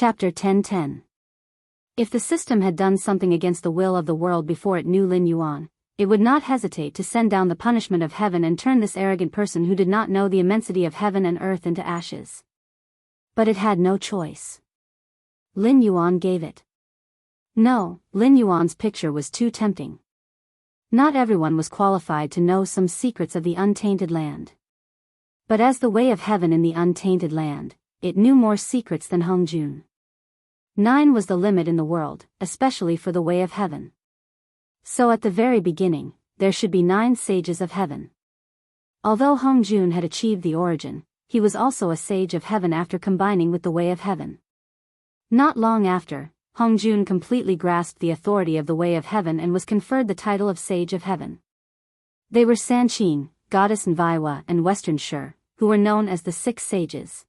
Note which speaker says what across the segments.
Speaker 1: Chapter 10:10. If the system had done something against the will of the world before it knew Lin Yuan, it would not hesitate to send down the punishment of heaven and turn this arrogant person who did not know the immensity of heaven and earth into ashes. But it had no choice. Lin Yuan gave it. No, Lin Yuan's picture was too tempting. Not everyone was qualified to know some secrets of the untainted land. But as the way of heaven in the untainted land, it knew more secrets than Hongjun. 9 was the limit in the world, especially for the way of heaven. So at the very beginning, there should be 9 sages of heaven. Although Hongjun had achieved the origin, he was also a sage of heaven after combining with the way of heaven. Not long after, Hongjun completely grasped the authority of the way of heaven and was conferred the title of Sage of Heaven. They were Sanqin, Goddess Nviwa and Western Shur, who were known as the 6 sages.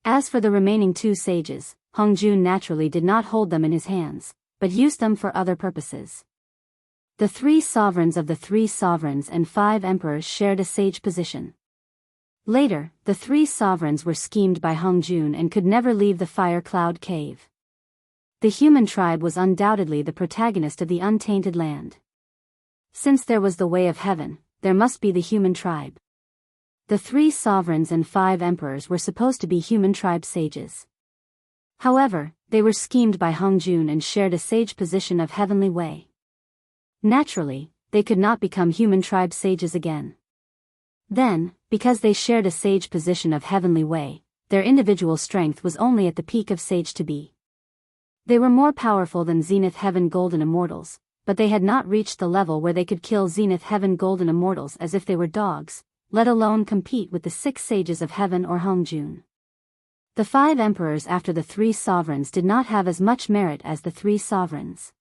Speaker 1: As for the remaining 2 sages, Hongjun naturally did not hold them in his hands, but used them for other purposes. The 3 sovereigns of the 3 sovereigns and 5 emperors shared a sage position. Later, the 3 sovereigns were schemed by Hongjun and could never leave the fire cloud cave. The human tribe was undoubtedly the protagonist of the untainted land. Since there was the way of heaven, there must be the human tribe. The 3 sovereigns and 5 emperors were supposed to be human tribe sages. However, they were schemed by Hongjun and shared a sage position of heavenly way. Naturally, they could not become human tribe sages again. Then, because they shared a sage position of heavenly way, their individual strength was only at the peak of sage to be. They were more powerful than Zenith Heaven Golden Immortals, but they had not reached the level where they could kill Zenith Heaven Golden Immortals as if they were dogs, let alone compete with the 6 sages of heaven or Hongjun. The 5 emperors after the 3 sovereigns did not have as much merit as the 3 sovereigns.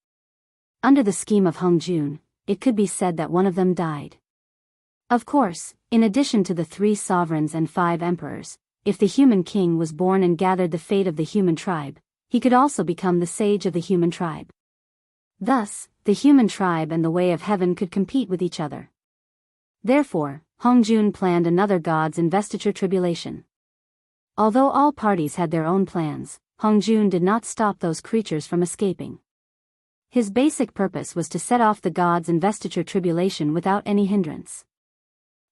Speaker 1: Under the scheme of Hongjun, it could be said that one of them died. Of course, in addition to the 3 sovereigns and 5 emperors, if the human king was born and gathered the fate of the human tribe, he could also become the sage of the human tribe. Thus, the human tribe and the way of heaven could compete with each other. Therefore, Hongjun planned another god's investiture tribulation. Although all parties had their own plans, Hongjun did not stop those creatures from escaping. His basic purpose was to set off the god's investiture tribulation without any hindrance.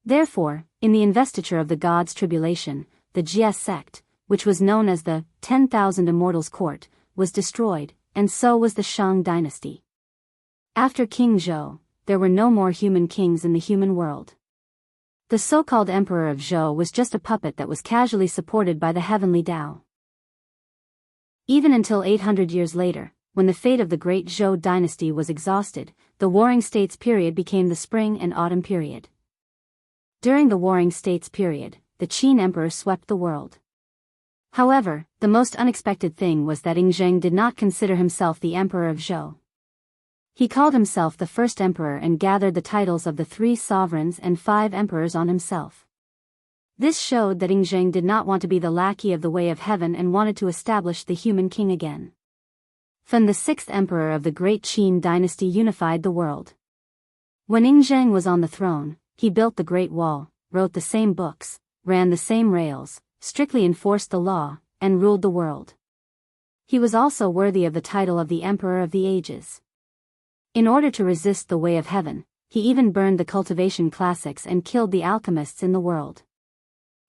Speaker 1: Therefore, in the investiture of the god's tribulation, the Jie sect, which was known as the 10,000 Immortals Court, was destroyed, and so was the Shang dynasty. After King Zhou, there were no more human kings in the human world. The so-called Emperor of Zhou was just a puppet that was casually supported by the heavenly Tao. Even until 800 years later, when the fate of the great Zhou dynasty was exhausted, the Warring States period became the Spring and Autumn period. During the Warring States period, the Qin Emperor swept the world. However, the most unexpected thing was that Yingzheng did not consider himself the Emperor of Zhou. He called himself the first emperor and gathered the titles of the 3 sovereigns and 5 emperors on himself. This showed that Yingzheng did not want to be the lackey of the way of heaven and wanted to establish the human king again. Fan, the 6th emperor of the great Qin dynasty, unified the world. When Yingzheng was on the throne, he built the Great Wall, wrote the same books, ran the same rails, strictly enforced the law, and ruled the world. He was also worthy of the title of the Emperor of the Ages. In order to resist the way of heaven, he even burned the cultivation classics and killed the alchemists in the world.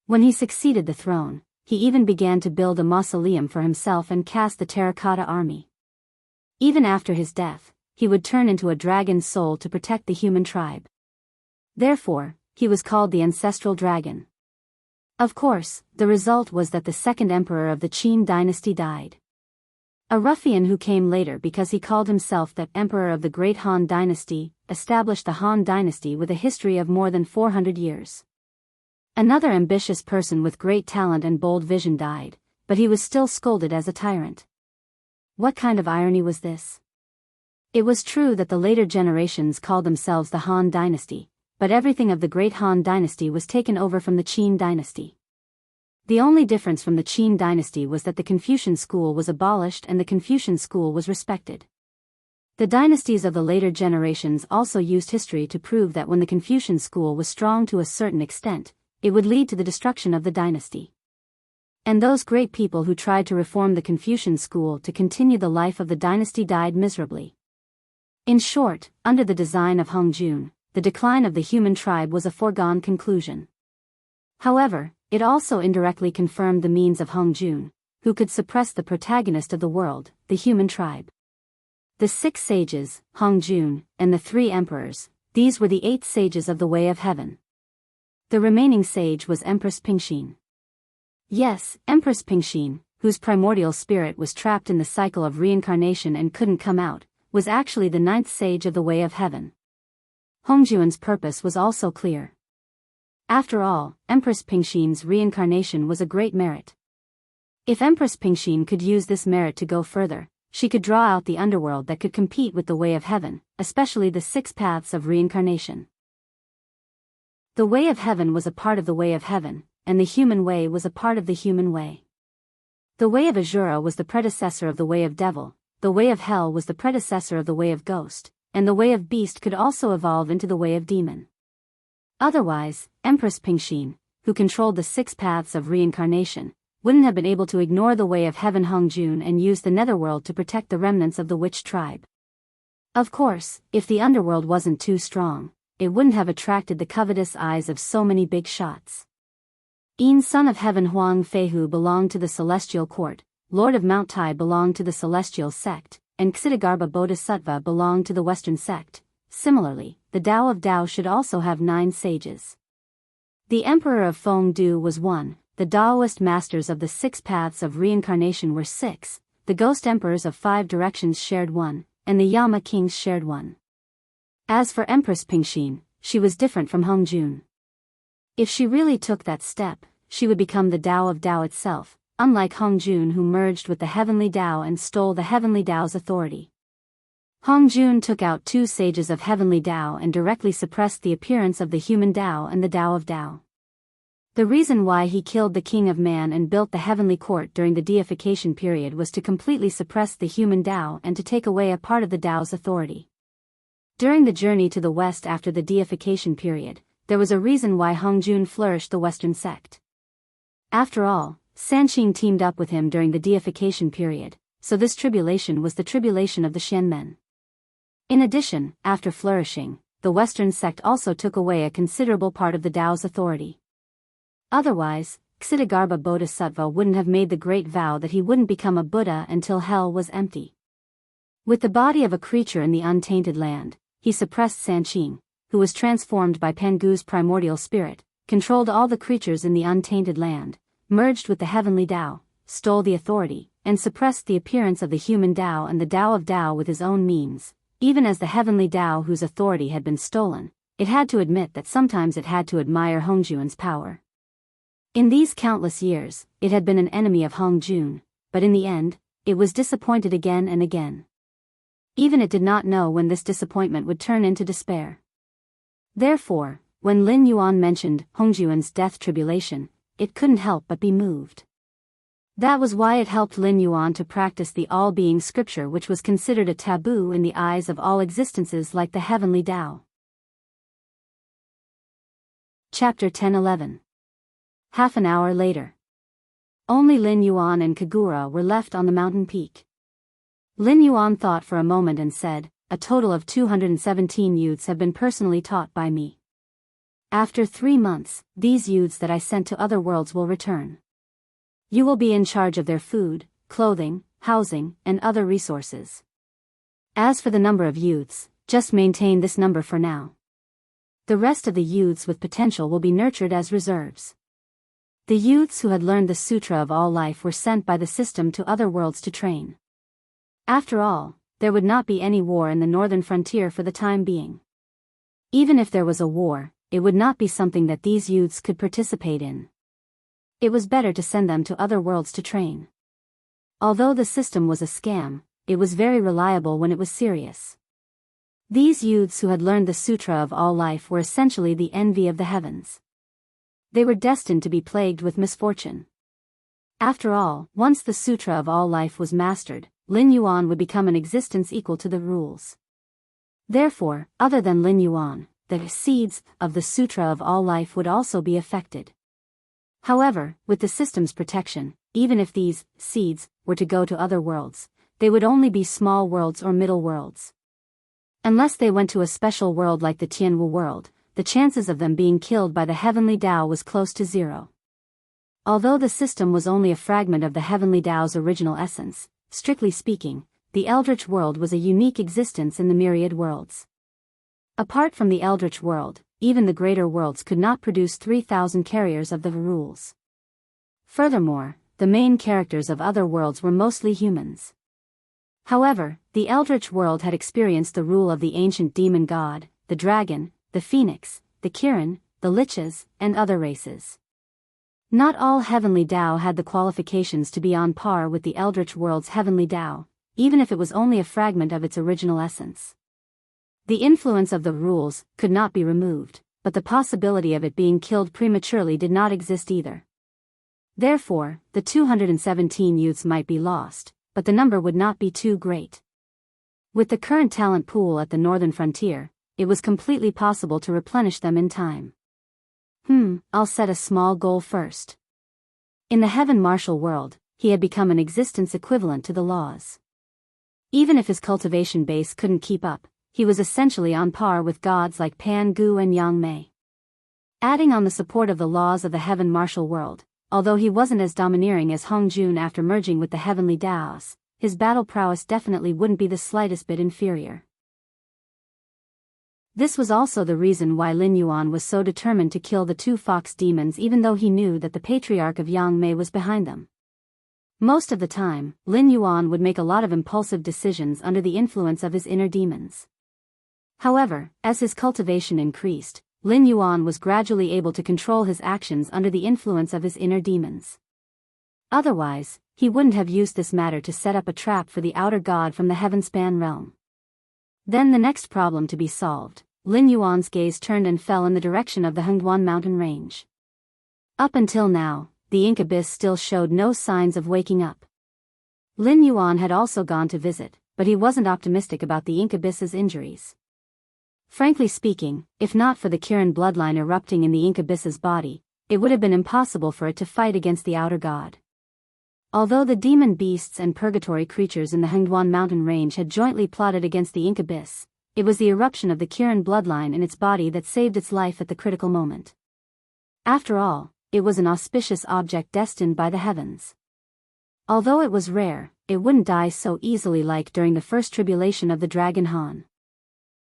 Speaker 1: When he succeeded the throne, he even began to build a mausoleum for himself and cast the terracotta army. Even after his death, he would turn into a dragon soul to protect the human tribe. Therefore, he was called the Ancestral Dragon. Of course, the result was that the 2nd emperor of the Qin dynasty died. A ruffian who came later because he called himself the Emperor of the Great Han Dynasty, established the Han Dynasty with a history of more than 400 years. Another ambitious person with great talent and bold vision died, but he was still scolded as a tyrant. What kind of irony was this? It was true that the later generations called themselves the Han Dynasty, but everything of the Great Han Dynasty was taken over from the Qin Dynasty. The only difference from the Qin dynasty was that the Confucian school was abolished and the Confucian school was respected. The dynasties of the later generations also used history to prove that when the Confucian school was strong to a certain extent, it would lead to the destruction of the dynasty. And those great people who tried to reform the Confucian school to continue the life of the dynasty died miserably. In short, under the design of Hung Jun, the decline of the human tribe was a foregone conclusion. However, it also indirectly confirmed the means of Hung Jun, who could suppress the protagonist of the world, the human tribe. The 6 sages, Hung Jun, and the 3 emperors, these were the 8 sages of the way of heaven. The remaining sage was Empress Pingxin. Yes, Empress Pingxin, whose primordial spirit was trapped in the cycle of reincarnation and couldn't come out, was actually the 9th sage of the way of heaven. Hongjuan's purpose was also clear. After all, Empress Pingxin's reincarnation was a great merit. If Empress Pingxin could use this merit to go further, she could draw out the underworld that could compete with the way of heaven, especially the 6 paths of reincarnation. The way of heaven was a part of the way of heaven, and the human way was a part of the human way. The way of Azura was the predecessor of the way of devil, the way of hell was the predecessor of the way of ghost, and the way of beast could also evolve into the way of demon. Otherwise, Empress Pingxin, who controlled the 6 paths of reincarnation, wouldn't have been able to ignore the way of heaven Hung Jun and use the netherworld to protect the remnants of the witch tribe. Of course, if the underworld wasn't too strong, it wouldn't have attracted the covetous eyes of so many big shots. Yin, son of heaven Huang Feihu, belonged to the celestial court, Lord of Mount Tai belonged to the celestial sect, and Ksitigarbha Bodhisattva belonged to the western sect. Similarly, the Tao of Tao should also have 9 sages. The Emperor of Feng Du was 1, the Taoist masters of the 6 paths of reincarnation were 6, the ghost emperors of 5 directions shared 1, and the Yama kings shared 1. As for Empress Pingxin, she was different from Hung Jun. If she really took that step, she would become the Tao of Tao itself, unlike Hung Jun, who merged with the heavenly Tao and stole the heavenly Tao's authority. Hung Jun took out 2 sages of heavenly Tao and directly suppressed the appearance of the human Tao and the Tao of Tao. The reason why he killed the king of man and built the heavenly court during the deification period was to completely suppress the human Tao and to take away a part of the Tao's authority. During the journey to the west after the deification period, there was a reason why Hung Jun flourished the western sect. After all, Sanqing teamed up with him during the deification period, so this tribulation was the tribulation of the Xianmen. In addition, after flourishing, the western sect also took away a considerable part of the Tao's authority. Otherwise, Ksitigarbha Bodhisattva wouldn't have made the great vow that he wouldn't become a Buddha until hell was empty. With the body of a creature in the untainted land, he suppressed Sanqing, who was transformed by Pangu's primordial spirit, controlled all the creatures in the untainted land, merged with the heavenly Tao, stole the authority, and suppressed the appearance of the human Tao and the Tao of Tao with his own means. Even as the heavenly Tao whose authority had been stolen, it had to admit that sometimes it had to admire Hongjuan's power. In these countless years, it had been an enemy of Hung Jun, but in the end, it was disappointed again and again. Even it did not know when this disappointment would turn into despair. Therefore, when Lin Yuan mentioned Hongjuan's death tribulation, it couldn't help but be moved. That was why it helped Lin Yuan to practice the all-being scripture, which was considered a taboo in the eyes of all existences like the heavenly Tao. Chapter 10-11. Half an hour later. Only Lin Yuan and Kagura were left on the mountain peak. Lin Yuan thought for a moment and said, "A total of 217 youths have been personally taught by me. After 3 months, these youths that I sent to other worlds will return. You will be in charge of their food, clothing, housing, and other resources. As for the number of youths, just maintain this number for now. The rest of the youths with potential will be nurtured as reserves." The youths who had learned the Sutra of All Life were sent by the system to other worlds to train. After all, there would not be any war in the northern frontier for the time being. Even if there was a war, it would not be something that these youths could participate in. It was better to send them to other worlds to train. Although the system was a scam, it was very reliable when it was serious. These youths who had learned the Sutra of All Life were essentially the envy of the heavens. They were destined to be plagued with misfortune. After all, once the Sutra of All Life was mastered, Lin Yuan would become an existence equal to the rules. Therefore, other than Lin Yuan, the seeds of the Sutra of All Life would also be affected. However, with the system's protection, even if these seeds were to go to other worlds, they would only be small worlds or middle worlds. Unless they went to a special world like the Tianwu world, the chances of them being killed by the heavenly Tao was close to zero. Although the system was only a fragment of the heavenly Tao's original essence, strictly speaking, the Eldritch world was a unique existence in the myriad worlds. Apart from the Eldritch world, even the greater worlds could not produce 3,000 carriers of the rules. Furthermore, the main characters of other worlds were mostly humans. However, the Eldritch world had experienced the rule of the ancient demon god, the dragon, the phoenix, the Kirin, the liches, and other races. Not all heavenly Tao had the qualifications to be on par with the Eldritch world's heavenly Tao, even if it was only a fragment of its original essence. The influence of the rules could not be removed, but the possibility of it being killed prematurely did not exist either. Therefore, the 217 youths might be lost, but the number would not be too great. With the current talent pool at the northern frontier, it was completely possible to replenish them in time. I'll set a small goal first. In the heaven martial world, he had become an existence equivalent to the laws. Even if his cultivation base couldn't keep up, he was essentially on par with gods like Pan Gu and Yang Mei. Adding on the support of the laws of the heaven martial world, although he wasn't as domineering as Hong Jun after merging with the heavenly Daos, his battle prowess definitely wouldn't be the slightest bit inferior. This was also the reason why Lin Yuan was so determined to kill the two fox demons, even though he knew that the patriarch of Yang Mei was behind them. Most of the time, Lin Yuan would make a lot of impulsive decisions under the influence of his inner demons. However, as his cultivation increased, Lin Yuan was gradually able to control his actions under the influence of his inner demons. Otherwise, he wouldn't have used this matter to set up a trap for the outer god from the Heavenspan realm. Then the next problem to be solved, Lin Yuan's gaze turned and fell in the direction of the Hengduan mountain range. Up until now, the ink abyss still showed no signs of waking up. Lin Yuan had also gone to visit, but he wasn't optimistic about the ink abyss's injuries. Frankly speaking, if not for the Kirin bloodline erupting in the ink abyss's body, it would have been impossible for it to fight against the outer god. Although the demon beasts and purgatory creatures in the Hengduan mountain range had jointly plotted against the ink abyss, it was the eruption of the Kirin bloodline in its body that saved its life at the critical moment. After all, it was an auspicious object destined by the heavens. Although it was rare, it wouldn't die so easily like during the first tribulation of the Dragon Han.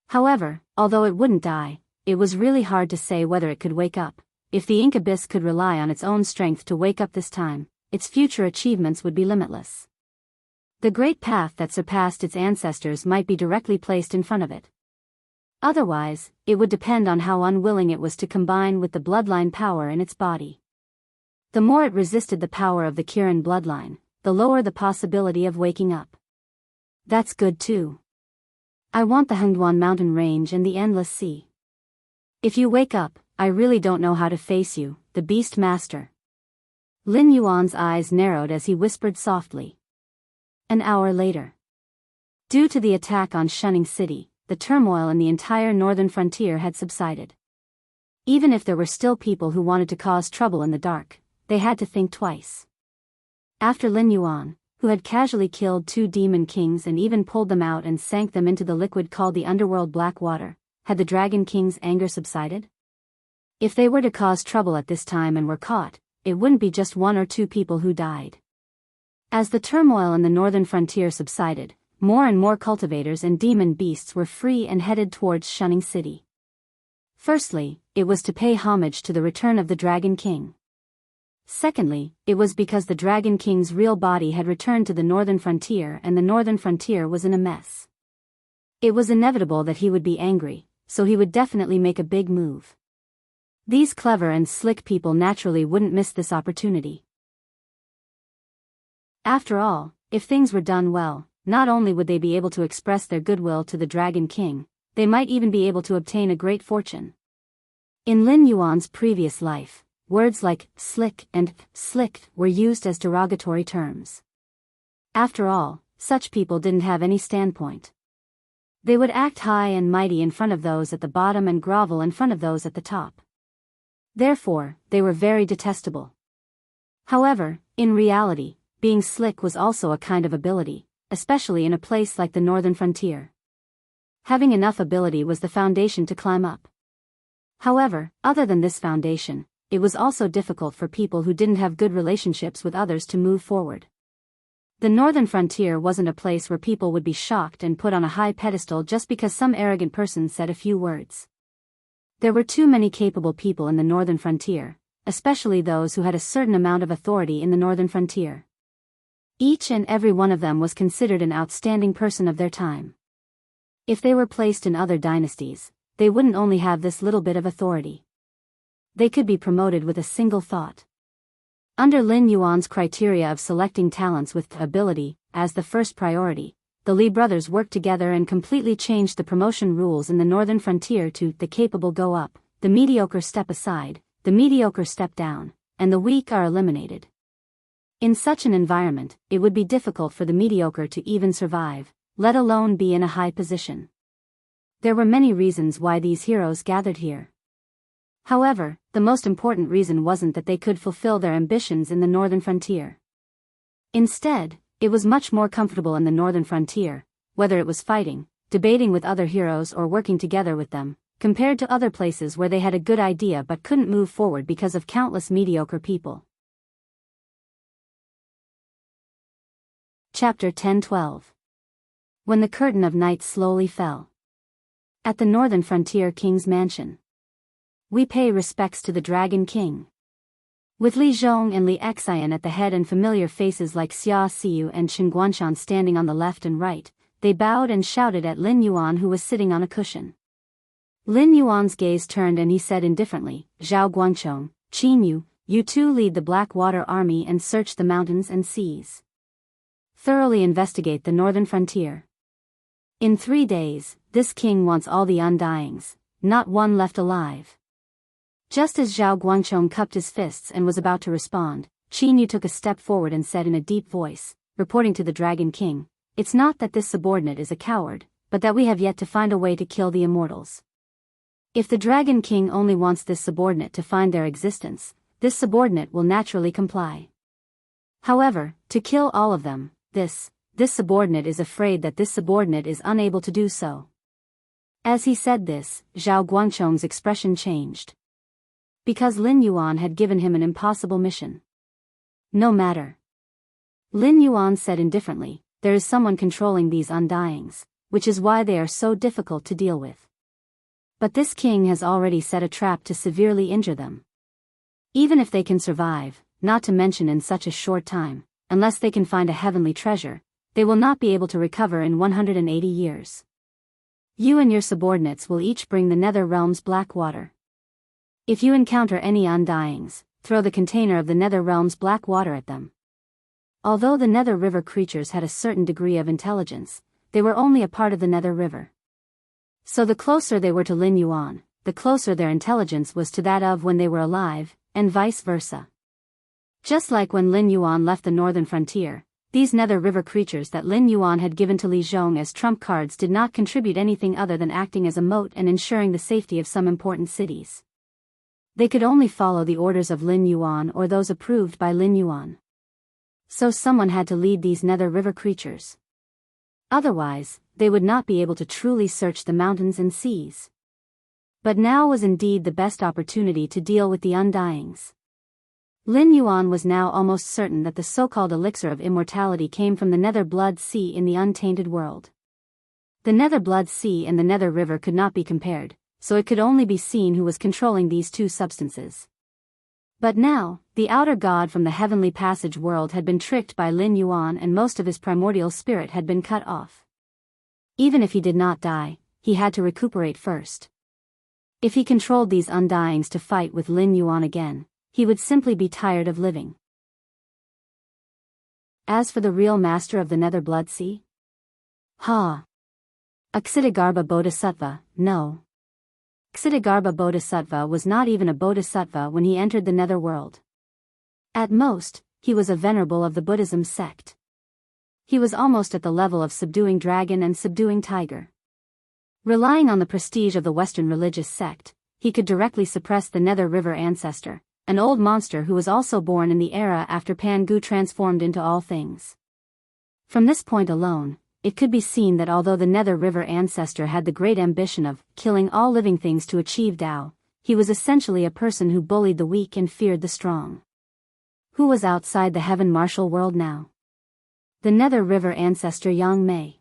Speaker 1: However, although it wouldn't die, it was really hard to say whether it could wake up. If the ink abyss could rely on its own strength to wake up this time, its future achievements would be limitless. The great path that surpassed its ancestors might be directly placed in front of it. Otherwise, it would depend on how unwilling it was to combine with the bloodline power in its body. The more it resisted the power of the Kirin bloodline, the lower the possibility of waking up. That's good too. I want the Hengduan mountain range and the endless sea. If you wake up, I really don't know how to face you, the beast master. Lin Yuan's eyes narrowed as he whispered softly. An hour later. Due to the attack on Shunning City, the turmoil in the entire northern frontier had subsided. Even if there were still people who wanted to cause trouble in the dark, they had to think twice. After Lin Yuan, who had casually killed 2 demon kings and even pulled them out and sank them into the liquid called the underworld black water, had the Dragon King's anger subsided? If they were to cause trouble at this time and were caught, it wouldn't be just 1 or 2 people who died. As the turmoil in the northern frontier subsided, more and more cultivators and demon beasts were free and headed towards Shunning City. Firstly, it was to pay homage to the return of the Dragon King. Secondly, it was because the Dragon King's real body had returned to the northern frontier and the northern frontier was in a mess. It was inevitable that he would be angry, so he would definitely make a big move. These clever and slick people naturally wouldn't miss this opportunity. After all, if things were done well, not only would they be able to express their goodwill to the Dragon King, they might even be able to obtain a great fortune. In Lin Yuan's previous life, words like slick and slick were used as derogatory terms. After all, such people didn't have any standpoint. They would act high and mighty in front of those at the bottom and grovel in front of those at the top. Therefore, they were very detestable. However, In reality, being slick was also a kind of ability, especially in a place like the northern frontier. Having enough ability was the foundation to climb up. However, other than this foundation, it was also difficult for people who didn't have good relationships with others to move forward. The northern frontier wasn't a place where people would be shocked and put on a high pedestal just because some arrogant person said a few words. There were too many capable people in the northern frontier, especially those who had a certain amount of authority in the northern frontier. Each and every one of them was considered an outstanding person of their time. If they were placed in other dynasties, they wouldn't only have this little bit of authority. They could be promoted with a single thought. Under Lin Yuan's criteria of selecting talents with ability as the first priority, the Li brothers worked together and completely changed the promotion rules in the northern frontier to the capable go up, the mediocre step aside, the mediocre step down, and the weak are eliminated. In such an environment, it would be difficult for the mediocre to even survive, let alone be in a high position. There were many reasons why these heroes gathered here. However, the most important reason wasn't that they could fulfill their ambitions in the northern frontier. Instead, it was much more comfortable in the northern frontier, whether it was fighting, debating with other heroes or working together with them, compared to other places where they had a good idea but couldn't move forward because of countless mediocre people. Chapter 10-12. When the curtain of night slowly fell. At the northern frontier king's mansion. We pay respects to the Dragon King. With Li Zhong and Li Xian at the head and familiar faces like Xia Xiu and Chen Guanshan standing on the left and right, they bowed and shouted at Lin Yuan who was sitting on a cushion. Lin Yuan's gaze turned and he said indifferently, "Zhao Guangchong, Qin Yu, you two lead the Blackwater army and search the mountains and seas. Thoroughly investigate the northern frontier. In 3 days, this king wants all the undyings, not one left alive." Just as Zhao Guangchong cupped his fists and was about to respond, Qin Yu took a step forward and said in a deep voice, reporting to the Dragon King, "It's not that this subordinate is a coward, but that we have yet to find a way to kill the immortals. If the Dragon King only wants this subordinate to find their existence, this subordinate will naturally comply. However, to kill all of them, this subordinate is afraid that this subordinate is unable to do so." As he said this, Zhao Guangchong's expression changed. Because Lin Yuan had given him an impossible mission. No matter. Lin Yuan said indifferently, there is someone controlling these undyings, which is why they are so difficult to deal with. But this king has already set a trap to severely injure them. Even if they can survive, not to mention in such a short time, unless they can find a heavenly treasure, they will not be able to recover in 180 years. You and your subordinates will each bring the nether realm's black water. If you encounter any undyings, throw the container of the nether realm's black water at them. Although the nether river creatures had a certain degree of intelligence, they were only a part of the nether river. So the closer they were to Lin Yuan, the closer their intelligence was to that of when they were alive, and vice versa. Just like when Lin Yuan left the northern frontier, these nether river creatures that Lin Yuan had given to Li Zhong as trump cards did not contribute anything other than acting as a moat and ensuring the safety of some important cities. They could only follow the orders of Lin Yuan or those approved by Lin Yuan. So someone had to lead these nether river creatures. Otherwise, they would not be able to truly search the mountains and seas. But now was indeed the best opportunity to deal with the undyings. Lin Yuan was now almost certain that the so-called elixir of immortality came from the nether blood sea in the untainted world. The nether blood sea and the nether river could not be compared, so it could only be seen who was controlling these two substances. But now, the outer god from the heavenly passage world had been tricked by Lin Yuan and most of his primordial spirit had been cut off. Even if he did not die, he had to recuperate first. If he controlled these undyings to fight with Lin Yuan again, he would simply be tired of living. As for the real master of the nether blood sea? Ksitigarbha Bodhisattva, no. Ksitigarbha Bodhisattva was not even a bodhisattva when he entered the nether world. At most, he was a venerable of the Buddhism sect. He was almost at the level of subduing dragon and subduing tiger. Relying on the prestige of the Western religious sect, he could directly suppress the nether river ancestor, an old monster who was also born in the era after Pangu transformed into all things. From this point alone, it could be seen that although the Nether River ancestor had the great ambition of killing all living things to achieve Tao, he was essentially a person who bullied the weak and feared the strong. Who was outside the heaven martial world now? The Nether River ancestor Yang Mei.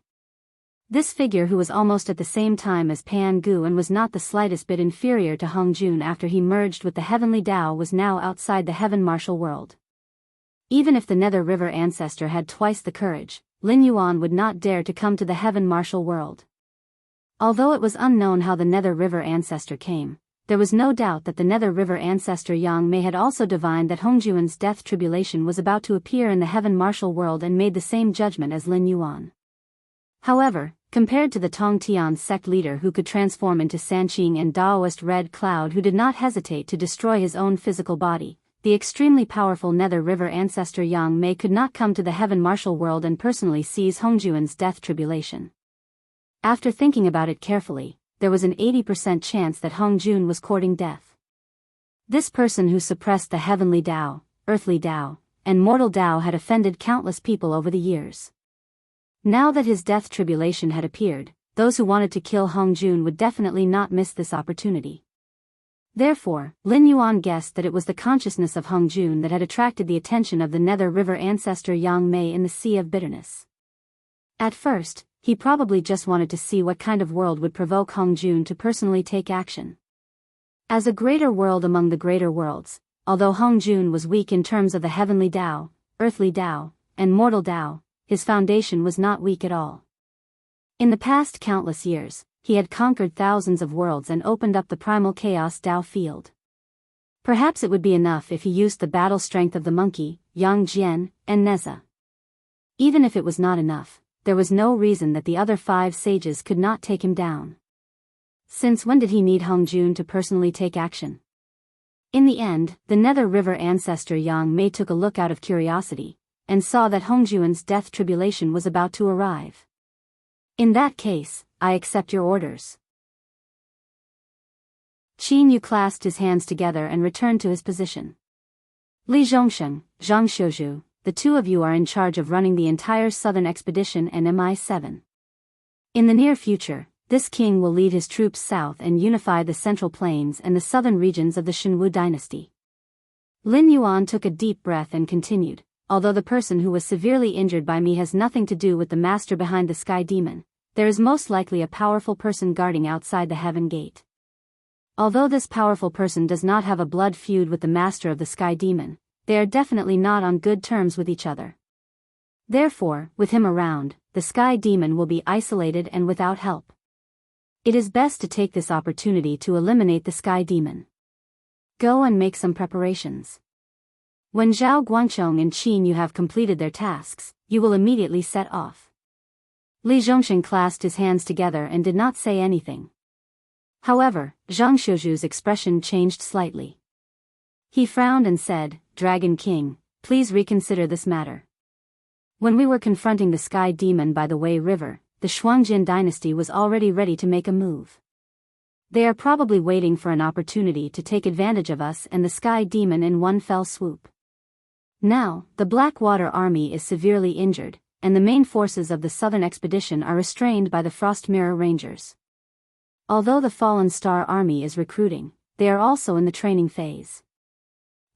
Speaker 1: This figure, who was almost at the same time as Pangu and was not the slightest bit inferior to Hong Jun after he merged with the heavenly Tao, was now outside the heaven martial world. Even if the Nether River ancestor had twice the courage, Lin Yuan would not dare to come to the heaven martial world. Although it was unknown how the Nether River ancestor came, there was no doubt that the Nether River ancestor Yang Mei had also divined that Hongjuan's death tribulation was about to appear in the heaven martial world and made the same judgment as Lin Yuan. However, compared to the Tong Tian sect leader who could transform into Sanqing and Daoist Red Cloud who did not hesitate to destroy his own physical body, the extremely powerful Nether River ancestor Yang Mei could not come to the heaven martial world and personally seize Hongjuan's death tribulation. After thinking about it carefully, there was an 80% chance that Hongjun was courting death. This person who suppressed the heavenly Tao, earthly Tao, and mortal Tao had offended countless people over the years. Now that his death tribulation had appeared, those who wanted to kill Hongjun would definitely not miss this opportunity. Therefore, Lin Yuan guessed that it was the consciousness of Hongjun that had attracted the attention of the Nether River ancestor Yang Mei in the Sea of Bitterness. At first, he probably just wanted to see what kind of world would provoke Hongjun to personally take action. As a greater world among the greater worlds, although Hongjun was weak in terms of the heavenly Tao, earthly Tao, and mortal Tao, his foundation was not weak at all. In the past countless years, he had conquered thousands of worlds and opened up the primal chaos Tao field. Perhaps it would be enough if he used the battle strength of the monkey, Yang Jian, and Neza. Even if it was not enough, there was no reason that the other 5 sages could not take him down. Since when did he need Hongjun to personally take action? In the end, the Nether River ancestor Yang Mei took a look out of curiosity, and saw that Hongjuan's death tribulation was about to arrive. In that case, I accept your orders. Qin Yu clasped his hands together and returned to his position. Li Zhongsheng, Zhang Xiuzhu, the two of you are in charge of running the entire southern expedition and MI7. In the near future, this king will lead his troops south and unify the central plains and the southern regions of the Shenwu dynasty. Lin Yuan took a deep breath and continued, although the person who was severely injured by me has nothing to do with the master behind the sky demon, there is most likely a powerful person guarding outside the heaven gate. Although this powerful person does not have a blood feud with the master of the sky demon, they are definitely not on good terms with each other. Therefore, with him around, the sky demon will be isolated and without help. It is best to take this opportunity to eliminate the sky demon. Go and make some preparations. When Zhao Guangchong and Qin Yu have completed their tasks, you will immediately set off. Li Zhongsheng clasped his hands together and did not say anything. However, Zhang Xiuzhu's expression changed slightly. He frowned and said, Dragon King, please reconsider this matter. When we were confronting the sky demon by the Wei River, the Shuangjin dynasty was already ready to make a move. They are probably waiting for an opportunity to take advantage of us and the sky demon in one fell swoop. Now, the Blackwater army is severely injured, and the main forces of the southern expedition are restrained by the Frost Mirror Rangers. Although the Fallen Star army is recruiting, they are also in the training phase.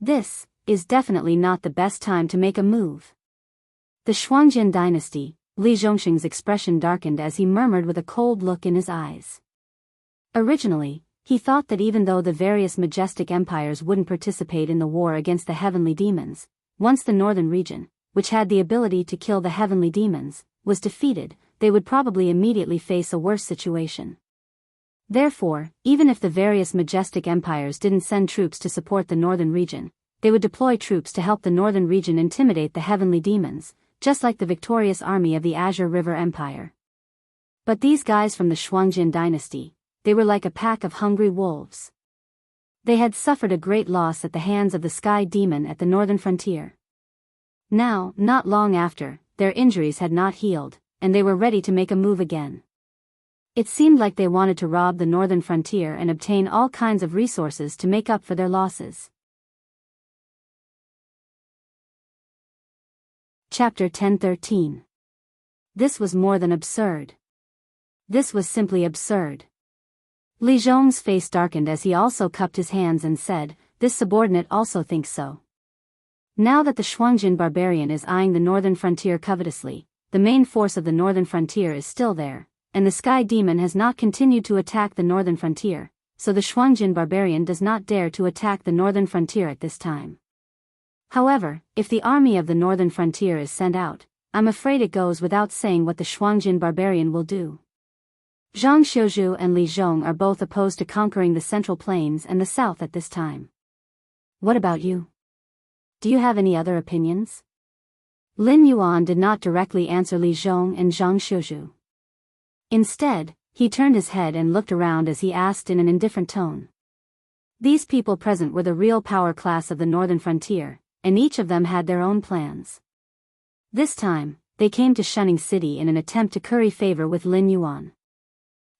Speaker 1: This is definitely not the best time to make a move. The Shuangjin dynasty, Li Zhongsheng's expression darkened as he murmured with a cold look in his eyes. Originally, he thought that even though the various majestic empires wouldn't participate in the war against the heavenly demons, once the northern region, which had the ability to kill the heavenly demons, was defeated, they would probably immediately face a worse situation. Therefore, even if the various majestic empires didn't send troops to support the northern region, they would deploy troops to help the northern region intimidate the heavenly demons, just like the victorious army of the Azure River Empire. But these guys from the Shuangjin dynasty, they were like a pack of hungry wolves. They had suffered a great loss at the hands of the sky demon at the northern frontier. Now, not long after, their injuries had not healed, and they were ready to make a move again. It seemed like they wanted to rob the northern frontier and obtain all kinds of resources to make up for their losses. Chapter 10:13. This was more than absurd. This was simply absurd. Li Zhong's face darkened as he also cupped his hands and said, "This subordinate also thinks so." Now that the Shuangjin barbarian is eyeing the northern frontier covetously, the main force of the northern frontier is still there, and the sky demon has not continued to attack the northern frontier, so the Shuangjin barbarian does not dare to attack the northern frontier at this time. However, if the army of the northern frontier is sent out, I'm afraid it goes without saying what the Shuangjin barbarian will do. Zhang Xiuzhu and Li Zhong are both opposed to conquering the central plains and the south at this time. What about you? Do you have any other opinions? Lin Yuan did not directly answer Li Zhong and Zhang Xiuzhu. Instead, he turned his head and looked around as he asked in an indifferent tone. These people present were the real power class of the northern frontier, and each of them had their own plans. This time, they came to Shunning City in an attempt to curry favor with Lin Yuan.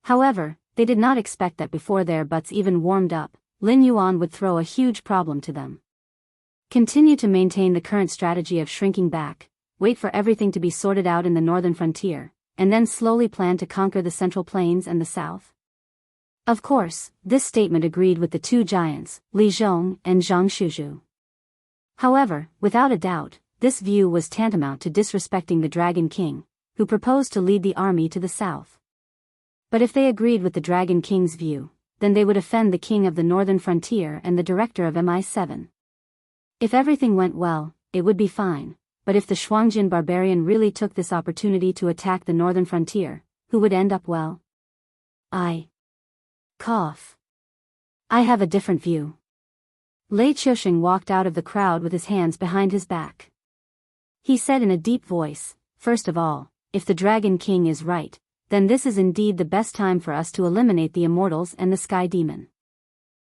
Speaker 1: However, they did not expect that before their butts even warmed up, Lin Yuan would throw a huge problem to them. Continue to maintain the current strategy of shrinking back, wait for everything to be sorted out in the northern frontier, and then slowly plan to conquer the central plains and the south? Of course, this statement agreed with the two giants, Li Zhong and Zhang Xiuzhu. However, without a doubt, this view was tantamount to disrespecting the Dragon King, who proposed to lead the army to the south. But if they agreed with the Dragon King's view, then they would offend the king of the northern frontier and the director of MI7. If everything went well, it would be fine, but if the Shuangjin barbarian really took this opportunity to attack the northern frontier, who would end up well? Cough. I have a different view. Lei Qiusheng walked out of the crowd with his hands behind his back. He said in a deep voice, "First of all, if the Dragon King is right, then this is indeed the best time for us to eliminate the immortals and the Sky Demon.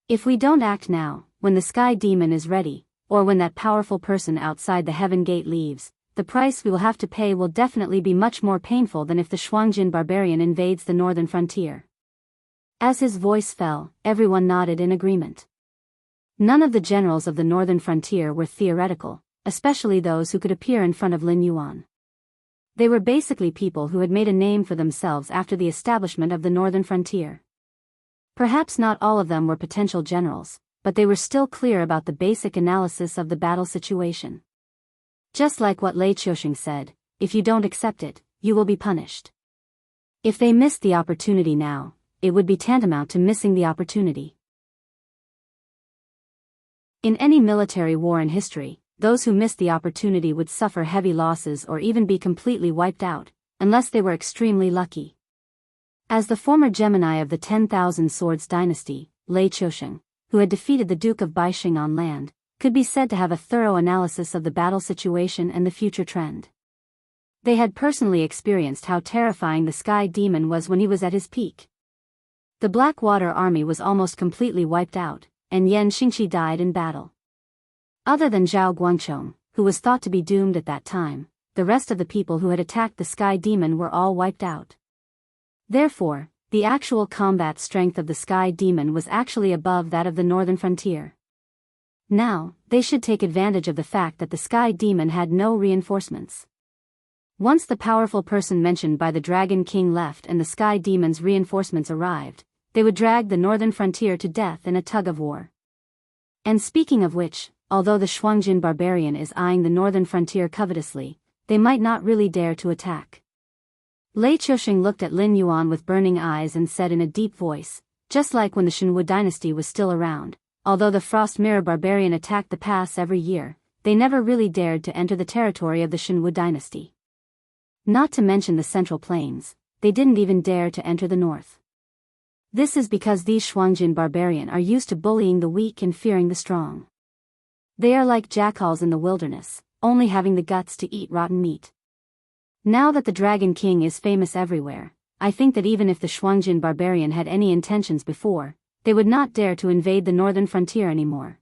Speaker 1: If we don't act now, when the Sky Demon is ready, or when that powerful person outside the Heaven Gate leaves, the price we will have to pay will definitely be much more painful than if the Shuangjin barbarian invades the northern frontier." As his voice fell, everyone nodded in agreement. None of the generals of the northern frontier were theoretical, especially those who could appear in front of Lin Yuan. They were basically people who had made a name for themselves after the establishment of the northern frontier. Perhaps not all of them were potential generals, but they were still clear about the basic analysis of the battle situation. Just like what Lei Qiusheng said, if you don't accept it, you will be punished. If they missed the opportunity now, it would be tantamount to missing the opportunity. In any military war in history, those who missed the opportunity would suffer heavy losses or even be completely wiped out, unless they were extremely lucky. As the former Gemini of the 10,000 Swords dynasty, Lei Qiusheng, who had defeated the Duke of Baixing on land, could be said to have a thorough analysis of the battle situation and the future trend. They had personally experienced how terrifying the Sky Demon was when he was at his peak. The Blackwater army was almost completely wiped out, and Yan Xingqi died in battle. Other than Zhao Guangchong, who was thought to be doomed at that time, the rest of the people who had attacked the Sky Demon were all wiped out. Therefore, the actual combat strength of the Sky Demon was actually above that of the northern frontier. Now, they should take advantage of the fact that the Sky Demon had no reinforcements. Once the powerful person mentioned by the Dragon King left and the Sky Demon's reinforcements arrived, they would drag the northern frontier to death in a tug-of-war. And speaking of which, although the Shuangjin barbarian is eyeing the northern frontier covetously, they might not really dare to attack. Lei Qiusheng looked at Lin Yuan with burning eyes and said in a deep voice, just like when the Shenwu dynasty was still around, although the Frost Mirror barbarian attacked the pass every year, they never really dared to enter the territory of the Shenwu dynasty. Not to mention the central plains, they didn't even dare to enter the north. This is because these Shuangjin barbarian are used to bullying the weak and fearing the strong. They are like jackals in the wilderness, only having the guts to eat rotten meat. Now that the Dragon King is famous everywhere, I think that even if the Shuangjin barbarian had any intentions before, they would not dare to invade the northern frontier anymore.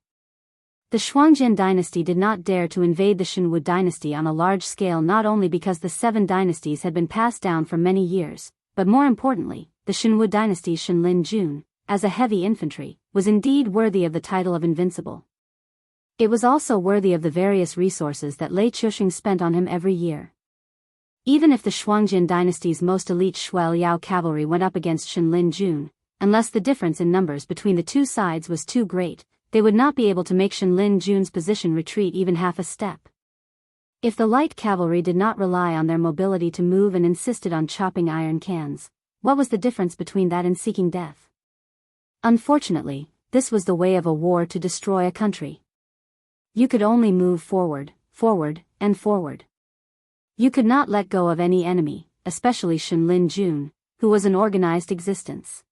Speaker 1: The Shuangjin dynasty did not dare to invade the Shenwu dynasty on a large scale, not only because the 7 dynasties had been passed down for many years, but more importantly, the Shenwu dynasty's Shenlin Jun, as a heavy infantry, was indeed worthy of the title of invincible. It was also worthy of the various resources that Lei Chuxing spent on him every year. Even if the Shuangjin dynasty's most elite Shuai Liao cavalry went up against Shenlin Jun, unless the difference in numbers between the two sides was too great, they would not be able to make Shenlin Jun's position retreat even half a step. If the light cavalry did not rely on their mobility to move and insisted on chopping iron cans, what was the difference between that and seeking death? Unfortunately, this was the way of a war to destroy a country. You could only move forward, forward, and forward. You could not let go of any enemy, especially Shenlin Jun, who was an organized existence.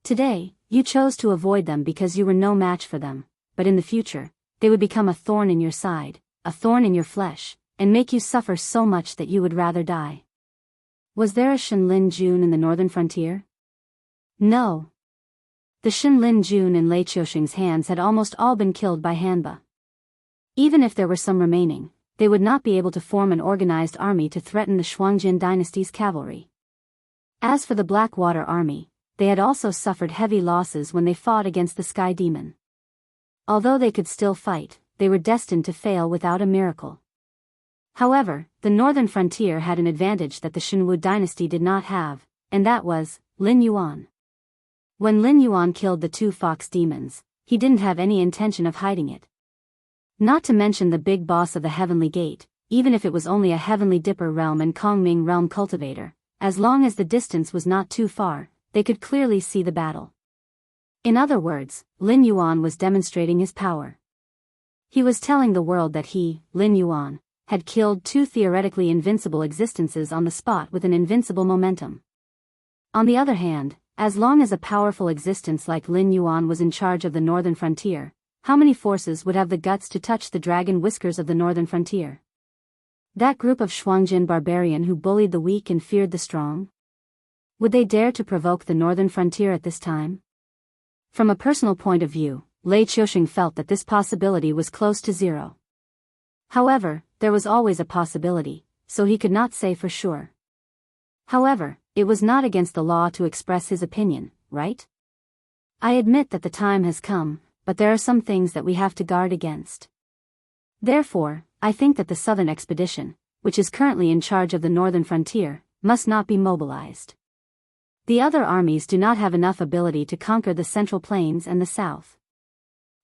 Speaker 1: Today, you chose to avoid them because you were no match for them, but in the future, they would become a thorn in your side, a thorn in your flesh, and make you suffer so much that you would rather die. Was there a Shenlin Jun in the northern frontier? No. The Shenlin Jun in Lei Chuxing's hands had almost all been killed by Hanba. Even if there were some remaining, they would not be able to form an organized army to threaten the Shuangjin dynasty's cavalry. As for the Blackwater army, they had also suffered heavy losses when they fought against the Sky Demon. Although they could still fight, they were destined to fail without a miracle. However, the northern frontier had an advantage that the Shenwu dynasty did not have, and that was Lin Yuan. When Lin Yuan killed the two fox demons, he didn't have any intention of hiding it. Not to mention the big boss of the Heavenly Gate, even if it was only a Heavenly Dipper realm and Kongming realm cultivator, as long as the distance was not too far, they could clearly see the battle. In other words, Lin Yuan was demonstrating his power. He was telling the world that he, Lin Yuan, had killed two theoretically invincible existences on the spot with an invincible momentum. On the other hand, as long as a powerful existence like Lin Yuan was in charge of the northern frontier, how many forces would have the guts to touch the dragon whiskers of the northern frontier? That group of Shuangjin barbarian who bullied the weak and feared the strong? Would they dare to provoke the northern frontier at this time? From a personal point of view, Lei Chuxing felt that this possibility was close to zero. However, there was always a possibility, so he could not say for sure. However, it was not against the law to express his opinion, right? I admit that the time has come, but there are some things that we have to guard against. Therefore, I think that the southern expedition, which is currently in charge of the northern frontier, must not be mobilized. The other armies do not have enough ability to conquer the central plains and the south.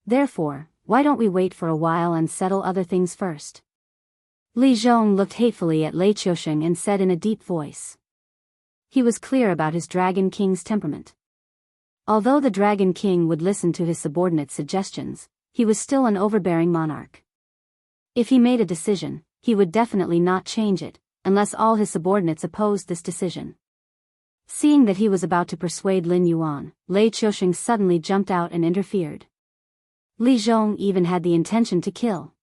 Speaker 1: Therefore, why don't we wait for a while and settle other things first? Li Zhong looked hatefully at Lei Chuxing and said in a deep voice. He was clear about his Dragon King's temperament. Although the Dragon King would listen to his subordinates' suggestions, he was still an overbearing monarch. If he made a decision, he would definitely not change it, unless all his subordinates opposed this decision. Seeing that he was about to persuade Lin Yuan, Lei Chuxing suddenly jumped out and interfered. Li Zhong even had the intention to kill.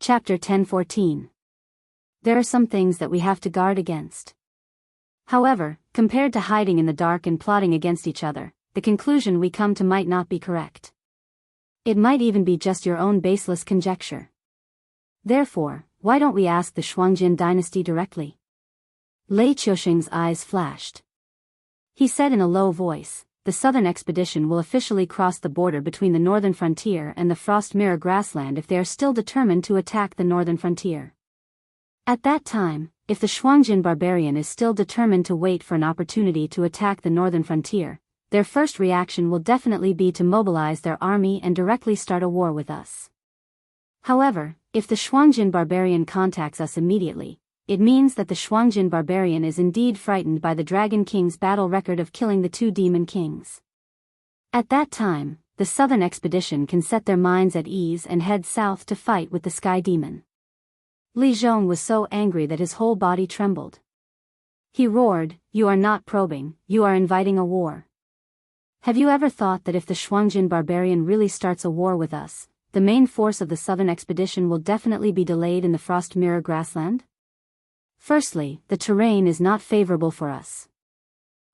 Speaker 1: Chapter 10:14. There are some things that we have to guard against. However, compared to hiding in the dark and plotting against each other, the conclusion we come to might not be correct. It might even be just your own baseless conjecture. Therefore, why don't we ask the Shuangjin dynasty directly? Lei Chuxing's eyes flashed. He said in a low voice, the southern expedition will officially cross the border between the northern frontier and the Frost Mirror grassland if they are still determined to attack the northern frontier. At that time, if the Shuangjin barbarian is still determined to wait for an opportunity to attack the northern frontier, their first reaction will definitely be to mobilize their army and directly start a war with us. However, if the Shuangjin barbarian contacts us immediately, it means that the Shuangjin barbarian is indeed frightened by the Dragon King's battle record of killing the two demon kings. At that time, the southern expedition can set their minds at ease and head south to fight with the Sky Demon. Li Zhong was so angry that his whole body trembled. He roared, "You are not probing, you are inviting a war. Have you ever thought that if the Shuangjin barbarian really starts a war with us, the main force of the southern expedition will definitely be delayed in the Frost Mirror grassland? Firstly, the terrain is not favorable for us.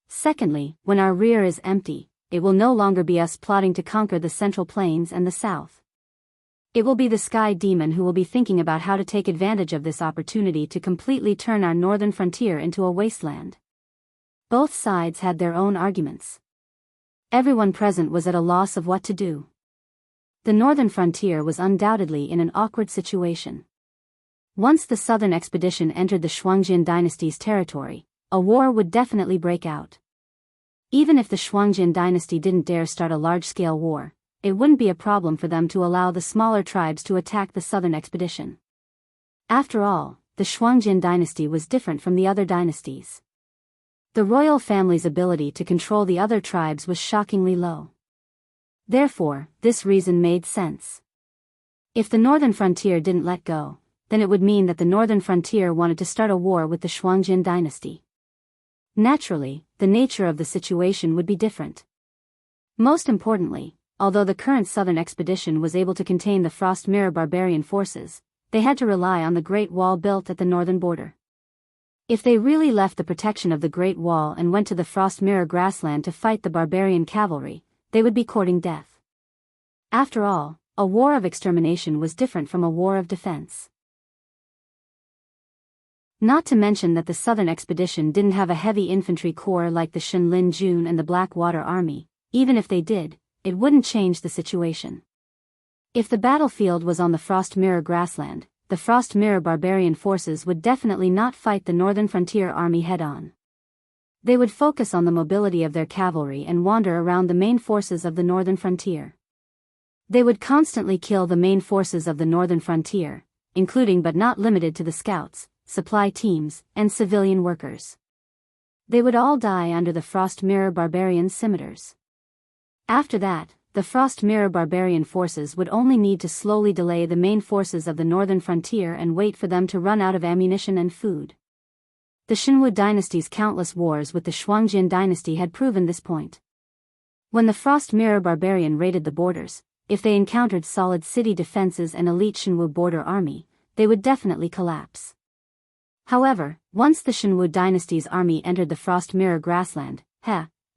Speaker 1: Secondly, when our rear is empty, it will no longer be us plotting to conquer the central plains and the south. It will be the Sky Demon who will be thinking about how to take advantage of this opportunity to completely turn our northern frontier into a wasteland. Both sides had their own arguments. Everyone present was at a loss of what to do. The northern frontier was undoubtedly in an awkward situation. Once the southern expedition entered the Shuangjin dynasty's territory, a war would definitely break out. Even if the Shuangjin dynasty didn't dare start a large-scale war, it wouldn't be a problem for them to allow the smaller tribes to attack the southern expedition. After all, the Shuangjin dynasty was different from the other dynasties. The royal family's ability to control the other tribes was shockingly low. Therefore, this reason made sense. If the northern frontier didn't let go, then it would mean that the northern frontier wanted to start a war with the Shuangjin dynasty. Naturally, the nature of the situation would be different. Most importantly, although the current southern expedition was able to contain the Frost Mirror barbarian forces, they had to rely on the Great Wall built at the northern border. If they really left the protection of the Great Wall and went to the Frost Mirror grassland to fight the barbarian cavalry, they would be courting death. After all, a war of extermination was different from a war of defense. Not to mention that the southern expedition didn't have a heavy infantry corps like the Shenlin Jun and the Blackwater Army. Even if they did, it wouldn't change the situation. If the battlefield was on the Frost Mirror grassland, the Frost Mirror barbarian forces would definitely not fight the northern frontier army head-on. They would focus on the mobility of their cavalry and wander around the main forces of the northern frontier. They would constantly kill the main forces of the northern frontier, including but not limited to the scouts, supply teams, and civilian workers. They would all die under the Frost Mirror barbarian scimitars. After that, the Frost Mirror barbarian forces would only need to slowly delay the main forces of the northern frontier and wait for them to run out of ammunition and food. The Shinwu dynasty's countless wars with the Shuangjin dynasty had proven this point. When the Frost Mirror barbarian raided the borders, if they encountered solid city defenses and elite Shinwu border army, they would definitely collapse. However, once the Shinwu dynasty's army entered the Frost Mirror grassland,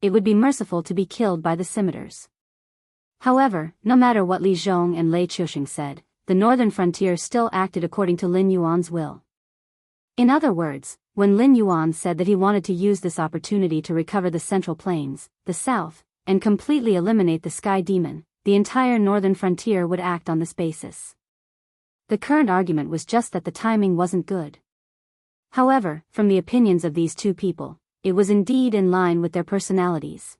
Speaker 1: it would be merciful to be killed by the scimitars. However, no matter what Li Zhong and Lei Qiusheng said, the northern frontier still acted according to Lin Yuan's will. In other words, when Lin Yuan said that he wanted to use this opportunity to recover the Central Plains, the south, and completely eliminate the Sky Demon, the entire northern frontier would act on this basis. The current argument was just that the timing wasn't good. However, from the opinions of these two people, it was indeed in line with their personalities.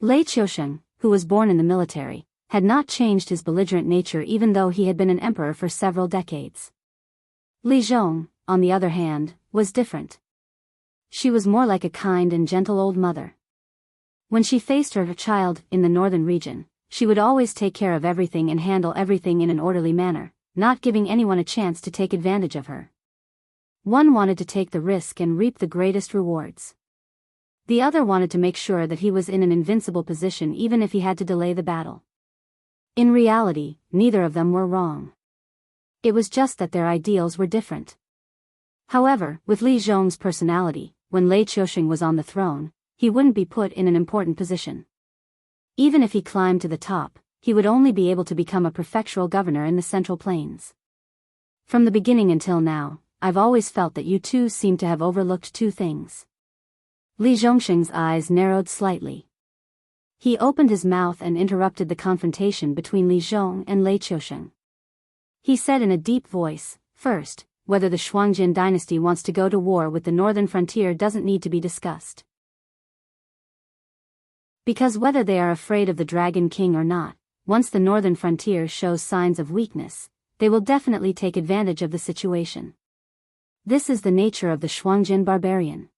Speaker 1: Lei Qiusheng, who was born in the military, had not changed his belligerent nature even though he had been an emperor for several decades. Li Zhong, on the other hand, was different. She was more like a kind and gentle old mother. When she faced her child in the northern region, she would always take care of everything and handle everything in an orderly manner, not giving anyone a chance to take advantage of her. One wanted to take the risk and reap the greatest rewards. The other wanted to make sure that he was in an invincible position even if he had to delay the battle. In reality, neither of them were wrong. It was just that their ideals were different. However, with Li Zhong's personality, when Lei Qiusheng was on the throne, he wouldn't be put in an important position. Even if he climbed to the top, he would only be able to become a prefectural governor in the Central Plains. From the beginning until now, I've always felt that you two seem to have overlooked two things. Li Zhongsheng's eyes narrowed slightly. He opened his mouth and interrupted the confrontation between Li Zhong and Lei Qiusheng. He said in a deep voice, "First, whether the Shuangjin dynasty wants to go to war with the northern frontier doesn't need to be discussed. Because whether they are afraid of the Dragon King or not, once the northern frontier shows signs of weakness, they will definitely take advantage of the situation. This is the nature of the Shuangjin barbarian.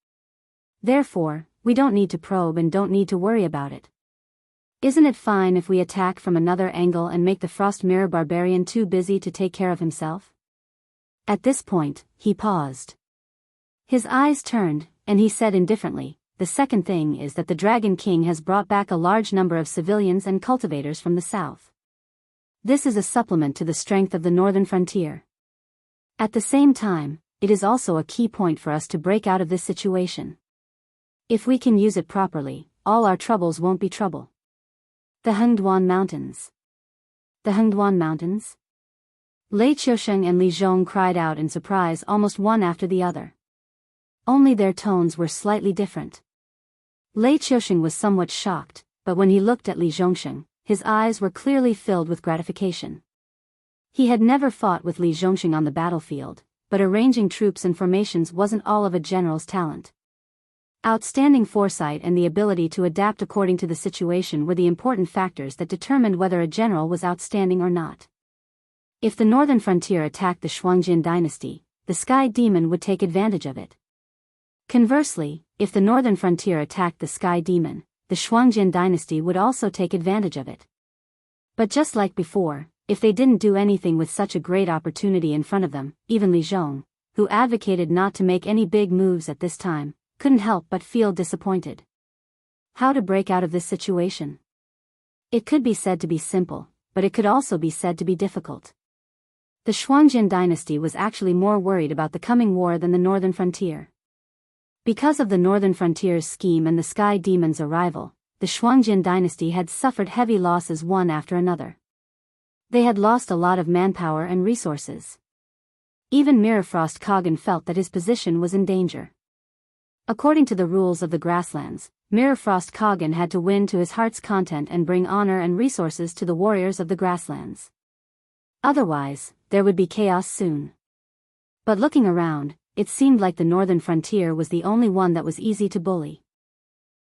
Speaker 1: Therefore, we don't need to probe and don't need to worry about it. Isn't it fine if we attack from another angle and make the Frost Mirror barbarian too busy to take care of himself?" At this point, he paused. His eyes turned, and he said indifferently, "The second thing is that the Dragon King has brought back a large number of civilians and cultivators from the south. This is a supplement to the strength of the northern frontier. At the same time, it is also a key point for us to break out of this situation. If we can use it properly, all our troubles won't be trouble." The Hengduan Mountains. The Hengduan Mountains? Lei Qiusheng and Li Zhong cried out in surprise almost one after the other. Only their tones were slightly different. Lei Qiusheng was somewhat shocked, but when he looked at Li Zhongsheng, his eyes were clearly filled with gratification. He had never fought with Li Zhongsheng on the battlefield, but arranging troops and formations wasn't all of a general's talent. Outstanding foresight and the ability to adapt according to the situation were the important factors that determined whether a general was outstanding or not. If the northern frontier attacked the Shuangjin dynasty, the Sky Demon would take advantage of it. Conversely, if the northern frontier attacked the Sky Demon, the Shuangjin dynasty would also take advantage of it. But just like before, if they didn't do anything with such a great opportunity in front of them, even Li Zhong, who advocated not to make any big moves at this time, couldn't help but feel disappointed. How to break out of this situation? It could be said to be simple, but it could also be said to be difficult. The Shuangjin dynasty was actually more worried about the coming war than the northern frontier. Because of the northern frontier's scheme and the Sky Demon's arrival, the Shuangjin dynasty had suffered heavy losses one after another. They had lost a lot of manpower and resources. Even Mirrorfrost Kagan felt that his position was in danger. According to the rules of the grasslands, Mirrorfrost Kagan had to win to his heart's content and bring honor and resources to the warriors of the grasslands. Otherwise, there would be chaos soon. But looking around, it seemed like the northern frontier was the only one that was easy to bully.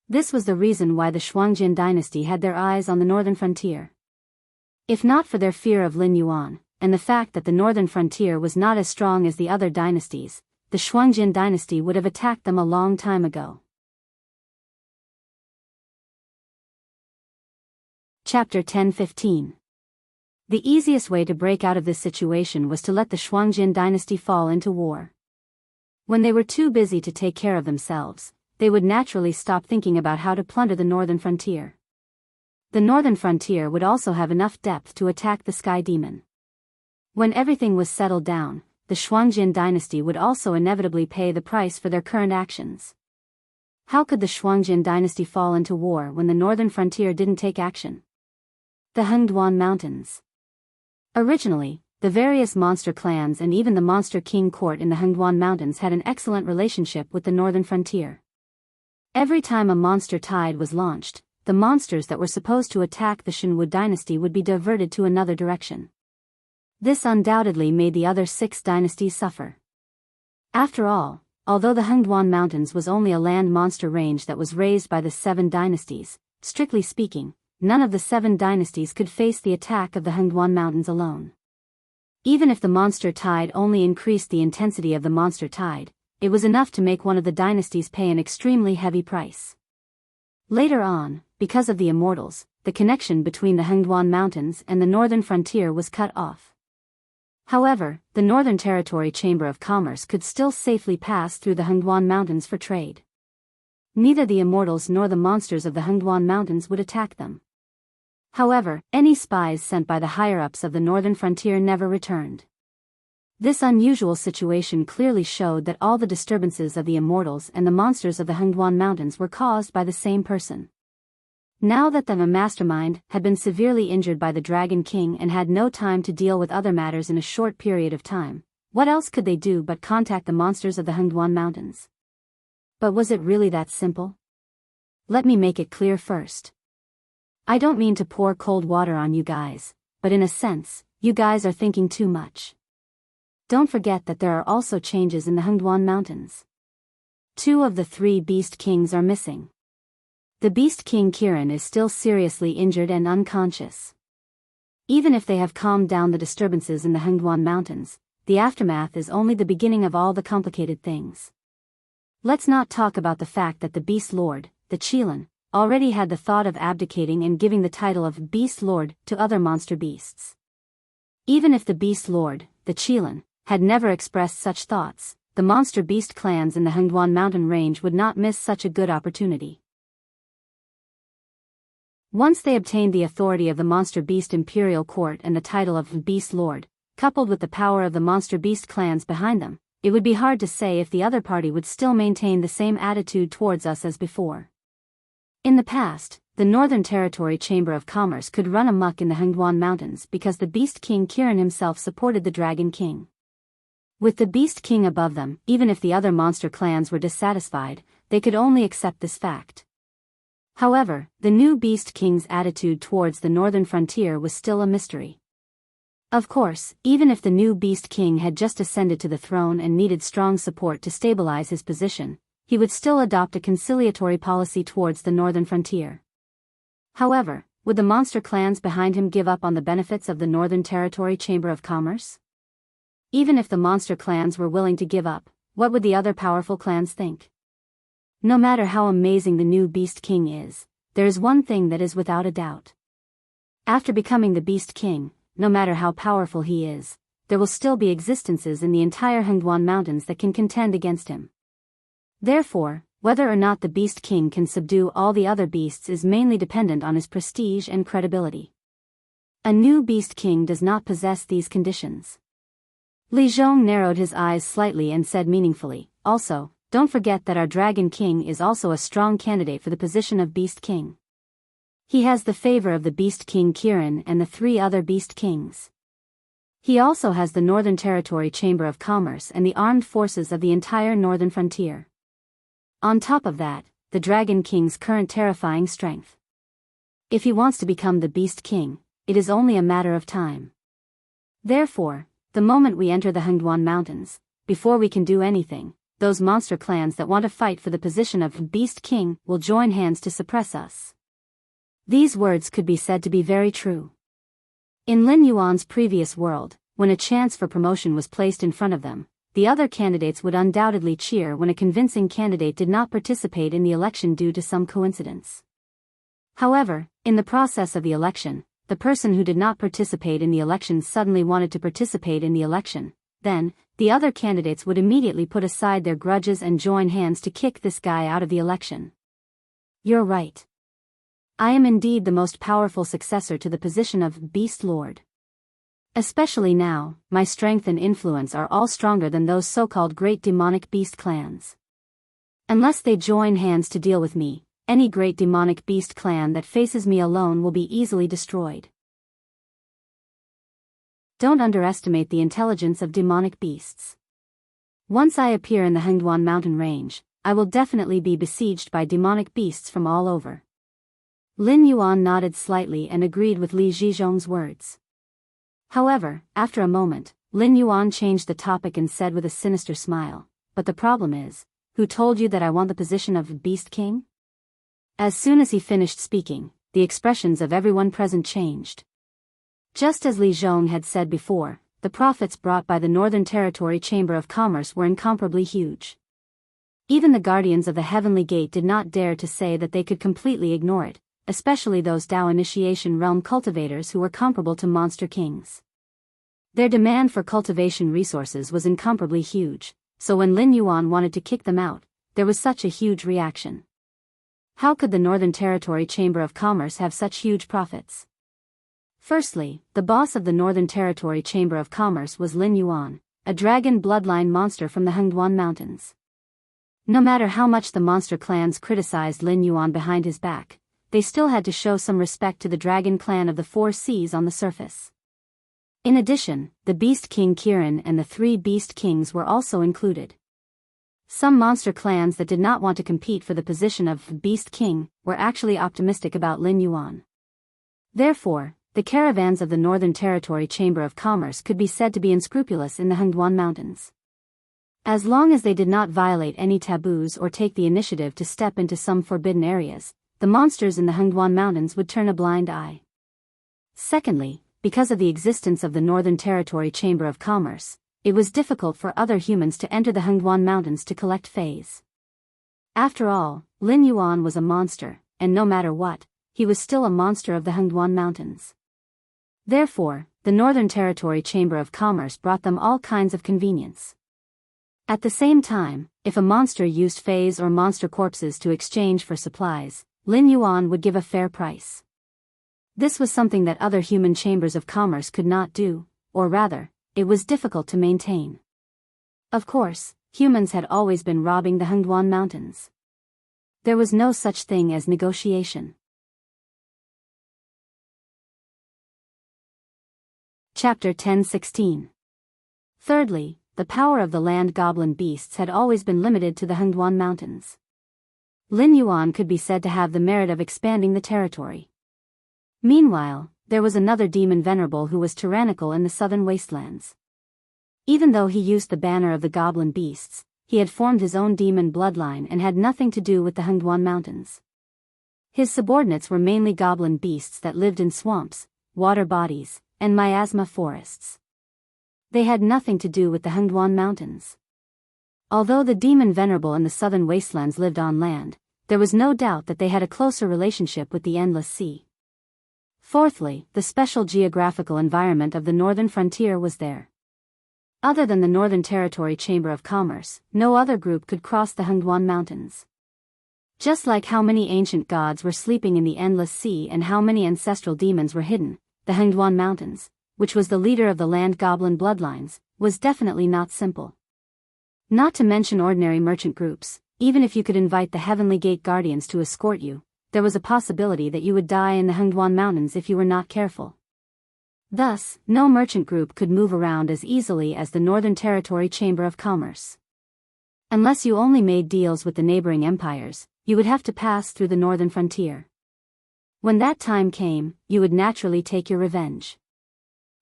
Speaker 1: This was the reason why the Shuangjin dynasty had their eyes on the northern frontier. If not for their fear of Lin Yuan, and the fact that the northern frontier was not as strong as the other dynasties, the Shuangjin dynasty would have attacked them a long time ago. Chapter 10-15. The easiest way to break out of this situation was to let the Shuangjin dynasty fall into war. When they were too busy to take care of themselves, they would naturally stop thinking about how to plunder the northern frontier. The northern frontier would also have enough depth to attack the Sky Demon. When everything was settled down, the Shuangjin dynasty would also inevitably pay the price for their current actions. How could the Shuangjin dynasty fall into war when the northern frontier didn't take action? The Hengduan Mountains. Originally, the various monster clans and even the Monster King court in the Hengduan Mountains had an excellent relationship with the northern frontier. Every time a monster tide was launched, the monsters that were supposed to attack the Shenwu dynasty would be diverted to another direction. This undoubtedly made the other 6 dynasties suffer. After all, although the Hengduan Mountains was only a land monster range that was raised by the 7 dynasties, strictly speaking, none of the 7 dynasties could face the attack of the Hengduan Mountains alone. Even if the monster tide only increased the intensity of the monster tide, it was enough to make one of the dynasties pay an extremely heavy price. Later on, because of the immortals, the connection between the Hengduan Mountains and the northern frontier was cut off. However, the Northern Territory Chamber of Commerce could still safely pass through the Hengduan Mountains for trade. Neither the immortals nor the monsters of the Hengduan Mountains would attack them. However, any spies sent by the higher-ups of the northern frontier never returned. This unusual situation clearly showed that all the disturbances of the immortals and the monsters of the Hengduan Mountains were caused by the same person. Now that the mastermind had been severely injured by the Dragon King and had no time to deal with other matters in a short period of time, what else could they do but contact the monsters of the Hengduan Mountains? But was it really that simple? Let me make it clear first. I don't mean to pour cold water on you guys, but in a sense, you guys are thinking too much. Don't forget that there are also changes in the Hengduan Mountains. 2 of the 3 Beast Kings are missing. The Beast King Kirin is still seriously injured and unconscious. Even if they have calmed down the disturbances in the Hengduan Mountains, the aftermath is only the beginning of all the complicated things. Let's not talk about the fact that the Beast Lord, the Qilin, already had the thought of abdicating and giving the title of Beast Lord to other monster beasts. Even if the Beast Lord, the Qilin, had never expressed such thoughts, the monster beast clans in the Hengduan mountain range would not miss such a good opportunity. Once they obtained the authority of the monster beast imperial court and the title of Beast Lord, coupled with the power of the monster beast clans behind them, it would be hard to say if the other party would still maintain the same attitude towards us as before. In the past, the Northern Territory Chamber of Commerce could run amok in the Hengduan Mountains because the Beast King Kirin himself supported the Dragon King. With the Beast King above them, even if the other monster clans were dissatisfied, they could only accept this fact. However, the new Beast King's attitude towards the northern frontier was still a mystery. Of course, even if the new Beast King had just ascended to the throne and needed strong support to stabilize his position, he would still adopt a conciliatory policy towards the northern frontier. However, would the monster clans behind him give up on the benefits of the Northern Territory Chamber of Commerce? Even if the monster clans were willing to give up, what would the other powerful clans think? No matter how amazing the new Beast King is, there is one thing that is without a doubt. After becoming the Beast King, no matter how powerful he is, there will still be existences in the entire Hengduan Mountains that can contend against him. Therefore, whether or not the Beast King can subdue all the other beasts is mainly dependent on his prestige and credibility. A new Beast King does not possess these conditions. Li Zhong narrowed his eyes slightly and said meaningfully, also, don't forget that our Dragon King is also a strong candidate for the position of Beast King. He has the favor of the Beast King Kirin and the 3 other Beast Kings. He also has the Northern Territory Chamber of Commerce and the armed forces of the entire northern frontier. On top of that, the Dragon King's current terrifying strength. If he wants to become the Beast King, it is only a matter of time. Therefore, the moment we enter the Hengduan Mountains, before we can do anything, those monster clans that want to fight for the position of Beast King will join hands to suppress us. These words could be said to be very true. In Lin Yuan's previous world, when a chance for promotion was placed in front of them, the other candidates would undoubtedly cheer when a convincing candidate did not participate in the election due to some coincidence. However, in the process of the election, the person who did not participate in the election suddenly wanted to participate in the election. Then, the other candidates would immediately put aside their grudges and join hands to kick this guy out of the election. You're right. I am indeed the most powerful successor to the position of Beast Lord. Especially now, my strength and influence are all stronger than those so-called great demonic beast clans. Unless they join hands to deal with me, any great demonic beast clan that faces me alone will be easily destroyed. Don't underestimate the intelligence of demonic beasts. Once I appear in the Hengduan mountain range, I will definitely be besieged by demonic beasts from all over. Lin Yuan nodded slightly and agreed with Li Zhizhong's words. However, after a moment, Lin Yuan changed the topic and said with a sinister smile, "But the problem is, who told you that I want the position of Beast King?" As soon as he finished speaking, the expressions of everyone present changed. Just as Li Zhong had said before, the profits brought by the Northern Territory Chamber of Commerce were incomparably huge. Even the guardians of the Heavenly Gate did not dare to say that they could completely ignore it, especially those Dao Initiation Realm cultivators who were comparable to monster kings. Their demand for cultivation resources was incomparably huge, so when Lin Yuan wanted to kick them out, there was such a huge reaction. How could the Northern Territory Chamber of Commerce have such huge profits? Firstly, the boss of the Northern Territory Chamber of Commerce was Lin Yuan, a dragon bloodline monster from the Hengduan Mountains. No matter how much the monster clans criticized Lin Yuan behind his back, they still had to show some respect to the dragon clan of the 4 seas on the surface. In addition, the Beast King Kirin and the 3 Beast Kings were also included. Some monster clans that did not want to compete for the position of Beast King were actually optimistic about Lin Yuan. Therefore, the caravans of the Northern Territory Chamber of Commerce could be said to be unscrupulous in the Hengduan Mountains. As long as they did not violate any taboos or take the initiative to step into some forbidden areas, the monsters in the Hengduan Mountains would turn a blind eye. Secondly, because of the existence of the Northern Territory Chamber of Commerce, it was difficult for other humans to enter the Hengduan Mountains to collect fays. After all, Lin Yuan was a monster, and no matter what, he was still a monster of the Hengduan Mountains. Therefore, the Northern Territory Chamber of Commerce brought them all kinds of convenience. At the same time, if a monster used fays or monster corpses to exchange for supplies, Lin Yuan would give a fair price. This was something that other human chambers of commerce could not do, or rather, it was difficult to maintain. Of course, humans had always been robbing the Hengduan Mountains. There was no such thing as negotiation. Chapter 10:16. Thirdly, the power of the land goblin beasts had always been limited to the Hengduan Mountains. Lin Yuan could be said to have the merit of expanding the territory. Meanwhile, there was another demon venerable who was tyrannical in the southern wastelands. Even though he used the banner of the goblin beasts, he had formed his own demon bloodline and had nothing to do with the Hengduan Mountains. His subordinates were mainly goblin beasts that lived in swamps, water bodies, and miasma forests. They had nothing to do with the Hengduan Mountains. Although the demon venerable in the southern wastelands lived on land, there was no doubt that they had a closer relationship with the endless sea. Fourthly, the special geographical environment of the northern frontier was there. Other than the Northern Territory Chamber of Commerce, no other group could cross the Hengduan Mountains. Just like how many ancient gods were sleeping in the endless sea and how many ancestral demons were hidden, the Hengduan Mountains, which was the leader of the land goblin bloodlines, was definitely not simple. Not to mention ordinary merchant groups, even if you could invite the Heavenly Gate Guardians to escort you, there was a possibility that you would die in the Hengduan Mountains if you were not careful. Thus, no merchant group could move around as easily as the Northern Territory Chamber of Commerce. Unless you only made deals with the neighboring empires, you would have to pass through the northern frontier. When that time came, you would naturally take your revenge.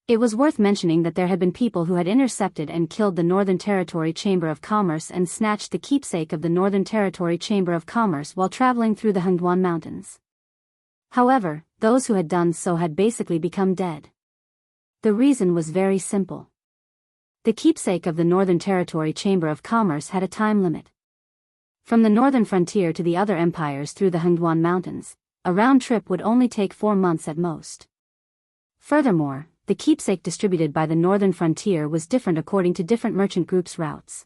Speaker 1: It was worth mentioning that there had been people who had intercepted and killed the Northern Territory Chamber of Commerce and snatched the keepsake of the Northern Territory Chamber of Commerce while traveling through the Hengduan Mountains. However, those who had done so had basically become dead. The reason was very simple. The keepsake of the Northern Territory Chamber of Commerce had a time limit. From the northern frontier to the other empires through the Hengduan Mountains, a round trip would only take 4 months at most. Furthermore, the keepsake distributed by the northern frontier was different according to different merchant groups' routes.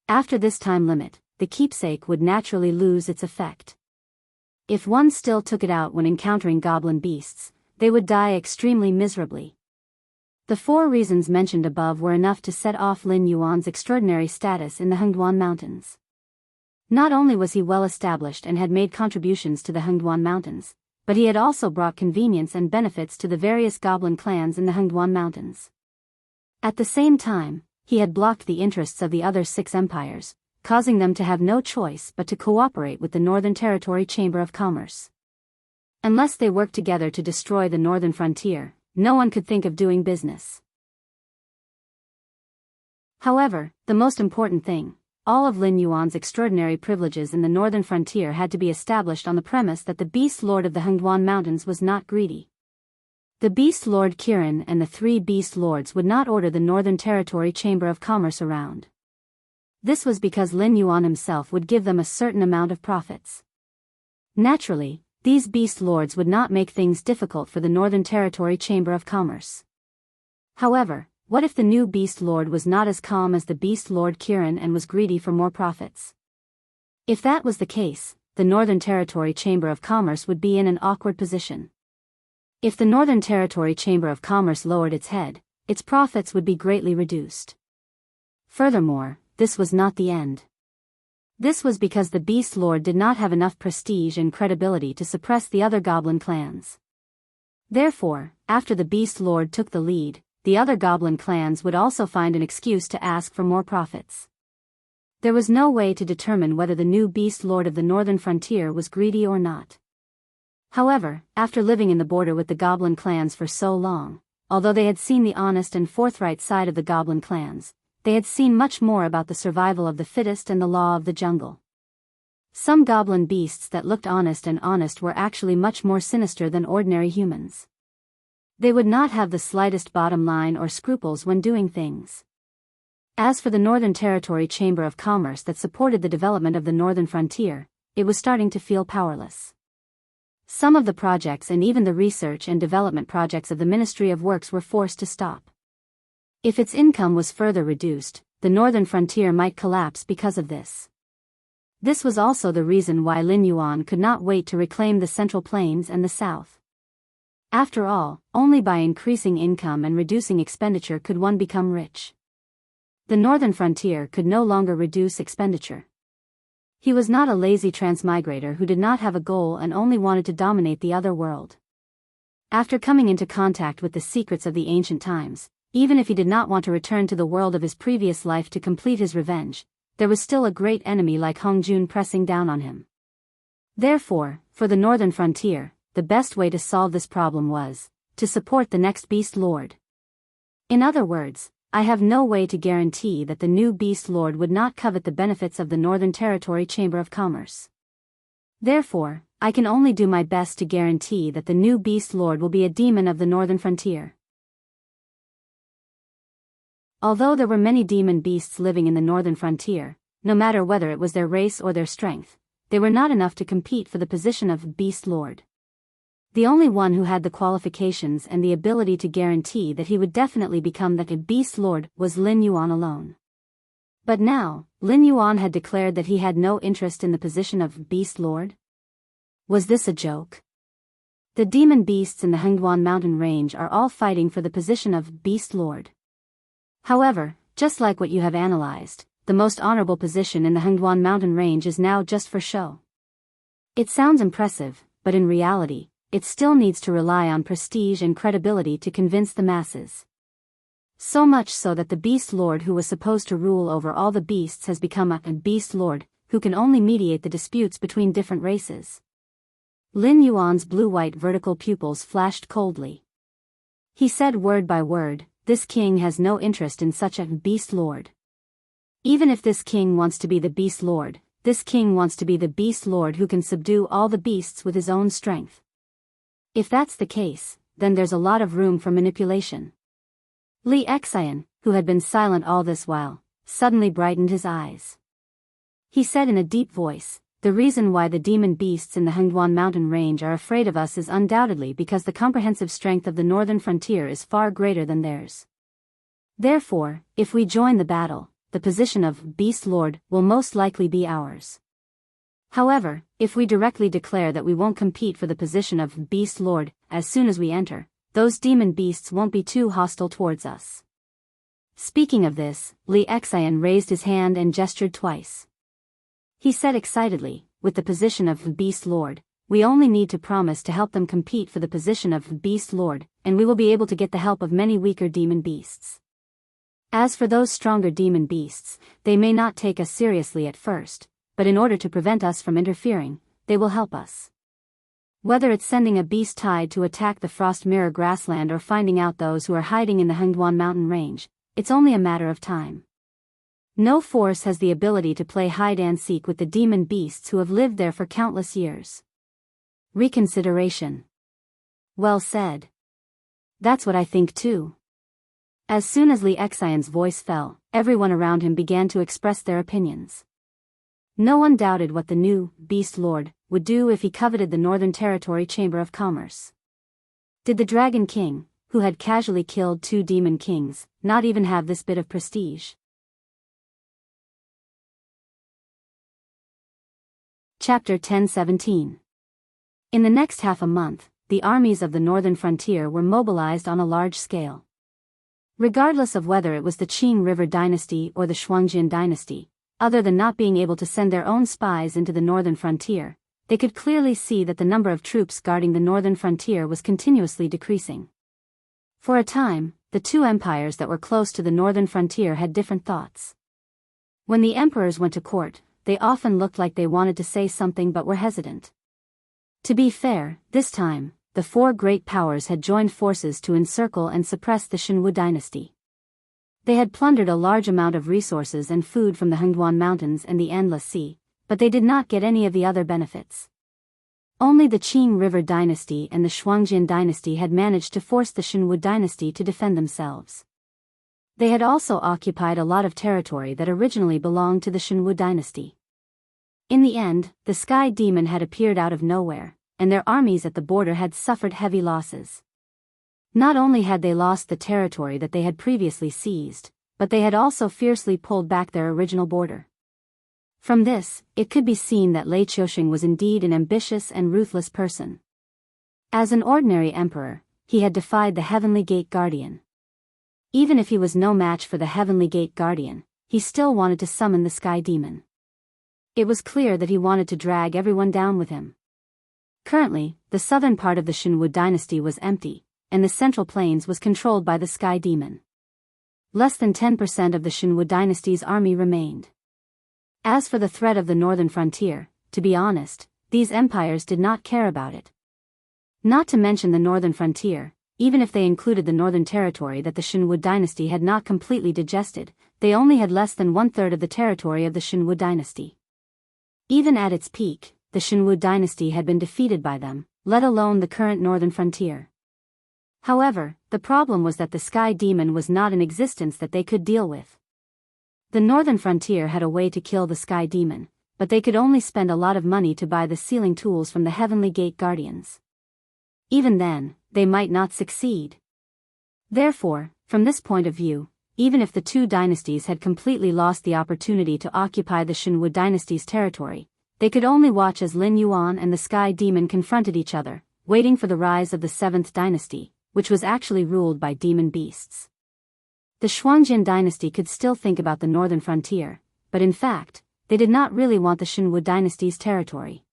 Speaker 1: After this time limit, the keepsake would naturally lose its effect. If one still took it out when encountering goblin beasts, they would die extremely miserably. The 4 reasons mentioned above were enough to set off Lin Yuan's extraordinary status in the Hengduan Mountains. Not only was he well established and had made contributions to the Hengduan Mountains, but he had also brought convenience and benefits to the various goblin clans in the Hengduan Mountains. At the same time, he had blocked the interests of the other 6 empires, causing them to have no choice but to cooperate with the Northern Territory Chamber of Commerce. Unless they worked together to destroy the northern frontier, no one could think of doing business. However, the most important thing, all of Lin Yuan's extraordinary privileges in the northern frontier had to be established on the premise that the Beast Lord of the Hengduan Mountains was not greedy. The Beast Lord Kirin and the 3 Beast Lords would not order the Northern Territory Chamber of Commerce around. This was because Lin Yuan himself would give them a certain amount of profits. Naturally, these Beast Lords would not make things difficult for the Northern Territory Chamber of Commerce. However, what if the new Beast Lord was not as calm as the Beast Lord Kirin and was greedy for more profits? If that was the case, the Northern Territory Chamber of Commerce would be in an awkward position. If the Northern Territory Chamber of Commerce lowered its head, its profits would be greatly reduced. Furthermore, this was not the end. This was because the Beast Lord did not have enough prestige and credibility to suppress the other goblin clans. Therefore, after the Beast Lord took the lead, the other goblin clans would also find an excuse to ask for more profits. There was no way to determine whether the new Beast Lord of the northern frontier was greedy or not. However, after living in the border with the goblin clans for so long, although they had seen the honest and forthright side of the goblin clans, they had seen much more about the survival of the fittest and the law of the jungle. Some goblin beasts that looked honest were actually much more sinister than ordinary humans. They would not have the slightest bottom line or scruples when doing things. As for the Northern Territory Chamber of Commerce that supported the development of the northern frontier, it was starting to feel powerless. Some of the projects and even the research and development projects of the Ministry of Works were forced to stop. If its income was further reduced, the northern frontier might collapse because of this. This was also the reason why Lin Yuan could not wait to reclaim the Central Plains and the South. After all, only by increasing income and reducing expenditure could one become rich. The northern frontier could no longer reduce expenditure. He was not a lazy transmigrator who did not have a goal and only wanted to dominate the other world. After coming into contact with the secrets of the ancient times, even if he did not want to return to the world of his previous life to complete his revenge, there was still a great enemy like Hongjun pressing down on him. Therefore, for the northern frontier, the best way to solve this problem was to support the next Beast Lord. In other words, I have no way to guarantee that the new Beast Lord would not covet the benefits of the Northern Territory Chamber of Commerce. Therefore, I can only do my best to guarantee that the new Beast Lord will be a demon of the northern frontier. Although there were many demon beasts living in the northern frontier, no matter whether it was their race or their strength, they were not enough to compete for the position of Beast Lord. The only one who had the qualifications and the ability to guarantee that he would definitely become the Beast Lord was Lin Yuan alone. But now, Lin Yuan had declared that he had no interest in the position of Beast Lord. Was this a joke? The demon beasts in the Hengduan mountain range are all fighting for the position of Beast Lord. However, just like what you have analyzed, the most honorable position in the Hengduan mountain range is now just for show. It sounds impressive, but in reality, it still needs to rely on prestige and credibility to convince the masses. So much so that the Beast Lord who was supposed to rule over all the beasts has become a Beast Lord, who can only mediate the disputes between different races. Lin Yuan's blue-white vertical pupils flashed coldly. He said word by word, "This king has no interest in such a Beast Lord. Even if this king wants to be the Beast Lord, this king wants to be the Beast Lord who can subdue all the beasts with his own strength. If that's the case, then there's a lot of room for manipulation." Li Xian, who had been silent all this while, suddenly brightened his eyes. He said in a deep voice, "The reason why the demon beasts in the Hengduan mountain range are afraid of us is undoubtedly because the comprehensive strength of the northern frontier is far greater than theirs. Therefore, if we join the battle, the position of Beast Lord will most likely be ours. However, if we directly declare that we won't compete for the position of Beast Lord as soon as we enter, those demon beasts won't be too hostile towards us." Speaking of this, Li Xian raised his hand and gestured twice. He said excitedly, "With the position of Beast Lord, we only need to promise to help them compete for the position of Beast Lord, and we will be able to get the help of many weaker demon beasts. As for those stronger demon beasts, they may not take us seriously at first, but in order to prevent us from interfering, they will help us. Whether it's sending a beast tide to attack the Frost Mirror grassland or finding out those who are hiding in the Hengduan mountain range, it's only a matter of time. No force has the ability to play hide-and-seek with the demon beasts who have lived there for countless years." Reconsideration. Well said. That's what I think too. As soon as Li Xian's voice fell, everyone around him began to express their opinions. No one doubted what the new Beast Lord would do if he coveted the Northern Territory Chamber of Commerce. Did the Dragon King, who had casually killed 2 demon kings, not even have this bit of prestige? Chapter 10:17. In the next half a month, the armies of the northern frontier were mobilized on a large scale. Regardless of whether it was the Qing River dynasty or the Shuangjian dynasty, other than not being able to send their own spies into the northern frontier, they could clearly see that the number of troops guarding the northern frontier was continuously decreasing. For a time, the 2 empires that were close to the northern frontier had different thoughts. When the emperors went to court, they often looked like they wanted to say something but were hesitant. To be fair, this time, the 4 great powers had joined forces to encircle and suppress the Shenwu dynasty. They had plundered a large amount of resources and food from the Hengduan Mountains and the Endless Sea, but they did not get any of the other benefits. Only the Qing River dynasty and the Shuangjian dynasty had managed to force the Shenwu dynasty to defend themselves. They had also occupied a lot of territory that originally belonged to the Shenwu dynasty. In the end, the Sky Demon had appeared out of nowhere, and their armies at the border had suffered heavy losses. Not only had they lost the territory that they had previously seized, but they had also fiercely pulled back their original border. From this, it could be seen that Lei Qiusheng was indeed an ambitious and ruthless person. As an ordinary emperor, he had defied the Heavenly Gate Guardian. Even if he was no match for the Heavenly Gate Guardian, he still wanted to summon the Sky Demon. It was clear that he wanted to drag everyone down with him. Currently, the southern part of the Shenwu dynasty was empty, and the central plains was controlled by the Sky Demon. Less than 10% of the Shenwu dynasty's army remained. As for the threat of the northern frontier, to be honest, these empires did not care about it. Not to mention the northern frontier, even if they included the northern territory that the Shinwu dynasty had not completely digested, they only had less than 1/3 of the territory of the Shinwu dynasty. Even at its peak, the Shinwu dynasty had been defeated by them, let alone the current northern frontier. However, the problem was that the sky demon was not in existence that they could deal with. The northern frontier had a way to kill the sky demon, but they could only spend a lot of money to buy the sealing tools from the Heavenly Gate Guardians. Even then, they might not succeed. Therefore, from this point of view, even if the two dynasties had completely lost the opportunity to occupy the Shinwu dynasty's territory, they could only watch as Lin Yuan and the Sky Demon confronted each other, waiting for the rise of the 7th dynasty, which was actually ruled by demon beasts. The Shuangjin dynasty could still think about the northern frontier, but in fact, they did not really want the Shinwu dynasty's territory.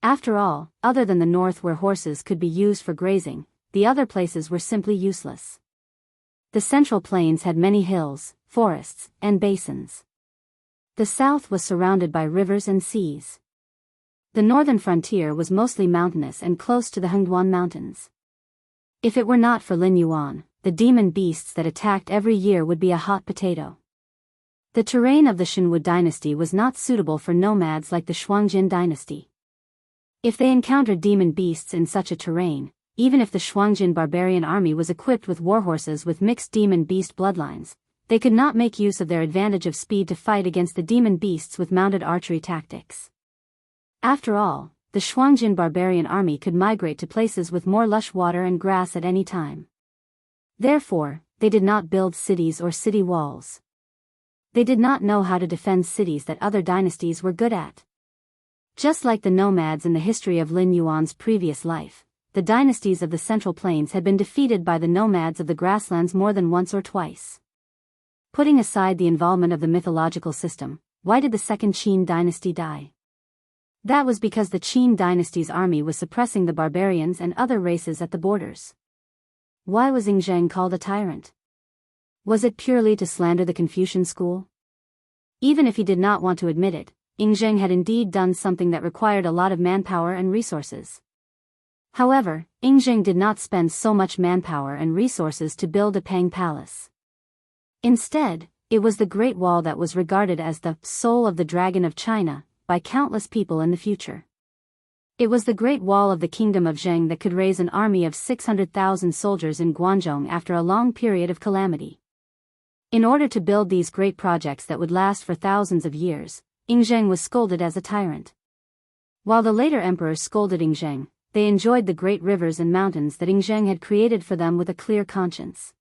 Speaker 1: After all, other than the north where horses could be used for grazing, the other places were simply useless. The Central Plains had many hills, forests, and basins. The south was surrounded by rivers and seas. The northern frontier was mostly mountainous and close to the Hengduan Mountains. If it were not for Lin Yuan, the demon beasts that attacked every year would be a hot potato. The terrain of the Shinwu dynasty was not suitable for nomads like the Shuangjin dynasty. If they encountered demon beasts in such a terrain, even if the Shuangjin barbarian army was equipped with warhorses with mixed demon-beast bloodlines, they could not make use of their advantage of speed to fight against the demon beasts with mounted archery tactics. After all, the Shuangjin barbarian army could migrate to places with more lush water and grass at any time. Therefore, they did not build cities or city walls. They did not know how to defend cities that other dynasties were good at. Just like the nomads in the history of Lin Yuan's previous life, the dynasties of the Central Plains had been defeated by the nomads of the grasslands more than once or twice. Putting aside the involvement of the mythological system, why did the second Qin dynasty die? That was because the Qin dynasty's army was suppressing the barbarians and other races at the borders. Why was Yingzheng called a tyrant? Was it purely to slander the Confucian school? Even if he did not want to admit it, Yingzheng had indeed done something that required a lot of manpower and resources. However, Yingzheng did not spend so much manpower and resources to build a Pang palace. Instead, it was the Great Wall that was regarded as the soul of the Dragon of China by countless people in the future. It was the Great Wall of the Kingdom of Zheng that could raise an army of 600,000 soldiers in Guangzhou after a long period of calamity. In order to build these great projects that would last for thousands of years, Yingzheng was scolded as a tyrant. While the later emperors scolded Yingzheng, they enjoyed the great rivers and mountains that Yingzheng had created for them with a clear conscience.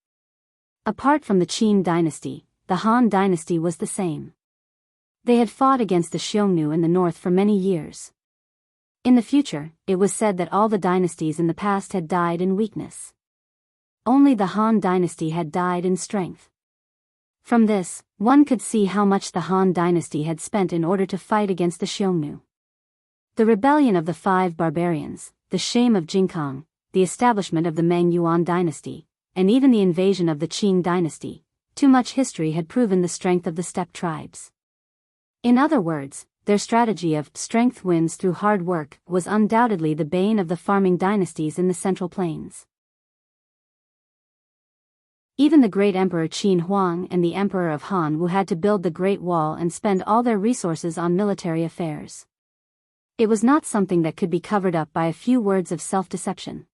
Speaker 1: Apart from the Qin dynasty, the Han dynasty was the same. They had fought against the Xiongnu in the north for many years. In the future, it was said that all the dynasties in the past had died in weakness. Only the Han dynasty had died in strength. From this, one could see how much the Han dynasty had spent in order to fight against the Xiongnu. The rebellion of the 5 barbarians, the shame of Jingkang, the establishment of the Meng Yuan dynasty, and even the invasion of the Qin dynasty, too much history had proven the strength of the steppe tribes. In other words, their strategy of strength wins through hard work was undoubtedly the bane of the farming dynasties in the Central Plains. Even the great Emperor Qin Huang and the Emperor of Han Wu had to build the Great Wall and spend all their resources on military affairs. It was not something that could be covered up by a few words of self-deception.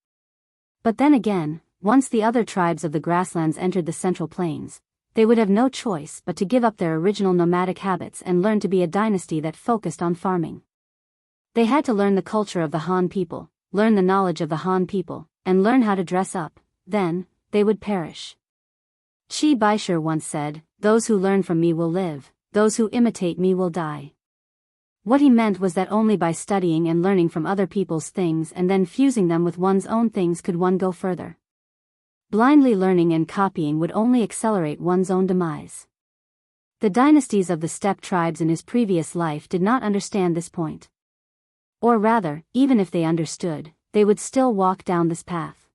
Speaker 1: But then again, once the other tribes of the grasslands entered the Central Plains, they would have no choice but to give up their original nomadic habits and learn to be a dynasty that focused on farming. They had to learn the culture of the Han people, learn the knowledge of the Han people, and learn how to dress up, then, they would perish. Qi Baisher once said, "Those who learn from me will live, those who imitate me will die." What he meant was that only by studying and learning from other people's things and then fusing them with one's own things could one go further. Blindly learning and copying would only accelerate one's own demise. The dynasties of the steppe tribes in his previous life did not understand this point. Or rather, even if they understood, they would still walk down this path.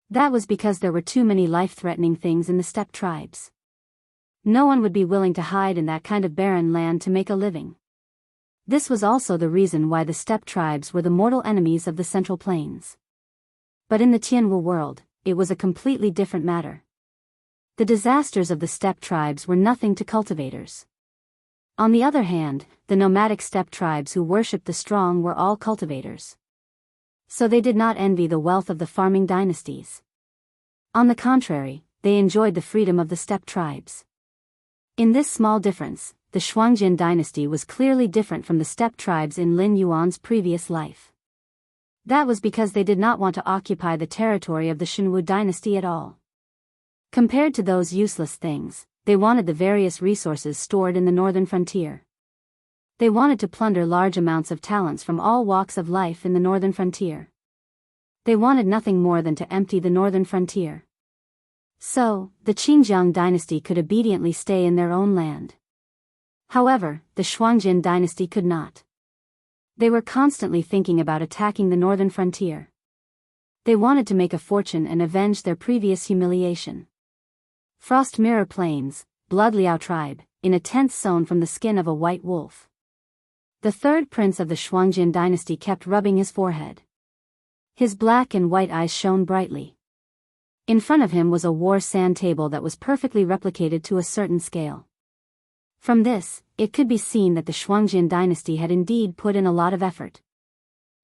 Speaker 1: That was because there were too many life-threatening things in the steppe tribes. No one would be willing to hide in that kind of barren land to make a living. This was also the reason why the steppe tribes were the mortal enemies of the Central Plains. But in the Tianwu world, it was a completely different matter. The disasters of the steppe tribes were nothing to cultivators. On the other hand, the nomadic steppe tribes who worshipped the strong were all cultivators. So they did not envy the wealth of the farming dynasties. On the contrary, they enjoyed the freedom of the steppe tribes. In this small difference, the Shuangjin dynasty was clearly different from the steppe tribes in Lin Yuan's previous life. That was because they did not want to occupy the territory of the Shenwu dynasty at all. Compared to those useless things, they wanted the various resources stored in the northern frontier. They wanted to plunder large amounts of talents from all walks of life in the northern frontier. They wanted nothing more than to empty the northern frontier. So, the Qingjiang dynasty could obediently stay in their own land. However, the Shuangjin dynasty could not. They were constantly thinking about attacking the northern frontier. They wanted to make a fortune and avenge their previous humiliation. Frost Mirror Plains, Blood Liao tribe, in a tent sewn from the skin of a white wolf. The third prince of the Shuangjin dynasty kept rubbing his forehead. His black and white eyes shone brightly. In front of him was a war sand table that was perfectly replicated to a certain scale. From this, it could be seen that the Shuangjin dynasty had indeed put in a lot of effort.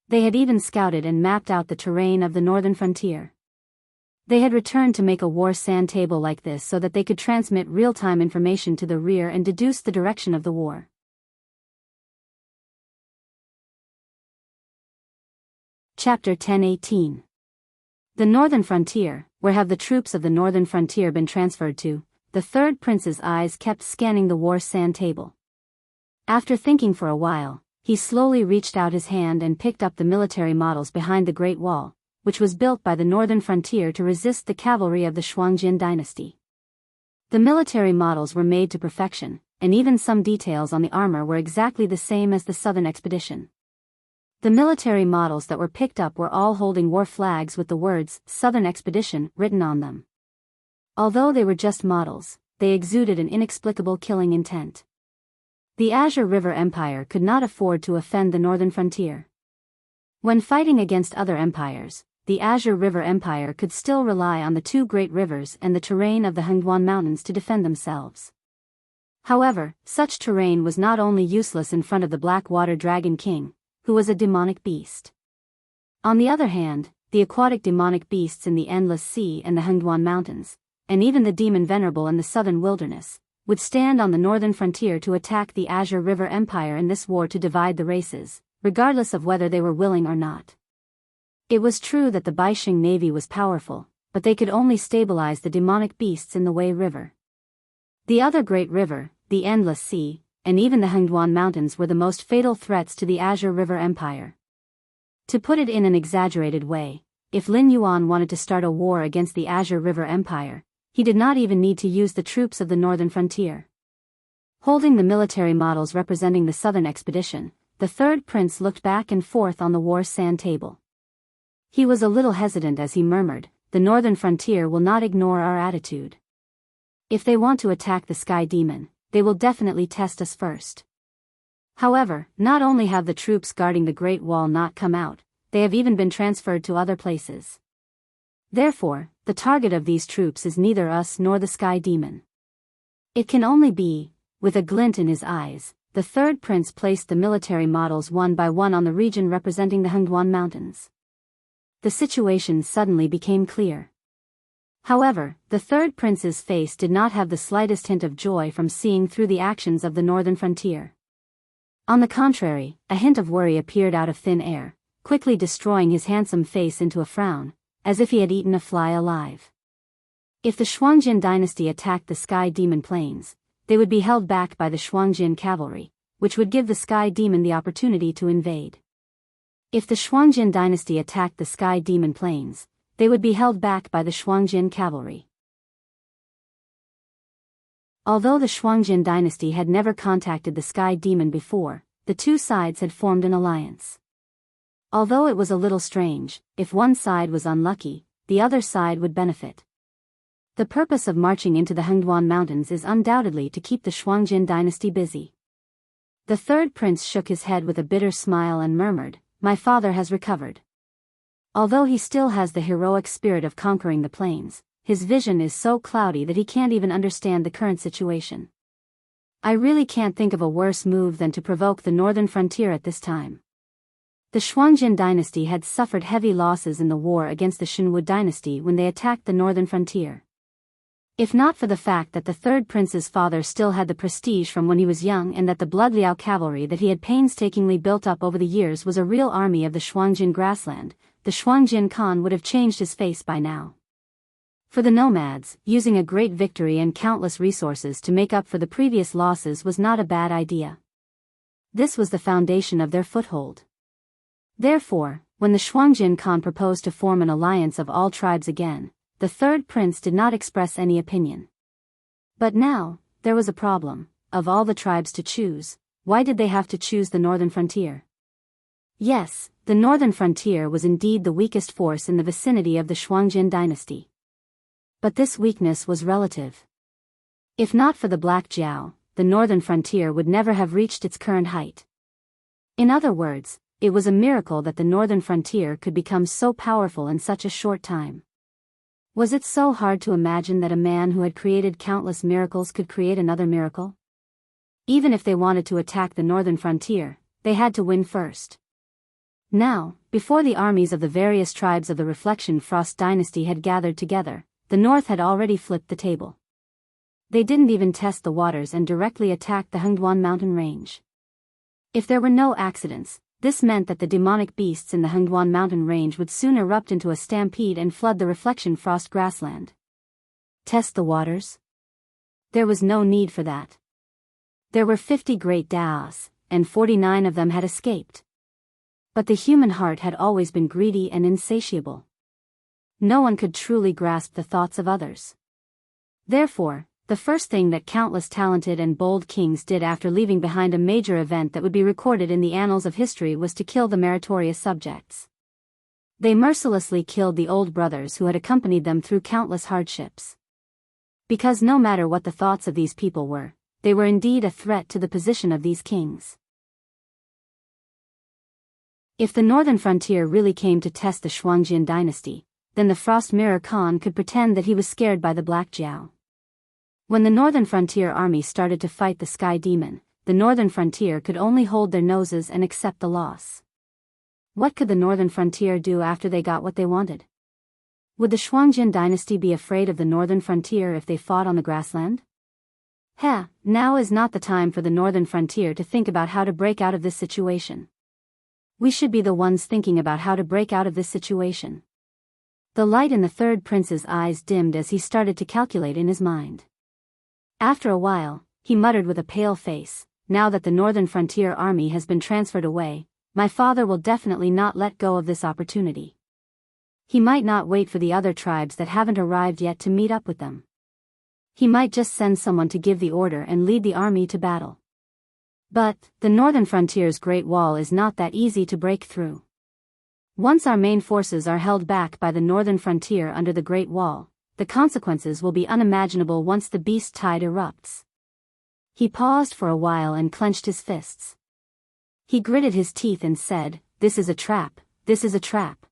Speaker 1: They had even scouted and mapped out the terrain of the northern frontier. They had returned to make a war sand table like this so that they could transmit real-time information to the rear and deduce the direction of the war. Chapter 10:18. The Northern Frontier. Where have the troops of the Northern Frontier been transferred to? The third prince's eyes kept scanning the war sand table. After thinking for a while, he slowly reached out his hand and picked up the military models behind the Great Wall, which was built by the Northern Frontier to resist the cavalry of the Shuangjin dynasty. The military models were made to perfection, and even some details on the armor were exactly the same as the Southern expedition. The military models that were picked up were all holding war flags with the words, Southern Expedition, written on them. Although they were just models, they exuded an inexplicable killing intent. The Azure River Empire could not afford to offend the northern frontier. When fighting against other empires, the Azure River Empire could still rely on the two great rivers and the terrain of the Hengduan Mountains to defend themselves. However, such terrain was not only useless in front of the Blackwater Dragon King, who was a demonic beast. On the other hand, the aquatic demonic beasts in the Endless Sea and the Hengduan Mountains, and even the demon venerable in the southern wilderness, would stand on the northern frontier to attack the Azure River Empire in this war to divide the races, regardless of whether they were willing or not. It was true that the Baixing navy was powerful, but they could only stabilize the demonic beasts in the Wei River. The other great river, the Endless Sea, and even the Hengduan Mountains were the most fatal threats to the Azure River Empire. To put it in an exaggerated way, if Lin Yuan wanted to start a war against the Azure River Empire, he did not even need to use the troops of the northern frontier. Holding the military models representing the southern expedition, the third prince looked back and forth on the war sand table. He was a little hesitant as he murmured, "The northern frontier will not ignore our attitude. If they want to attack the Sky Demon, they will definitely test us first." However, not only have the troops guarding the Great Wall not come out, they have even been transferred to other places. Therefore, the target of these troops is neither us nor the Sky Demon. It can only be, with a glint in his eyes, the third prince placed the military models one by one on the region representing the Hengduan Mountains. The situation suddenly became clear. However, the third prince's face did not have the slightest hint of joy from seeing through the actions of the northern frontier. On the contrary, a hint of worry appeared out of thin air, quickly destroying his handsome face into a frown, as if he had eaten a fly alive. If the Shuangjin dynasty attacked the Sky Demon Plains, they would be held back by the Shuangjin cavalry, which would give the Sky Demon the opportunity to invade. If the Shuangjin dynasty attacked the Sky Demon Plains, they would be held back by the Shuangjin cavalry. Although the Shuangjin dynasty had never contacted the Sky Demon before, the two sides had formed an alliance. Although it was a little strange, if one side was unlucky, the other side would benefit. The purpose of marching into the Hengduan Mountains is undoubtedly to keep the Shuangjin dynasty busy. The third prince shook his head with a bitter smile and murmured, "My father has recovered. Although he still has the heroic spirit of conquering the plains, his vision is so cloudy that he can't even understand the current situation. I really can't think of a worse move than to provoke the northern frontier at this time." The Xuangjin dynasty had suffered heavy losses in the war against the Xinwu dynasty when they attacked the northern frontier. If not for the fact that the third prince's father still had the prestige from when he was young and that the Bloodliao cavalry that he had painstakingly built up over the years was a real army of the Xuangjin grassland, the Xuangjin Khan would have changed his face by now. For the nomads, using a great victory and countless resources to make up for the previous losses was not a bad idea. This was the foundation of their foothold. Therefore, when the Xuangjin Khan proposed to form an alliance of all tribes again, the third prince did not express any opinion. But now, there was a problem. Of all the tribes to choose, why did they have to choose the northern frontier? Yes, the northern frontier was indeed the weakest force in the vicinity of the Xuangjin dynasty. But this weakness was relative. If not for the Black Jiao, the northern frontier would never have reached its current height. In other words, it was a miracle that the northern frontier could become so powerful in such a short time. Was it so hard to imagine that a man who had created countless miracles could create another miracle? Even if they wanted to attack the northern frontier, they had to win first. Now, before the armies of the various tribes of the Reflection Frost dynasty had gathered together, the north had already flipped the table. They didn't even test the waters and directly attacked the Hengduan mountain range. If there were no accidents, this meant that the demonic beasts in the Hengduan mountain range would soon erupt into a stampede and flood the Reflection Frost grassland. Test the waters? There was no need for that. There were 50 great Daos, and 49 of them had escaped. But the human heart had always been greedy and insatiable. No one could truly grasp the thoughts of others. Therefore, the first thing that countless talented and bold kings did after leaving behind a major event that would be recorded in the annals of history was to kill the meritorious subjects. They mercilessly killed the old brothers who had accompanied them through countless hardships. Because no matter what the thoughts of these people were, they were indeed a threat to the position of these kings. If the northern frontier really came to test the Xuangjin dynasty, then the Frost Mirror Khan could pretend that he was scared by the Black Jiao. When the northern frontier army started to fight the Sky Demon, the northern frontier could only hold their noses and accept the loss. What could the northern frontier do after they got what they wanted? Would the Xuangjin dynasty be afraid of the northern frontier if they fought on the grassland? Now is not the time for the northern frontier to think about how to break out of this situation. We should be the ones thinking about how to break out of this situation. The light in the third prince's eyes dimmed as he started to calculate in his mind. After a while, he muttered with a pale face, "Now that the northern frontier army has been transferred away, my father will definitely not let go of this opportunity. He might not wait for the other tribes that haven't arrived yet to meet up with them. He might just send someone to give the order and lead the army to battle. But, the northern frontier's Great Wall is not that easy to break through. Once our main forces are held back by the northern frontier under the Great Wall, the consequences will be unimaginable once the beast tide erupts." He paused for a while and clenched his fists. He gritted his teeth and said, "This is a trap, this is a trap.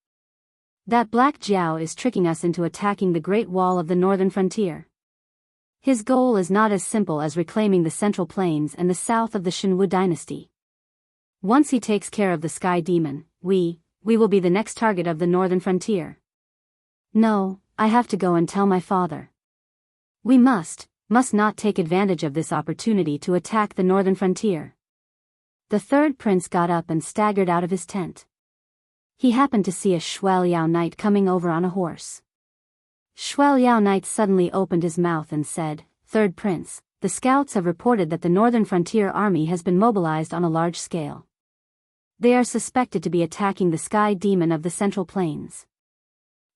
Speaker 1: That Black Jiao is tricking us into attacking the Great Wall of the northern frontier. His goal is not as simple as reclaiming the Central Plains and the south of the Xinwu dynasty. Once he takes care of the Sky Demon, we will be the next target of the northern frontier. No, I have to go and tell my father. We must not take advantage of this opportunity to attack the northern frontier." The third prince got up and staggered out of his tent. He happened to see a Shueliao knight coming over on a horse. Shueliao knight suddenly opened his mouth and said, "Third prince, the scouts have reported that the northern frontier army has been mobilized on a large scale. They are suspected to be attacking the Sky Demon of the Central Plains.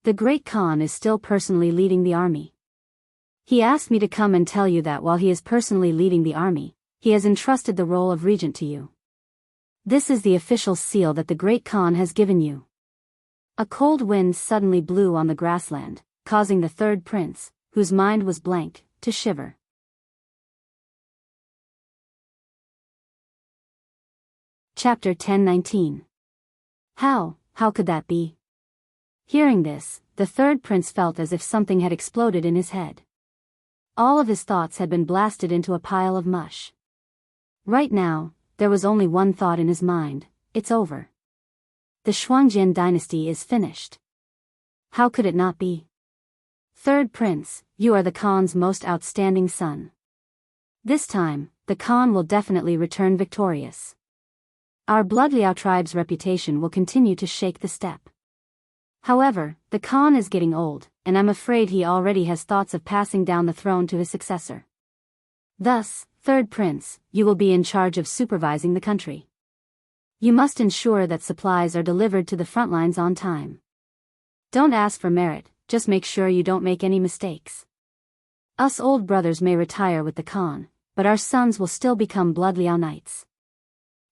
Speaker 1: The Great Khan is still personally leading the army. He asked me to come and tell you that while he is personally leading the army, he has entrusted the role of regent to you. This is the official seal that the Great Khan has given you." A cold wind suddenly blew on the grassland, causing the third prince, whose mind was blank, to shiver. Chapter 10:19. How could that be? Hearing this, the third prince felt as if something had exploded in his head. All of his thoughts had been blasted into a pile of mush. Right now, there was only one thought in his mind: it's over. The Shuangjian dynasty is finished. How could it not be? Third prince, you are the Khan's most outstanding son. This time, the Khan will definitely return victorious. Our Blood Liao tribe's reputation will continue to shake the steppe. However, the Khan is getting old, and I'm afraid he already has thoughts of passing down the throne to his successor. Thus, third prince, you will be in charge of supervising the country. You must ensure that supplies are delivered to the front lines on time. Don't ask for merit, just make sure you don't make any mistakes. Us old brothers may retire with the Khan, but our sons will still become Blood Liao knights.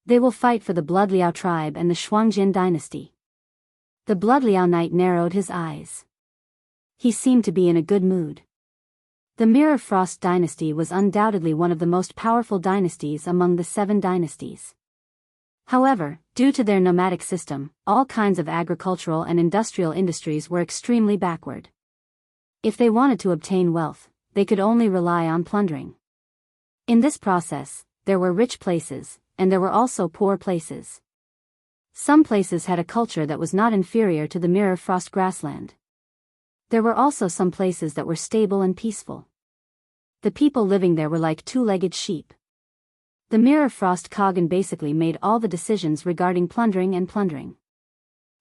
Speaker 1: They will fight for the Blood Liao tribe and the Shuangjian dynasty. The Blood Liao knight narrowed his eyes. He seemed to be in a good mood. The Mirror Frost dynasty was undoubtedly one of the most powerful dynasties among the 7 dynasties. However, due to their nomadic system, all kinds of agricultural and industrial industries were extremely backward. If they wanted to obtain wealth, they could only rely on plundering. In this process, there were rich places, and there were also poor places. Some places had a culture that was not inferior to the Mirror Frost grassland. There were also some places that were stable and peaceful. The people living there were like 2-legged sheep. The Mirror Frost Khagan basically made all the decisions regarding plundering and plundering.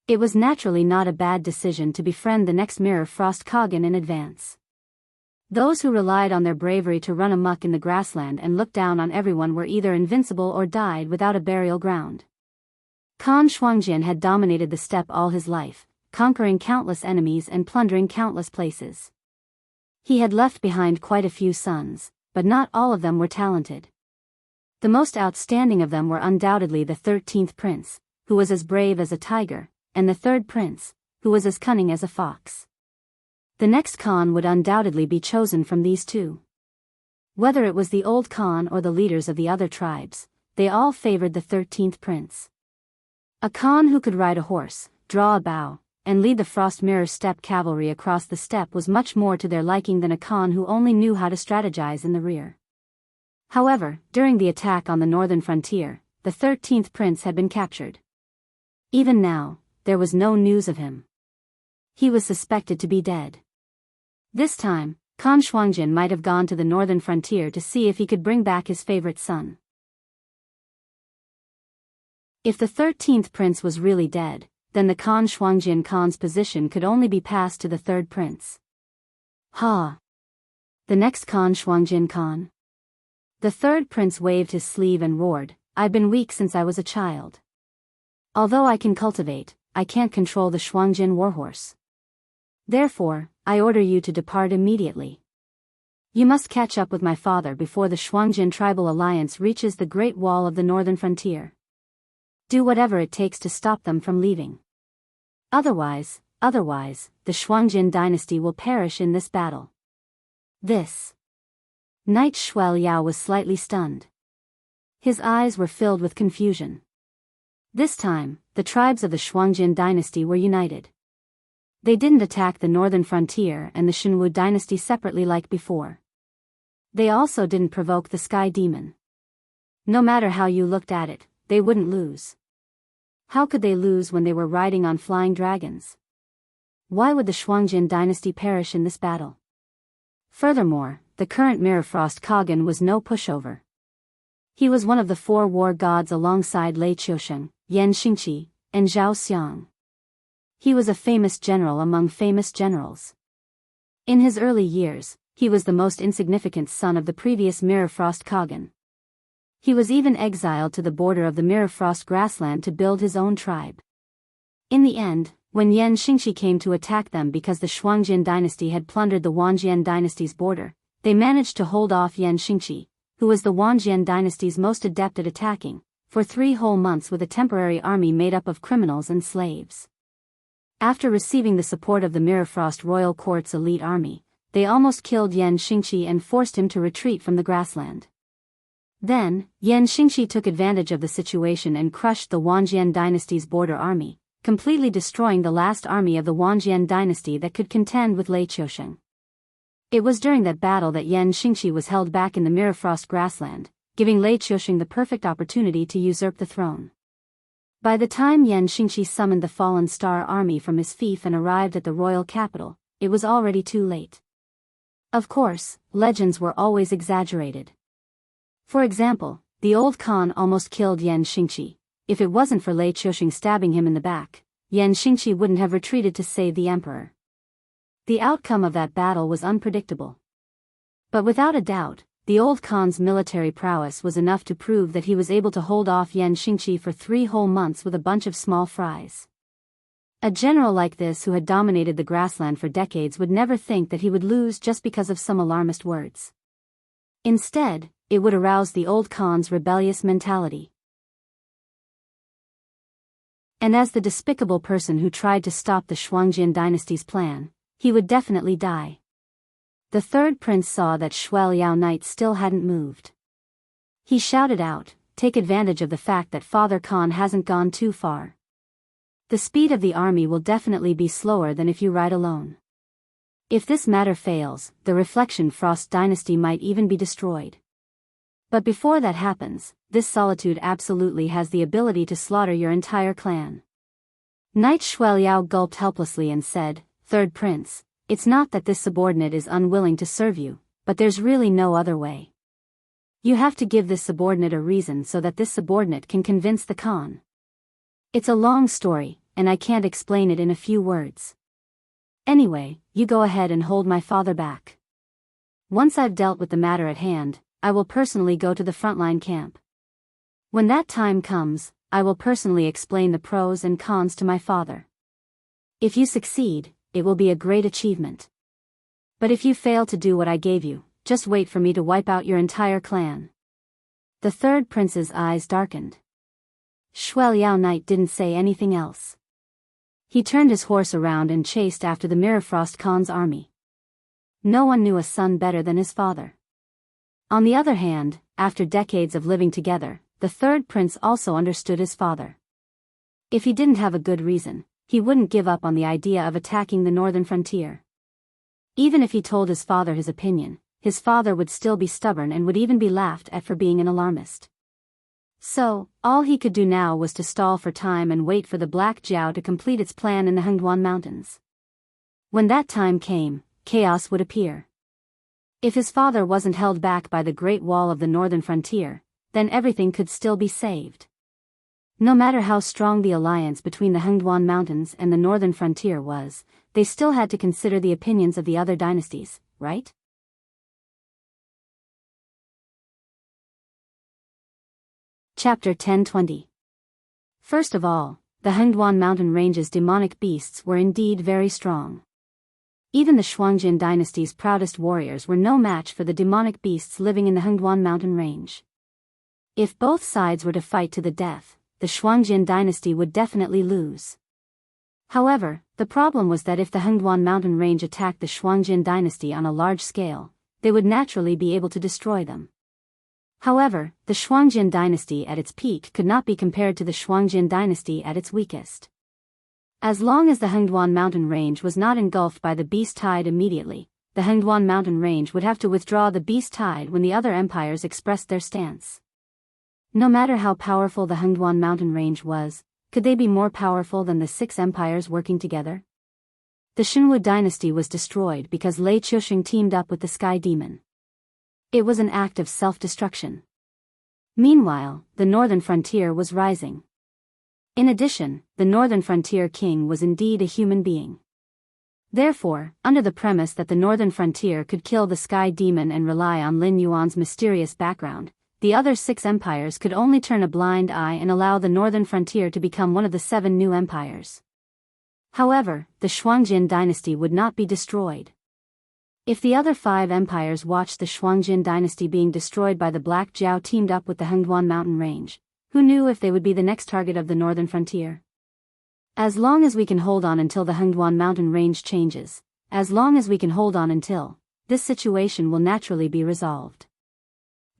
Speaker 1: It was naturally not a bad decision to befriend the next Mirror Frost Khagan in advance. Those who relied on their bravery to run amok in the grassland and look down on everyone were either invincible or died without a burial ground. Khan Shuangjian had dominated the steppe all his life, conquering countless enemies and plundering countless places. He had left behind quite a few sons, but not all of them were talented. The most outstanding of them were undoubtedly the 13th prince, who was as brave as a tiger, and the third prince, who was as cunning as a fox. The next Khan would undoubtedly be chosen from these two. Whether it was the old Khan or the leaders of the other tribes, they all favored the 13th prince. A Khan who could ride a horse, draw a bow, and lead the Frost Mirror steppe cavalry across the steppe was much more to their liking than a Khan who only knew how to strategize in the rear. However, during the attack on the northern frontier, the 13th prince had been captured. Even now, there was no news of him. He was suspected to be dead. This time, Khan Shuangjian might have gone to the northern frontier to see if he could bring back his favorite son. If the 13th prince was really dead, then the Khan Shuangjian Khan's position could only be passed to the third prince. The next Khan Shuangjian Khan? The third prince waved his sleeve and roared, "I've been weak since I was a child. Although I can cultivate, I can't control the Shuangjian warhorse. Therefore, I order you to depart immediately. You must catch up with my father before the Shuangjian tribal alliance reaches the Great Wall of the northern frontier. Do whatever it takes to stop them from leaving. Otherwise, the Shuangjian dynasty will perish in this battle." This. Knight Shuai Liao was slightly stunned. His eyes were filled with confusion. This time, the tribes of the Shuangjian dynasty were united. They didn't attack the northern frontier and the Shenwu dynasty separately like before. They also didn't provoke the Sky Demon. No matter how you looked at it, they wouldn't lose. How could they lose when they were riding on flying dragons? Why would the Shuangjian dynasty perish in this battle? Furthermore, the current Mirror Frost Khagan was no pushover. He was one of the 4 war gods alongside Lei Qiusheng, Yan Xingqi, and Zhao Xiang. He was a famous general among famous generals. In his early years, he was the most insignificant son of the previous Mirror Frost Khagan. He was even exiled to the border of the Mirror Frost grassland to build his own tribe. In the end, when Yan Xingqi came to attack them because the Shuangjian dynasty had plundered the Wanjian dynasty's border, they managed to hold off Yan Xingqi, who was the Wanjian dynasty's most adept at attacking, for 3 whole months with a temporary army made up of criminals and slaves. After receiving the support of the Mirror Frost Royal Court's elite army, they almost killed Yan Xingqi and forced him to retreat from the grassland. Then, Yan Xingxi took advantage of the situation and crushed the Wangjian dynasty's border army, completely destroying the last army of the Wangjian dynasty that could contend with Lei Qiusheng. It was during that battle that Yan Xingxi was held back in the Mirrorfrost grassland, giving Lei Qiusheng the perfect opportunity to usurp the throne. By the time Yan Xingxi summoned the Fallen Star army from his fief and arrived at the royal capital, it was already too late. Of course, legends were always exaggerated. For example, the old Khan almost killed Yan Xingxi. If it wasn't for Lei Qiusheng stabbing him in the back, Yan Xingxi wouldn't have retreated to save the emperor. The outcome of that battle was unpredictable. But without a doubt, the old Khan's military prowess was enough to prove that he was able to hold off Yan Xingxi for 3 whole months with a bunch of small fries. A general like this who had dominated the grassland for decades would never think that he would lose just because of some alarmist words. Instead, it would arouse the old Khan's rebellious mentality. And as the despicable person who tried to stop the Shuangjian dynasty's plan, he would definitely die. The third prince saw that Shuai Liao Knight still hadn't moved. He shouted out, "Take advantage of the fact that Father Khan hasn't gone too far. The speed of the army will definitely be slower than if you ride alone. If this matter fails, the Reflection Frost dynasty might even be destroyed. But before that happens, this solitude absolutely has the ability to slaughter your entire clan." Knight Shuai Liao gulped helplessly and said, "Third prince, it's not that this subordinate is unwilling to serve you, but there's really no other way. You have to give this subordinate a reason so that this subordinate can convince the Khan. It's a long story, and I can't explain it in a few words. Anyway, you go ahead and hold my father back. Once I've dealt with the matter at hand, I will personally go to the frontline camp. When that time comes, I will personally explain the pros and cons to my father. If you succeed, it will be a great achievement. But if you fail to do what I gave you, just wait for me to wipe out your entire clan." The third prince's eyes darkened. Shuai Liao Knight didn't say anything else. He turned his horse around and chased after the Mirrorfrost Khan's army. No one knew a son better than his father. On the other hand, after decades of living together, the third prince also understood his father. If he didn't have a good reason, he wouldn't give up on the idea of attacking the northern frontier. Even if he told his father his opinion, his father would still be stubborn and would even be laughed at for being an alarmist. So, all he could do now was to stall for time and wait for the Black Jiao to complete its plan in the Hengduan Mountains. When that time came, chaos would appear. If his father wasn't held back by the Great Wall of the northern frontier, then everything could still be saved. No matter how strong the alliance between the Hengduan Mountains and the northern frontier was, they still had to consider the opinions of the other dynasties, right? Chapter 10:20. First of all, the Hengduan mountain range's demonic beasts were indeed very strong. Even the Shuangjian dynasty's proudest warriors were no match for the demonic beasts living in the Hengduan mountain range. If both sides were to fight to the death, the Shuangjian dynasty would definitely lose. However, the problem was that if the Hengduan mountain range attacked the Shuangjian dynasty on a large scale, they would naturally be able to destroy them. However, the Shuangjian dynasty at its peak could not be compared to the Shuangjian dynasty at its weakest. As long as the Hengduan mountain range was not engulfed by the beast tide immediately, the Hengduan mountain range would have to withdraw the beast tide when the other empires expressed their stance. No matter how powerful the Hengduan mountain range was, could they be more powerful than the 6 empires working together? The Xinwu dynasty was destroyed because Lei Qiusheng teamed up with the Sky Demon. It was an act of self-destruction. Meanwhile, the northern frontier was rising. In addition, the northern frontier king was indeed a human being. Therefore, under the premise that the northern frontier could kill the Sky Demon and rely on Lin Yuan's mysterious background, the other 6 empires could only turn a blind eye and allow the northern frontier to become one of the 7 new empires. However, the Shuangjian dynasty would not be destroyed. If the other 5 empires watched the Shuangjian dynasty being destroyed by the Black Jiao teamed up with the Hengduan mountain range, who knew if they would be the next target of the northern frontier? As long as we can hold on until the Hengduan mountain range changes, as long as we can hold on until, this situation will naturally be resolved.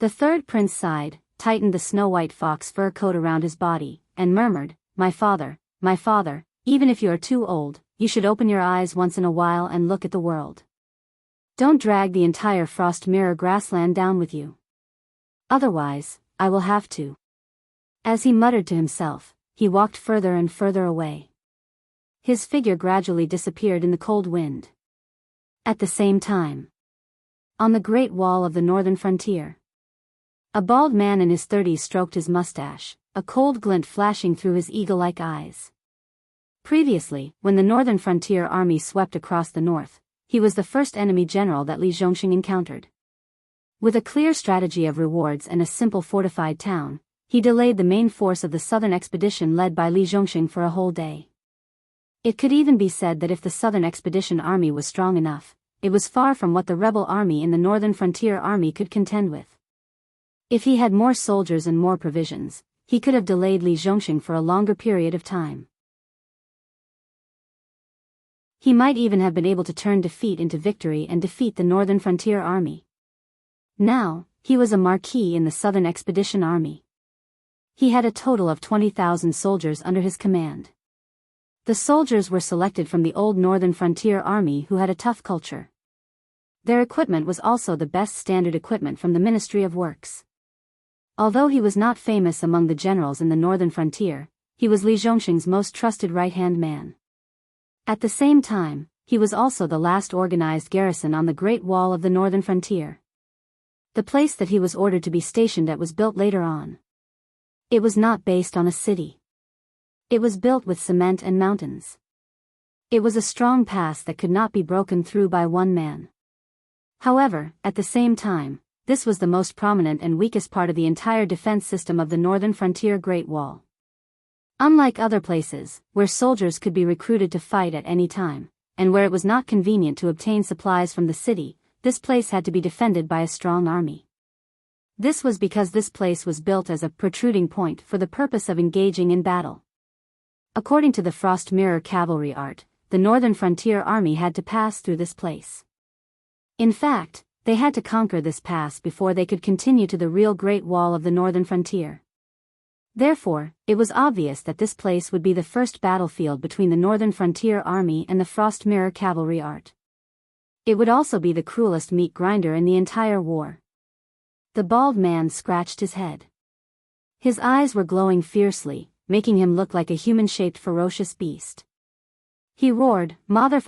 Speaker 1: The third prince sighed, tightened the snow-white fox fur coat around his body, and murmured, my father, even if you are too old, you should open your eyes once in a while and look at the world. Don't drag the entire frost mirror grassland down with you. Otherwise, I will have to. As he muttered to himself, he walked further and further away. His figure gradually disappeared in the cold wind. At the same time, on the great wall of the northern frontier, a bald man in his 30s stroked his mustache, a cold glint flashing through his eagle-like eyes. Previously, when the northern frontier army swept across the north, he was the first enemy general that Li Zhongxing encountered. With a clear strategy of rewards and a simple fortified town, he delayed the main force of the southern expedition led by Li Zhongxing for a whole day. It could even be said that if the southern expedition army was strong enough, it was far from what the rebel army in the northern frontier army could contend with. If he had more soldiers and more provisions, he could have delayed Li Zhongxing for a longer period of time. He might even have been able to turn defeat into victory and defeat the northern frontier army. Now, he was a marquis in the southern expedition army. He had a total of 20,000 soldiers under his command. The soldiers were selected from the old northern frontier army who had a tough culture. Their equipment was also the best standard equipment from the Ministry of Works. Although he was not famous among the generals in the northern frontier, he was Li Zhongxing's most trusted right-hand man. At the same time, he was also the last organized garrison on the Great Wall of the northern frontier. The place that he was ordered to be stationed at was built later on. It was not based on a city. It was built with cement and mountains. It was a strong pass that could not be broken through by one man. However, at the same time, this was the most prominent and weakest part of the entire defense system of the northern frontier Great Wall. Unlike other places, where soldiers could be recruited to fight at any time, and where it was not convenient to obtain supplies from the city, this place had to be defended by a strong army. This was because this place was built as a protruding point for the purpose of engaging in battle. According to the Frost Mirror cavalry art, the northern frontier army had to pass through this place. In fact, they had to conquer this pass before they could continue to the real Great Wall of the northern frontier. Therefore, it was obvious that this place would be the first battlefield between the northern frontier army and the Frost Mirror cavalry art. It would also be the cruelest meat grinder in the entire war. The bald man scratched his head. His eyes were glowing fiercely, making him look like a human-shaped ferocious beast. He roared, Motherf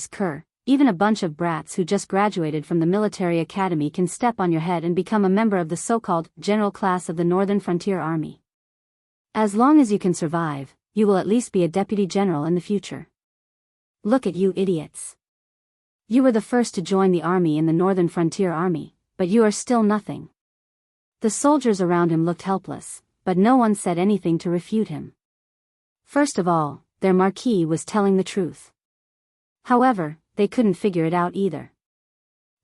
Speaker 1: *Ker, even a bunch of brats who just graduated from the military academy can step on your head and become a member of the so-called general class of the northern frontier army. As long as you can survive, you will at least be a deputy general in the future. Look at you idiots. You were the first to join the army in the northern frontier army, but you are still nothing. The soldiers around him looked helpless, but no one said anything to refute him. First of all, their marquis was telling the truth. However, they couldn't figure it out either.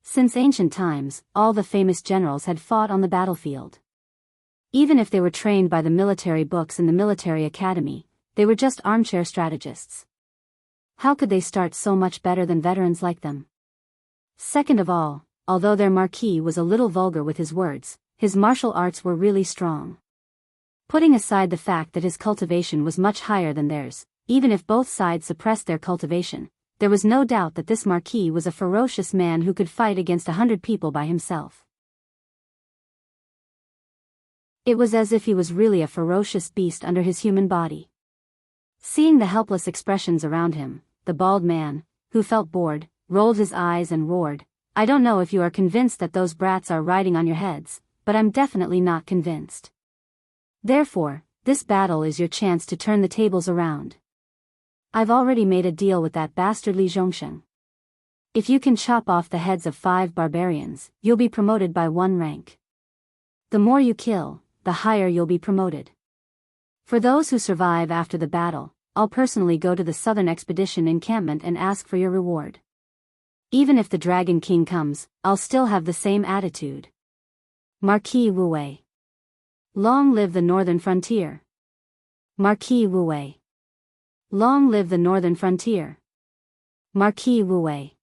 Speaker 1: Since ancient times, all the famous generals had fought on the battlefield. Even if they were trained by the military books in the military academy, they were just armchair strategists. How could they start so much better than veterans like them? Second of all, although their marquis was a little vulgar with his words, his martial arts were really strong. Putting aside the fact that his cultivation was much higher than theirs, even if both sides suppressed their cultivation, there was no doubt that this marquis was a ferocious man who could fight against 100 people by himself. It was as if he was really a ferocious beast under his human body. Seeing the helpless expressions around him, the bald man, who felt bored, rolled his eyes and roared, I don't know if you are convinced that those brats are riding on your heads, but I'm definitely not convinced. Therefore, this battle is your chance to turn the tables around. I've already made a deal with that bastard Li Zhongxing. If you can chop off the heads of 5 barbarians, you'll be promoted by 1 rank. The more you kill, the higher you'll be promoted. For those who survive after the battle, I'll personally go to the southern expedition encampment and ask for your reward. Even if the Dragon King comes, I'll still have the same attitude. Marquis Wu Wei. Long live the northern frontier. Marquis Wu Wei. Long live the northern frontier. Marquis Wu Wei.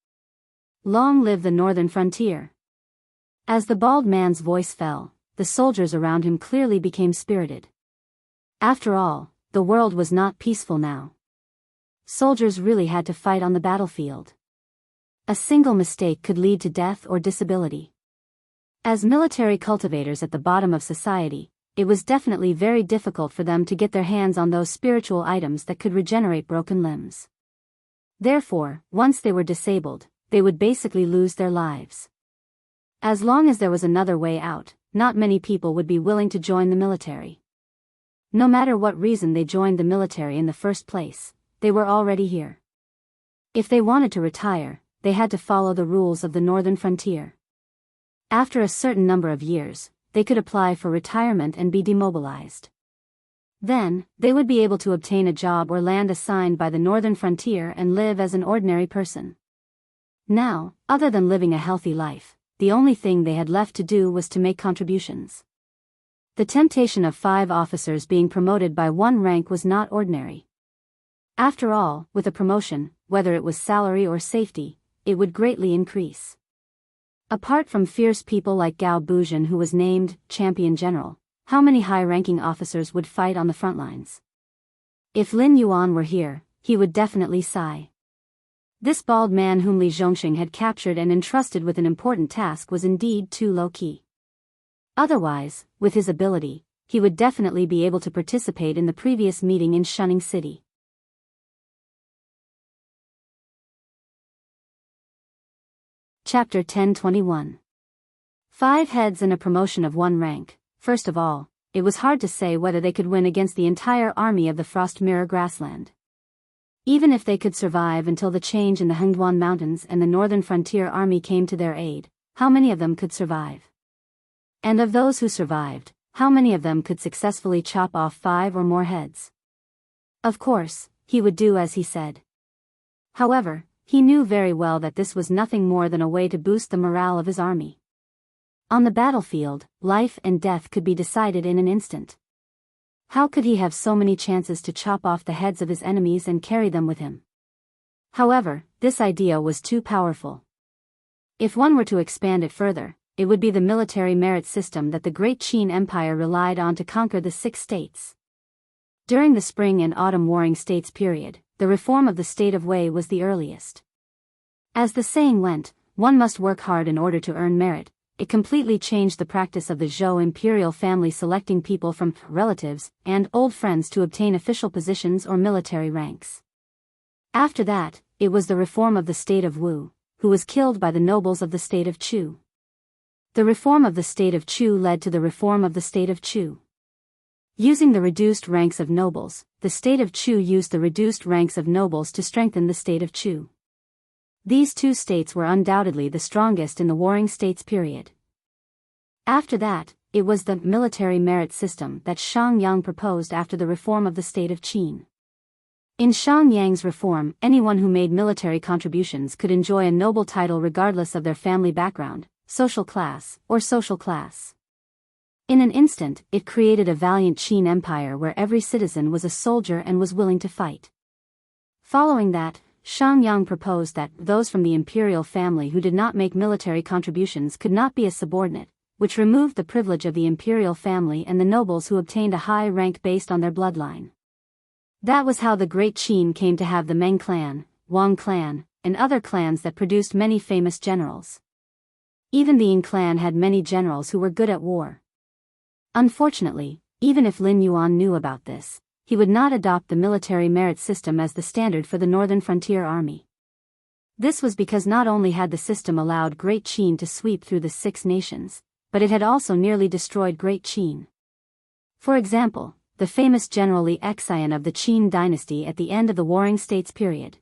Speaker 1: Long live the northern frontier. As the bald man's voice fell, the soldiers around him clearly became spirited. After all, the world was not peaceful now. Soldiers really had to fight on the battlefield. A single mistake could lead to death or disability. As military cultivators at the bottom of society, it was definitely very difficult for them to get their hands on those spiritual items that could regenerate broken limbs. Therefore, once they were disabled, they would basically lose their lives. As long as there was another way out, not many people would be willing to join the military. No matter what reason they joined the military in the first place, they were already here. If they wanted to retire, they had to follow the rules of the northern frontier. After a certain number of years, they could apply for retirement and be demobilized. Then, they would be able to obtain a job or land assigned by the northern frontier and live as an ordinary person. Now, other than living a healthy life, the only thing they had left to do was to make contributions. The temptation of 5 officers being promoted by 1 rank was not ordinary. After all, with a promotion, whether it was salary or safety, it would greatly increase. Apart from fierce people like Gao Buzhan, who was named Champion General, how many high-ranking officers would fight on the front lines? If Lin Yuan were here, he would definitely sigh. This bald man whom Li Zhongxing had captured and entrusted with an important task was indeed too low-key. Otherwise, with his ability, he would definitely be able to participate in the previous meeting in Shunning City. Chapter 1021. 5 heads and a promotion of 1 rank. First of all, it was hard to say whether they could win against the entire army of the Frost Mirror Grassland. Even if they could survive until the change in the Hengduan Mountains and the Northern Frontier Army came to their aid, how many of them could survive? And of those who survived, how many of them could successfully chop off 5 or more heads? Of course, he would do as he said. However, he knew very well that this was nothing more than a way to boost the morale of his army. On the battlefield, life and death could be decided in an instant. How could he have so many chances to chop off the heads of his enemies and carry them with him? However, this idea was too powerful. If one were to expand it further, it would be the military merit system that the Great Qin Empire relied on to conquer the 6 states. During the spring and autumn warring states period, the reform of the state of Wei was the earliest. As the saying went, one must work hard in order to earn merit. It completely changed the practice of the Zhou imperial family selecting people from relatives and old friends to obtain official positions or military ranks. After that, it was the reform of the state of Wu, who was killed by the nobles of the state of Chu. The reform of the state of Chu led to the reform of the state of Chu. Using the reduced ranks of nobles, the state of Chu used the reduced ranks of nobles to strengthen the state of Chu. These 2 states were undoubtedly the strongest in the warring states period. After that, it was the military merit system that Shang Yang proposed after the reform of the state of Qin. In Shang Yang's reform, anyone who made military contributions could enjoy a noble title regardless of their family background, social class, or social class. In an instant, it created a valiant Qin empire where every citizen was a soldier and was willing to fight. Following that, Shang Yang proposed that those from the imperial family who did not make military contributions could not be a subordinate, which removed the privilege of the imperial family and the nobles who obtained a high rank based on their bloodline. That was how the Great Qin came to have the Meng clan, Wang clan, and other clans that produced many famous generals. Even the Ying clan had many generals who were good at war. Unfortunately, even if Lin Yuan knew about this, he would not adopt the military merit system as the standard for the Northern Frontier Army. This was because not only had the system allowed Great Qin to sweep through the 6 nations, but it had also nearly destroyed Great Qin. For example, the famous General Li Xian of the Qin dynasty at the end of the Warring States period.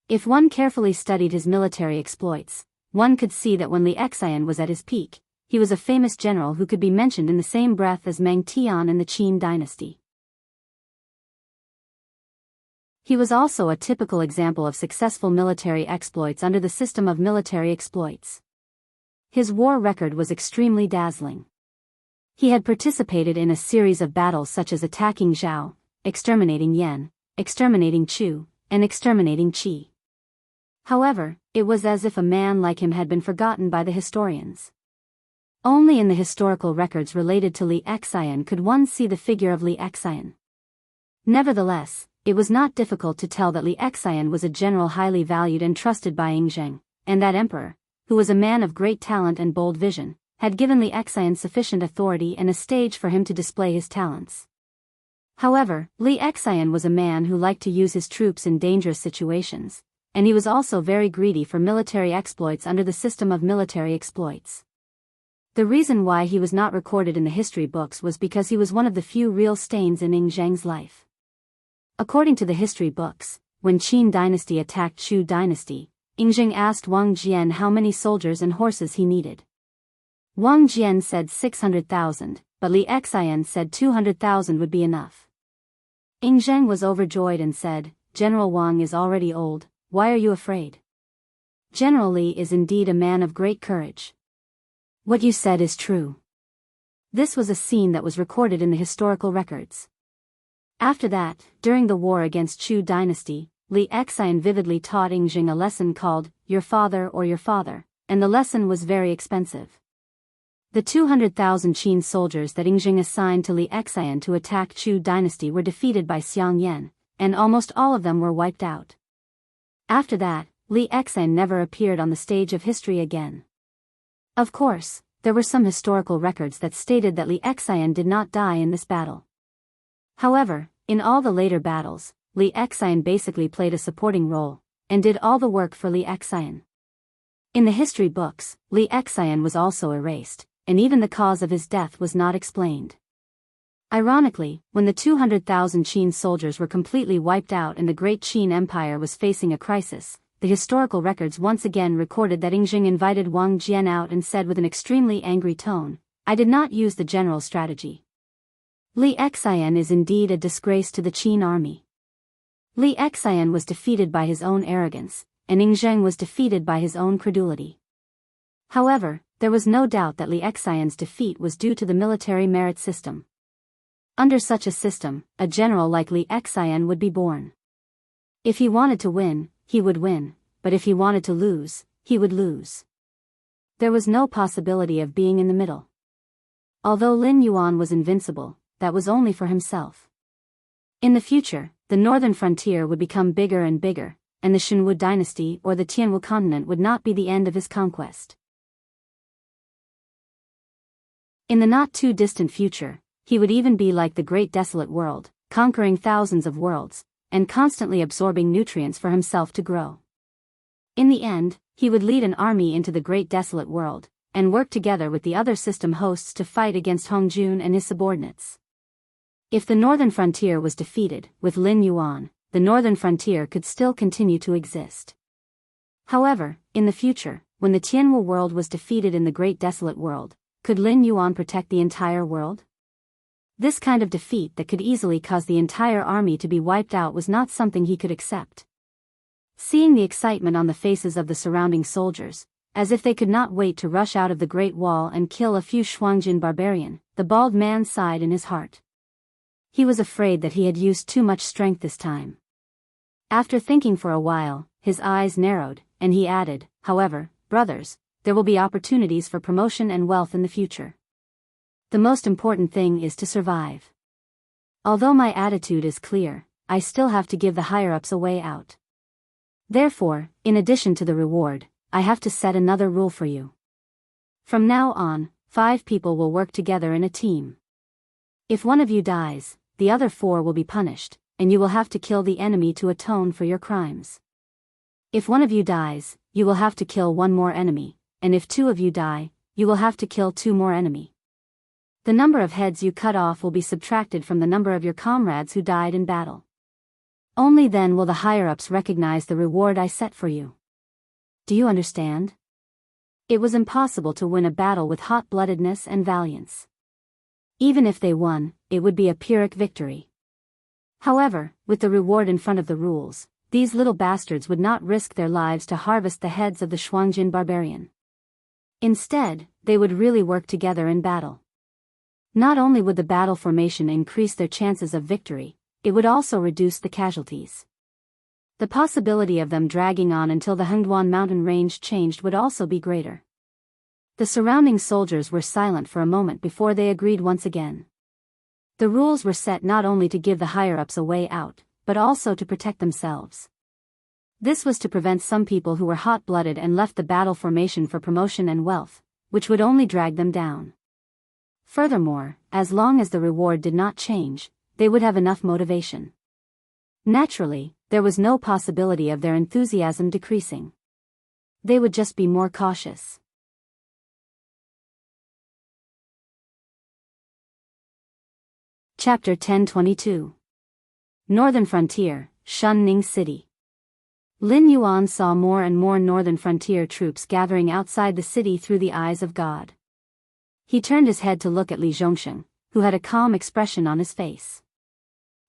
Speaker 1: If one carefully studied his military exploits, one could see that when Li Xian was at his peak, he was a famous general who could be mentioned in the same breath as Meng Tian in the Qin dynasty. He was also a typical example of successful military exploits under the system of military exploits. His war record was extremely dazzling. He had participated in a series of battles such as attacking Zhao, exterminating Yan, exterminating Chu, and exterminating Qi. However, it was as if a man like him had been forgotten by the historians. Only in the historical records related to Li Xian could one see the figure of Li Xian. Nevertheless, it was not difficult to tell that Li Xian was a general highly valued and trusted by Yingzheng, and that emperor, who was a man of great talent and bold vision, had given Li Xian sufficient authority and a stage for him to display his talents. However, Li Xian was a man who liked to use his troops in dangerous situations, and he was also very greedy for military exploits under the system of military exploits. The reason why he was not recorded in the history books was because he was one of the few real stains in Yingzheng's life. According to the history books, when Qin dynasty attacked Chu dynasty, Yingzheng asked Wang Jian how many soldiers and horses he needed. Wang Jian said 600,000, but Li Xian said 200,000 would be enough. Yingzheng was overjoyed and said, "General Wang is already old, why are you afraid? General Li is indeed a man of great courage. What you said is true." This was a scene that was recorded in the historical records. After that, during the war against Chu dynasty, Li Xian vividly taught Yingzheng a lesson called, "Your father or your father," and the lesson was very expensive. The 200,000 Qin soldiers that Yingzheng assigned to Li Xian to attack Chu dynasty were defeated by Xiang Yan, and almost all of them were wiped out. After that, Li Xian never appeared on the stage of history again. Of course, there were some historical records that stated that Li Xian did not die in this battle. However, in all the later battles, Li Xian basically played a supporting role, and did all the work for Li Xian. In the history books, Li Xian was also erased, and even the cause of his death was not explained. Ironically, when the 200,000 Qin soldiers were completely wiped out and the Great Qin Empire was facing a crisis, the historical records once again recorded that Yingzheng invited Wang Jian out and said with an extremely angry tone, "I did not use the general strategy. Li Xian is indeed a disgrace to the Qin army." Li Xian was defeated by his own arrogance, and Yingzheng was defeated by his own credulity. However, there was no doubt that Li Xian's defeat was due to the military merit system. Under such a system, a general like Li Xian would be born. If he wanted to win, he would win, but if he wanted to lose, he would lose. There was no possibility of being in the middle. Although Lin Yuan was invincible, that was only for himself. In the future, the northern frontier would become bigger and bigger, and the Xunwu dynasty or the Tianwu continent would not be the end of his conquest. In the not-too-distant future, he would even be like the Great Desolate World, conquering thousands of worlds, and constantly absorbing nutrients for himself to grow. In the end, he would lead an army into the Great Desolate World, and work together with the other system hosts to fight against Hongjun and his subordinates. If the northern frontier was defeated, with Lin Yuan, the northern frontier could still continue to exist. However, in the future, when the Tianwu world was defeated in the Great Desolate World, could Lin Yuan protect the entire world? This kind of defeat that could easily cause the entire army to be wiped out was not something he could accept. Seeing the excitement on the faces of the surrounding soldiers, as if they could not wait to rush out of the Great Wall and kill a few Shuangjin barbarian, the bald man sighed in his heart. He was afraid that he had used too much strength this time. After thinking for a while, his eyes narrowed, and he added, "However, brothers, there will be opportunities for promotion and wealth in the future. The most important thing is to survive. Although my attitude is clear, I still have to give the higher-ups a way out. Therefore, in addition to the reward, I have to set another rule for you. From now on, 5 people will work together in a team. If one of you dies, the other 4 will be punished, and you will have to kill the enemy to atone for your crimes. If one of you dies, you will have to kill 1 more enemy, and if 2 of you die, you will have to kill 2 more enemy. The number of heads you cut off will be subtracted from the number of your comrades who died in battle. Only then will the higher-ups recognize the reward I set for you. Do you understand?" It was impossible to win a battle with hot-bloodedness and valiance. Even if they won, it would be a Pyrrhic victory. However, with the reward in front of the rules, these little bastards would not risk their lives to harvest the heads of the Shuangjin barbarian. Instead, they would really work together in battle. Not only would the battle formation increase their chances of victory, it would also reduce the casualties. The possibility of them dragging on until the Hengduan mountain range changed would also be greater. The surrounding soldiers were silent for a moment before they agreed once again. The rules were set not only to give the higher-ups a way out, but also to protect themselves. This was to prevent some people who were hot-blooded and left the battle formation for promotion and wealth, which would only drag them down. Furthermore, as long as the reward did not change, they would have enough motivation. Naturally, there was no possibility of their enthusiasm decreasing. They would just be more cautious. Chapter 1022. Northern Frontier, Shunning City. Lin Yuan saw more and more Northern Frontier troops gathering outside the city through the eyes of God. He turned his head to look at Li Zhongsheng, who had a calm expression on his face.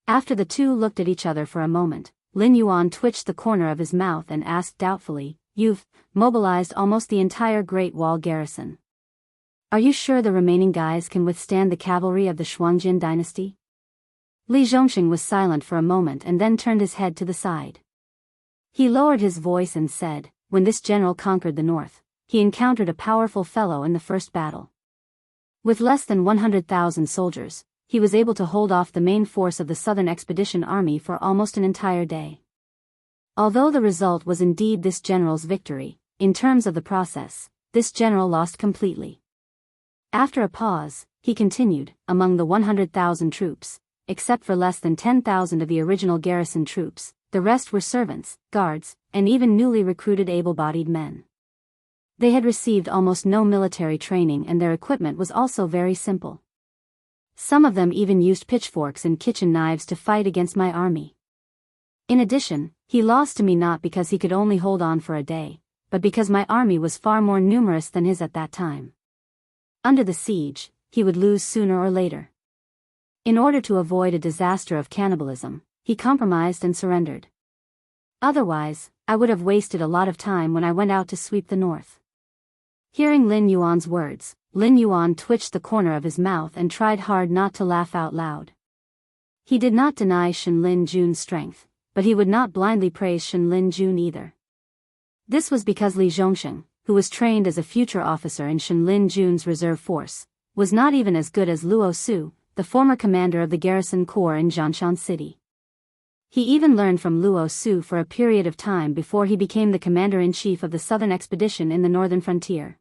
Speaker 1: After the two looked at each other for a moment, Lin Yuan twitched the corner of his mouth and asked doubtfully, "You've mobilized almost the entire Great Wall garrison. Are you sure the remaining guys can withstand the cavalry of the Shuangjin dynasty?" Li Zhongsheng was silent for a moment and then turned his head to the side. He lowered his voice and said, "When this general conquered the north, he encountered a powerful fellow in the first battle. With less than 100,000 soldiers, he was able to hold off the main force of the Southern Expedition Army for almost an entire day. Although the result was indeed this general's victory, in terms of the process, this general lost completely." After a pause, he continued, "Among the 100,000 troops, except for less than 10,000 of the original garrison troops, the rest were servants, guards, and even newly recruited able-bodied men. They had received almost no military training and their equipment was also very simple. Some of them even used pitchforks and kitchen knives to fight against my army. In addition, he lost to me not because he could only hold on for a day, but because my army was far more numerous than his at that time. Under the siege, he would lose sooner or later. In order to avoid a disaster of cannibalism, he compromised and surrendered. Otherwise, I would have wasted a lot of time when I went out to sweep the north." Hearing Lin Yuan's words, Lin Yuan twitched the corner of his mouth and tried hard not to laugh out loud. He did not deny Shenlin Jun's strength, but he would not blindly praise Shenlin Jun either. This was because Li Zhongsheng, who was trained as a future officer in Shenlin Jun's reserve force, was not even as good as Luo Su, the former commander of the garrison corps in Jianshan City. He even learned from Luo Su for a period of time before he became the commander-in-chief of the southern expedition in the northern frontier.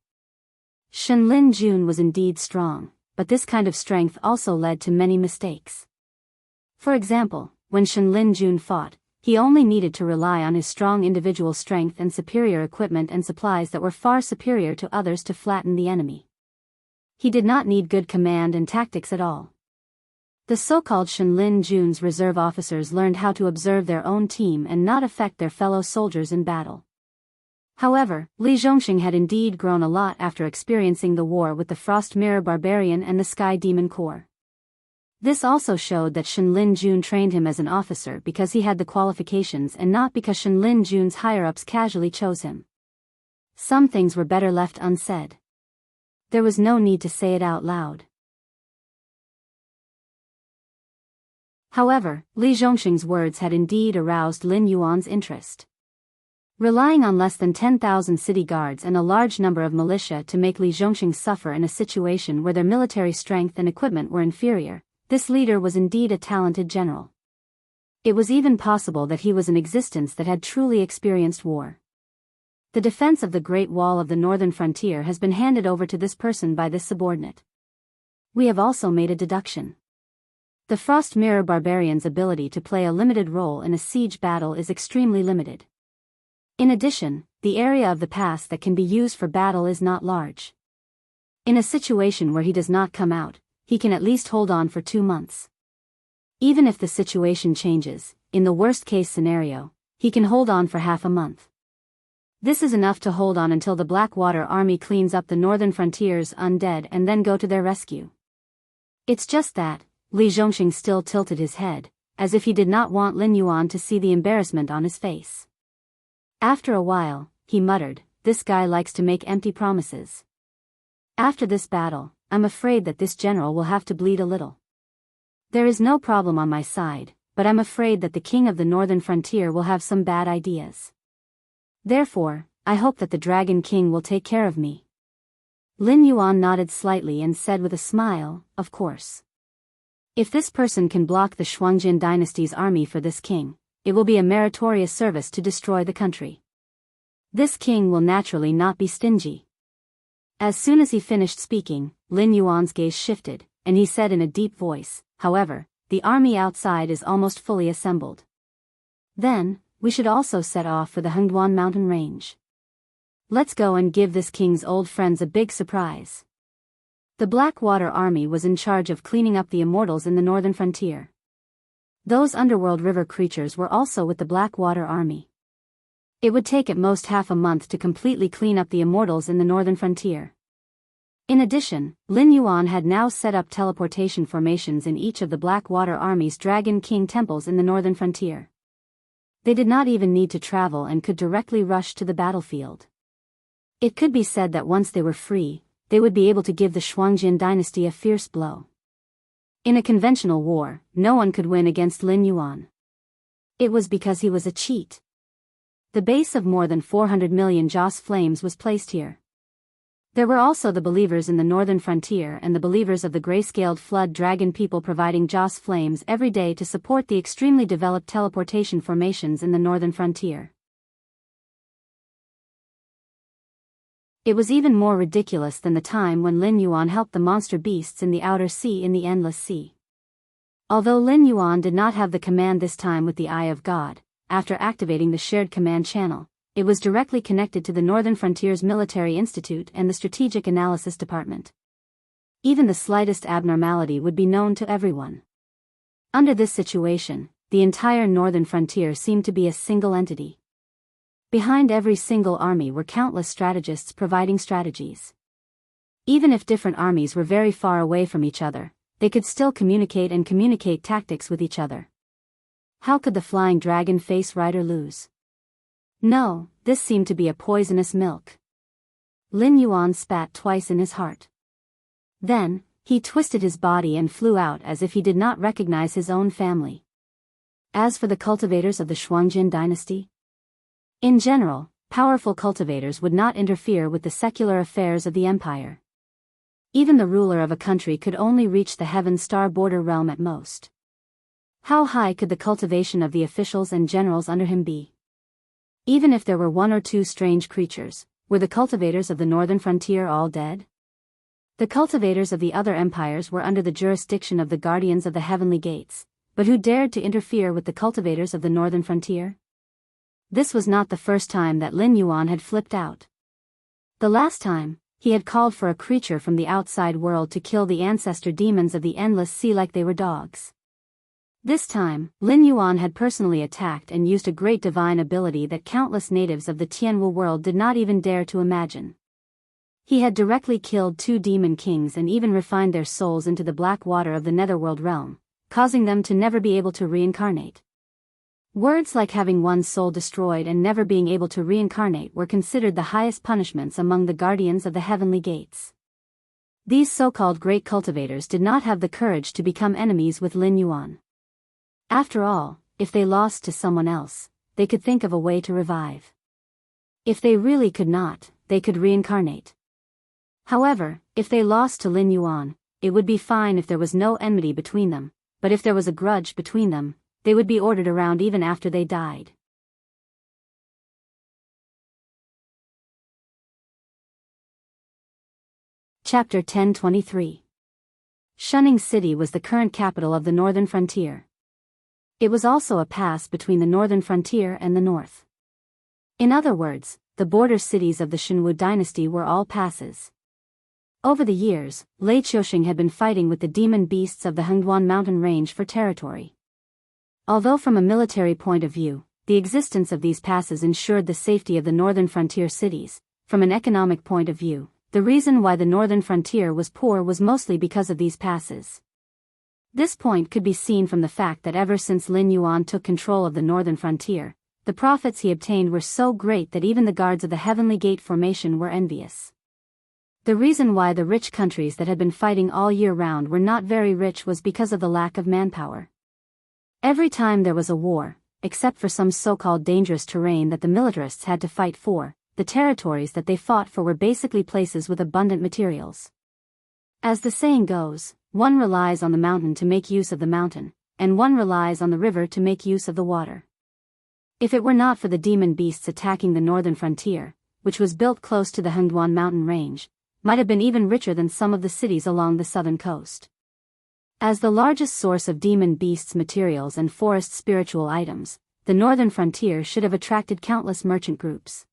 Speaker 1: Shenlin Jun was indeed strong, but this kind of strength also led to many mistakes. For example, when Shenlin Jun fought, he only needed to rely on his strong individual strength and superior equipment and supplies that were far superior to others to flatten the enemy. He did not need good command and tactics at all. The so-called Shenlin Jun's reserve officers learned how to observe their own team and not affect their fellow soldiers in battle. However, Li Zhongxing had indeed grown a lot after experiencing the war with the Frost Mirror Barbarian and the Sky Demon Corps. This also showed that Shenlin Jun trained him as an officer because he had the qualifications and not because Shenlin Jun's higher-ups casually chose him. Some things were better left unsaid. There was no need to say it out loud. However, Li Zhongxing's words had indeed aroused Lin Yuan's interest. Relying on less than 10,000 city guards and a large number of militia to make Li Zhongxing suffer in a situation where their military strength and equipment were inferior, this leader was indeed a talented general. It was even possible that he was an existence that had truly experienced war. The defense of the Great Wall of the northern frontier has been handed over to this person by this subordinate. We have also made a deduction. The Frost Mirror Barbarian's ability to play a limited role in a siege battle is extremely limited. In addition, the area of the pass that can be used for battle is not large. In a situation where he does not come out, he can at least hold on for 2 months. Even if the situation changes, in the worst-case scenario, he can hold on for half a month. This is enough to hold on until the Blackwater Army cleans up the northern frontier's undead and then go to their rescue. It's just that, Li Zhongxing still tilted his head, as if he did not want Lin Yuan to see the embarrassment on his face. After a while, he muttered, "This guy likes to make empty promises. After this battle, I'm afraid that this general will have to bleed a little. There is no problem on my side, but I'm afraid that the king of the northern frontier will have some bad ideas. Therefore, I hope that the Dragon King will take care of me." Lin Yuan nodded slightly and said with a smile, "Of course. If this person can block the Shuangjin dynasty's army for this king, it will be a meritorious service to destroy the country. This king will naturally not be stingy." As soon as he finished speaking, Lin Yuan's gaze shifted, and he said in a deep voice, "However, the army outside is almost fully assembled. Then, we should also set off for the Hengduan mountain range. Let's go and give this king's old friends a big surprise." The Blackwater army was in charge of cleaning up the immortals in the northern frontier. Those underworld river creatures were also with the Blackwater army. It would take at most half a month to completely clean up the immortals in the northern frontier. In addition, Lin Yuan had now set up teleportation formations in each of the Blackwater army's Dragon King temples in the northern frontier. They did not even need to travel and could directly rush to the battlefield. It could be said that once they were free, they would be able to give the Shuangjin dynasty a fierce blow. In a conventional war, no one could win against Lin Yuan. It was because he was a cheat. The base of more than 400 million Joss flames was placed here. There were also the believers in the northern frontier and the believers of the gray-scaled flood dragon people providing Joss flames every day to support the extremely developed teleportation formations in the northern frontier. It was even more ridiculous than the time when Lin Yuan helped the monster beasts in the outer sea in the Endless Sea. Although Lin Yuan did not have the command this time with the Eye of God, after activating the shared command channel, it was directly connected to the Northern Frontiers Military Institute and the Strategic Analysis Department. Even the slightest abnormality would be known to everyone. Under this situation, the entire Northern Frontier seemed to be a single entity. Behind every single army were countless strategists providing strategies. Even if different armies were very far away from each other, they could still communicate and communicate tactics with each other. How could the Flying Dragon Face Rider lose? No, this seemed to be a poisonous milk. Lin Yuan spat twice in his heart. Then, he twisted his body and flew out as if he did not recognize his own family. As for the cultivators of the Shuangjin dynasty, in general, powerful cultivators would not interfere with the secular affairs of the empire. Even the ruler of a country could only reach the Heaven Star border realm at most. How high could the cultivation of the officials and generals under him be? Even if there were one or two strange creatures, were the cultivators of the northern frontier all dead? The cultivators of the other empires were under the jurisdiction of the guardians of the heavenly gates, but who dared to interfere with the cultivators of the northern frontier? This was not the first time that Lin Yuan had flipped out. The last time, he had called for a creature from the outside world to kill the ancestor demons of the Endless Sea like they were dogs. This time, Lin Yuan had personally attacked and used a great divine ability that countless natives of the Tianwu world did not even dare to imagine. He had directly killed 2 demon kings and even refined their souls into the black water of the netherworld realm, causing them to never be able to reincarnate. Words like having one's soul destroyed and never being able to reincarnate were considered the highest punishments among the guardians of the heavenly gates. These so-called great cultivators did not have the courage to become enemies with Lin Yuan. After all, if they lost to someone else, they could think of a way to revive. If they really could not, they could reincarnate. However, if they lost to Lin Yuan, it would be fine if there was no enmity between them, but if there was a grudge between them, they would be ordered around even after they died. Chapter 1023. Shunning City was the current capital of the northern frontier. It was also a pass between the northern frontier and the north. In other words, the border cities of the Shenwu dynasty were all passes. Over the years, Lei Qiuxing had been fighting with the demon beasts of the Hengduan mountain range for territory. Although from a military point of view, the existence of these passes ensured the safety of the northern frontier cities, from an economic point of view, the reason why the northern frontier was poor was mostly because of these passes. This point could be seen from the fact that ever since Lin Yuan took control of the northern frontier, the profits he obtained were so great that even the guards of the Heavenly Gate formation were envious. The reason why the rich countries that had been fighting all year round were not very rich was because of the lack of manpower. Every time there was a war, except for some so-called dangerous terrain that the militarists had to fight for, the territories that they fought for were basically places with abundant materials. As the saying goes, one relies on the mountain to make use of the mountain, and one relies on the river to make use of the water. If it were not for the demon beasts attacking the northern frontier, which was built close to the Hengduan mountain range, might have been even richer than some of the cities along the southern coast. As the largest source of demon beasts materials and forest spiritual items, the northern frontier should have attracted countless merchant groups.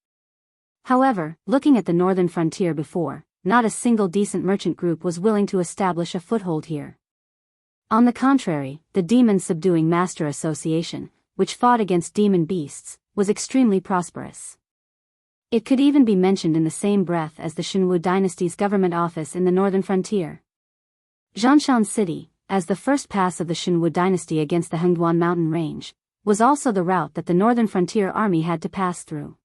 Speaker 1: However, looking at the northern frontier before, not a single decent merchant group was willing to establish a foothold here. On the contrary, the Demon Subduing Master Association, which fought against demon beasts, was extremely prosperous. It could even be mentioned in the same breath as the Xinwu dynasty's government office in the northern frontier. Zhanshan City, as the first pass of the Xinwu dynasty against the Hengduan mountain range, was also the route that the northern frontier army had to pass through.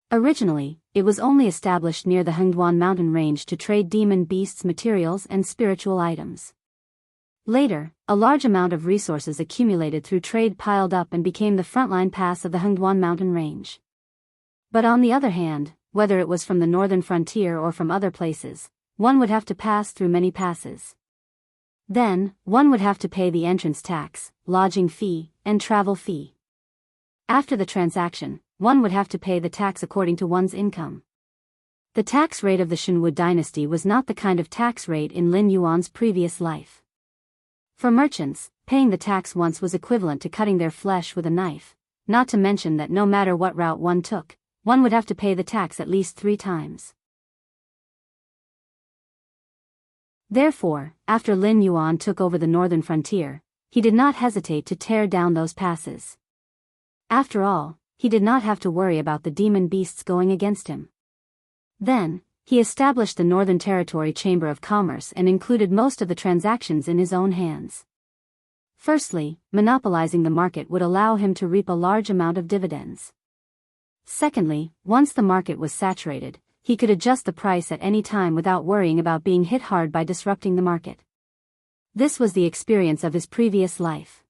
Speaker 1: Originally, it was only established near the Hengduan mountain range to trade demon beasts materials and spiritual items. Later, a large amount of resources accumulated through trade piled up and became the frontline pass of the Hengduan mountain range. But on the other hand, whether it was from the northern frontier or from other places, one would have to pass through many passes. Then, one would have to pay the entrance tax, lodging fee, and travel fee. After the transaction, one would have to pay the tax according to one's income. The tax rate of the Xinwu dynasty was not the kind of tax rate in Lin Yuan's previous life. For merchants, paying the tax once was equivalent to cutting their flesh with a knife, not to mention that no matter what route one took, one would have to pay the tax at least 3 times. Therefore, after Lin Yuan took over the northern frontier, he did not hesitate to tear down those passes. After all, he did not have to worry about the demon beasts going against him. Then, he established the Northern Territory Chamber of Commerce and included most of the transactions in his own hands. Firstly, monopolizing the market would allow him to reap a large amount of dividends. Secondly, once the market was saturated, he could adjust the price at any time without worrying about being hit hard by disrupting the market. This was the experience of his previous life.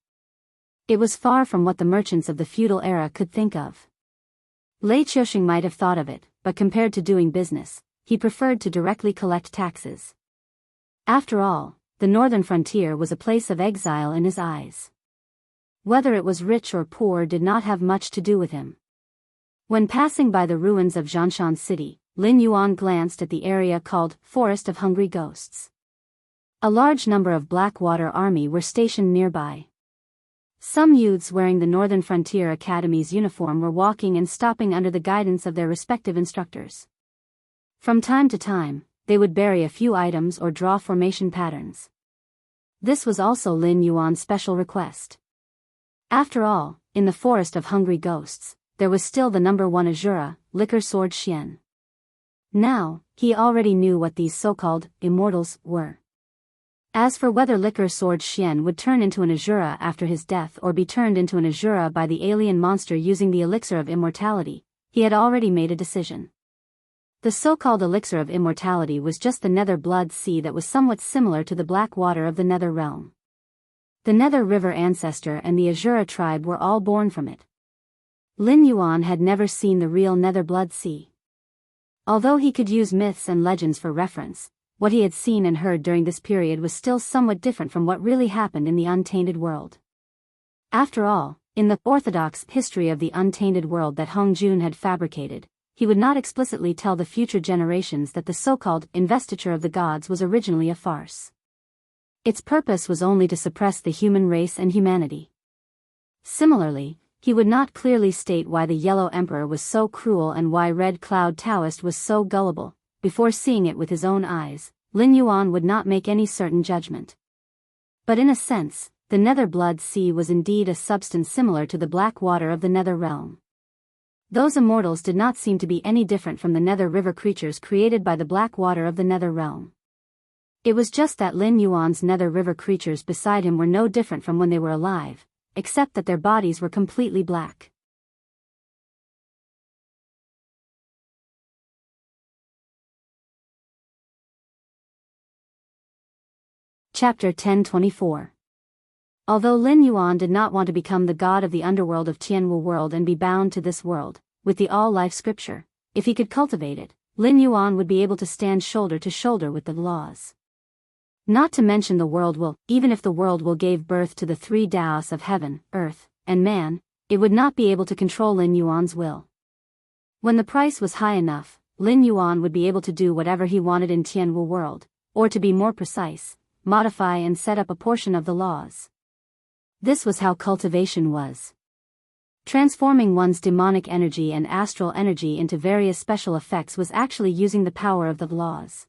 Speaker 1: It was far from what the merchants of the feudal era could think of. Lei Qiusheng might have thought of it, but compared to doing business, he preferred to directly collect taxes. After all, the northern frontier was a place of exile in his eyes. Whether it was rich or poor did not have much to do with him. When passing by the ruins of Zhanshan City, Lin Yuan glanced at the area called Forest of Hungry Ghosts. A large number of Blackwater Army were stationed nearby. Some youths wearing the Northern Frontier Academy's uniform were walking and stopping under the guidance of their respective instructors. From time to time, they would bury a few items or draw formation patterns. This was also Lin Yuan's special request. After all, in the Forest of Hungry Ghosts, there was still the number 1 Azura, Liquor Sword Xian. Now, he already knew what these so-called immortals were. As for whether Liquor Sword Xian would turn into an Azura after his death or be turned into an Azura by the alien monster using the elixir of immortality, he had already made a decision. The so-called elixir of immortality was just the nether blood sea that was somewhat similar to the black water of the nether realm. The nether river ancestor and the Azura tribe were all born from it. Lin Yuan had never seen the real nether blood sea. Although he could use myths and legends for reference, what he had seen and heard during this period was still somewhat different from what really happened in the untainted world. After all, in the orthodox history of the untainted world that Hong Jun had fabricated, he would not explicitly tell the future generations that the so-called investiture of the gods was originally a farce. Its purpose was only to suppress the human race and humanity. Similarly, he would not clearly state why the Yellow Emperor was so cruel and why Red Cloud Taoist was so gullible. Before seeing it with his own eyes, Lin Yuan would not make any certain judgment. But in a sense, the nether blood sea was indeed a substance similar to the black water of the nether realm. Those immortals did not seem to be any different from the nether river creatures created by the black water of the nether realm. It was just that Lin Yuan's nether river creatures beside him were no different from when they were alive, except that their bodies were completely black. Chapter 1024. Although Lin Yuan did not want to become the god of the underworld of Tianwu world and be bound to this world, with the all-life scripture, If he could cultivate it, Lin Yuan would be able to stand shoulder to shoulder with the laws. Not to mention the world will, even if the world will gave birth to the three Taoists of heaven, earth, and man, it would not be able to control Lin Yuan's will. When the price was high enough, Lin Yuan would be able to do whatever he wanted in Tianwu world, or to be more precise, modify and set up a portion of the laws. This was how cultivation was. Transforming one's demonic energy and astral energy into various special effects was actually using the power of the laws.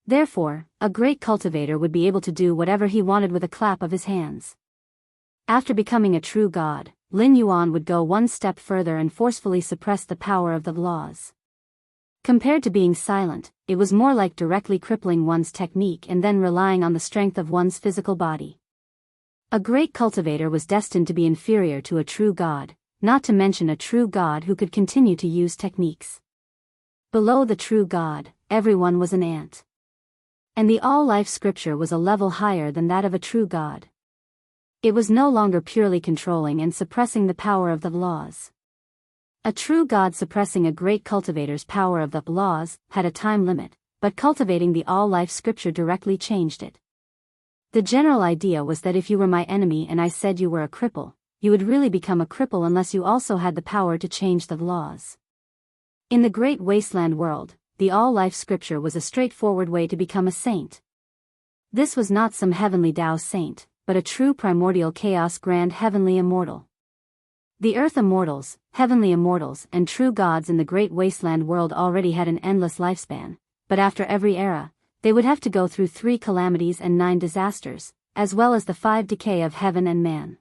Speaker 1: Therefore, a great cultivator would be able to do whatever he wanted with a clap of his hands. After becoming a true god, Lin Yuan would go one step further and forcefully suppress the power of the laws. Compared to being silent, it was more like directly crippling one's technique and then relying on the strength of one's physical body. A great cultivator was destined to be inferior to a true god, not to mention a true god who could continue to use techniques. Below the true god, everyone was an ant. And the all-life scripture was a level higher than that of a true god. It was no longer purely controlling and suppressing the power of the laws. A true god suppressing a great cultivator's power of the laws had a time limit, but cultivating the all-life scripture directly changed it. The general idea was that if you were my enemy and I said you were a cripple, you would really become a cripple unless you also had the power to change the laws. In the great wasteland world, the all-life scripture was a straightforward way to become a saint. This was not some heavenly Tao saint, but a true primordial chaos grand heavenly immortal. The earth immortals, heavenly immortals and true gods in the great wasteland world already had an endless lifespan, but after every era, they would have to go through 3 calamities and 9 disasters, as well as the 5 decay of heaven and man.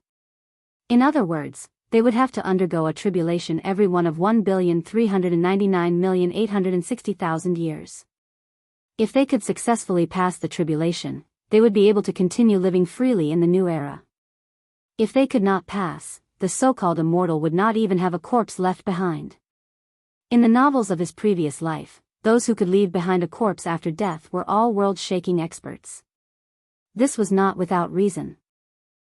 Speaker 1: In other words, they would have to undergo a tribulation every one of 1,399,860,000 years. If they could successfully pass the tribulation, they would be able to continue living freely in the new era. If they could not pass, the so-called immortal would not even have a corpse left behind. In the novels of his previous life, those who could leave behind a corpse after death were all world-shaking experts. This was not without reason.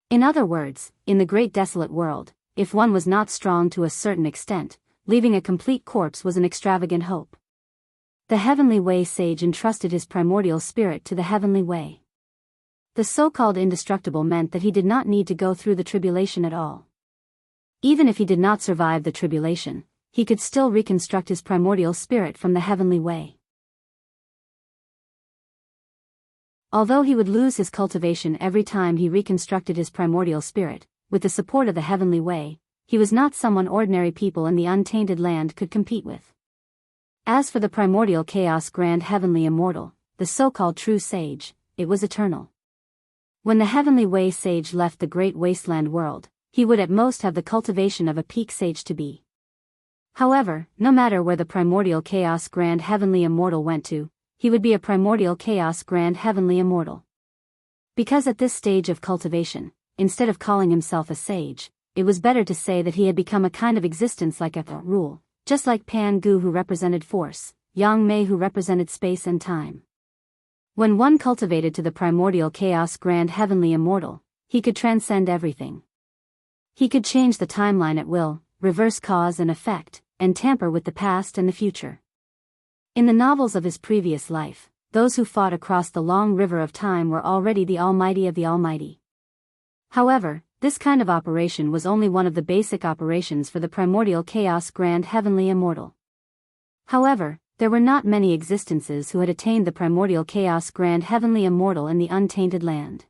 Speaker 1: In other words, in the great desolate world, if one was not strong to a certain extent, leaving a complete corpse was an extravagant hope. The Heavenly Way sage entrusted his primordial spirit to the Heavenly Way. The so-called indestructible meant that he did not need to go through the tribulation at all. Even if he did not survive the tribulation, he could still reconstruct his primordial spirit from the Heavenly Way. Although he would lose his cultivation every time he reconstructed his primordial spirit, with the support of the Heavenly Way, he was not someone ordinary people in the untainted land could compete with. As for the primordial chaos grand heavenly immortal, the so-called true sage, it was eternal. When the Heavenly Way sage left the great wasteland world, he would at most have the cultivation of a peak sage to be. However, no matter where the primordial chaos grand heavenly immortal went to, he would be a primordial chaos grand heavenly immortal. Because at this stage of cultivation, instead of calling himself a sage, it was better to say that he had become a kind of existence like a rule, just like Pan Gu who represented force, Yang Mei who represented space and time. When one cultivated to the primordial chaos grand heavenly immortal, he could transcend everything. He could change the timeline at will, reverse cause and effect, and tamper with the past and the future. In the novels of his previous life, those who fought across the long river of time were already the Almighty of the Almighty. However, this kind of operation was only one of the basic operations for the primordial chaos grand heavenly immortal. However, there were not many existences who had attained the primordial chaos grand heavenly immortal in the untainted land.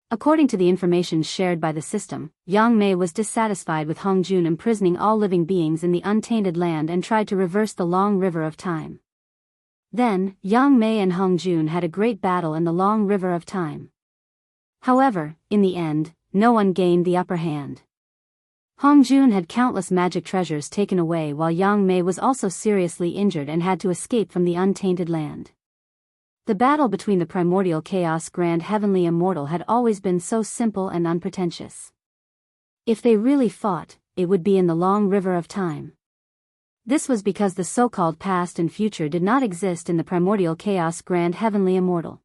Speaker 1: According to the information shared by the system, Yang Mei was dissatisfied with Hong Jun imprisoning all living beings in the untainted land and tried to reverse the long river of time. Then, Yang Mei and Hong Jun had a great battle in the long river of time. However, in the end, no one gained the upper hand. Hong Jun had countless magic treasures taken away while Yang Mei was also seriously injured and had to escape from the untainted land. The battle between the primordial chaos grand heavenly immortal had always been so simple and unpretentious. If they really fought, it would be in the long river of time. This was because the so-called past and future did not exist in the primordial chaos grand heavenly immortal.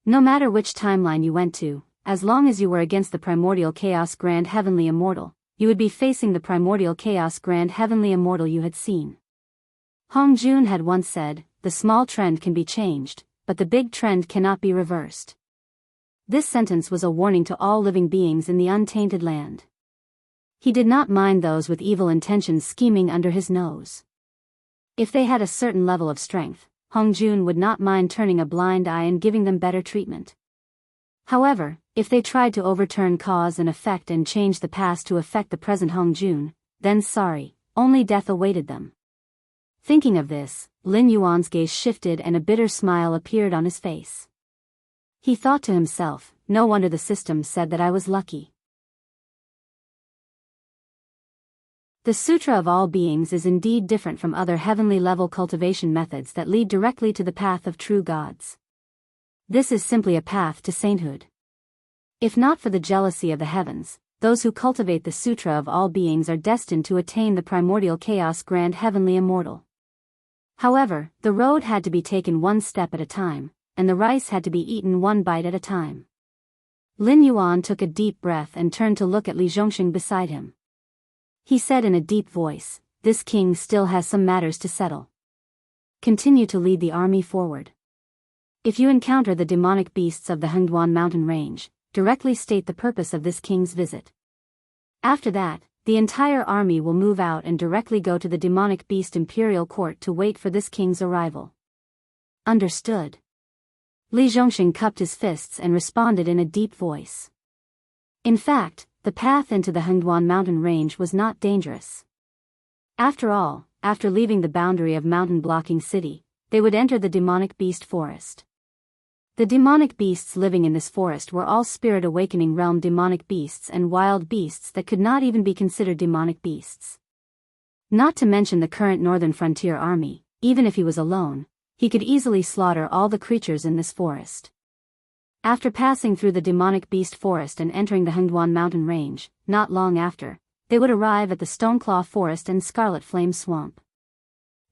Speaker 1: No matter which timeline you went to, as long as you were against the primordial chaos grand heavenly immortal, you would be facing the primordial chaos grand heavenly immortal you had seen. Hong Jun had once said, "The small trend can be changed, but the big trend cannot be reversed." This sentence was a warning to all living beings in the untainted land. He did not mind those with evil intentions scheming under his nose. If they had a certain level of strength, Hong Jun would not mind turning a blind eye and giving them better treatment. However, if they tried to overturn cause and effect and change the past to affect the present Hong Jun, then sorry, only death awaited them. Thinking of this, Lin Yuan's gaze shifted and a bitter smile appeared on his face. He thought to himself, no wonder the system said that I was lucky. The Sutra of All Beings is indeed different from other heavenly-level cultivation methods that lead directly to the path of true gods. This is simply a path to sainthood. If not for the jealousy of the heavens, those who cultivate the Sutra of All Beings are destined to attain the primordial chaos grand heavenly immortal. However, the road had to be taken one step at a time, and the rice had to be eaten one bite at a time. Lin Yuan took a deep breath and turned to look at Li Zhongxing beside him. He said in a deep voice, "This king still has some matters to settle. Continue to lead the army forward. If you encounter the demonic beasts of the Hengduan mountain range, directly state the purpose of this king's visit. After that, the entire army will move out and directly go to the demonic beast imperial court to wait for this king's arrival." Understood. Li Zhongxing cupped his fists and responded in a deep voice. In fact, the path into the Hengduan mountain range was not dangerous. After all, after leaving the boundary of mountain-blocking city, they would enter the demonic beast forest. The demonic beasts living in this forest were all spirit awakening realm demonic beasts and wild beasts that could not even be considered demonic beasts. Not to mention the current northern frontier army, even if he was alone, he could easily slaughter all the creatures in this forest. After passing through the demonic beast forest and entering the Hengduan mountain range, not long after, they would arrive at the Stoneclaw forest and Scarlet Flame swamp.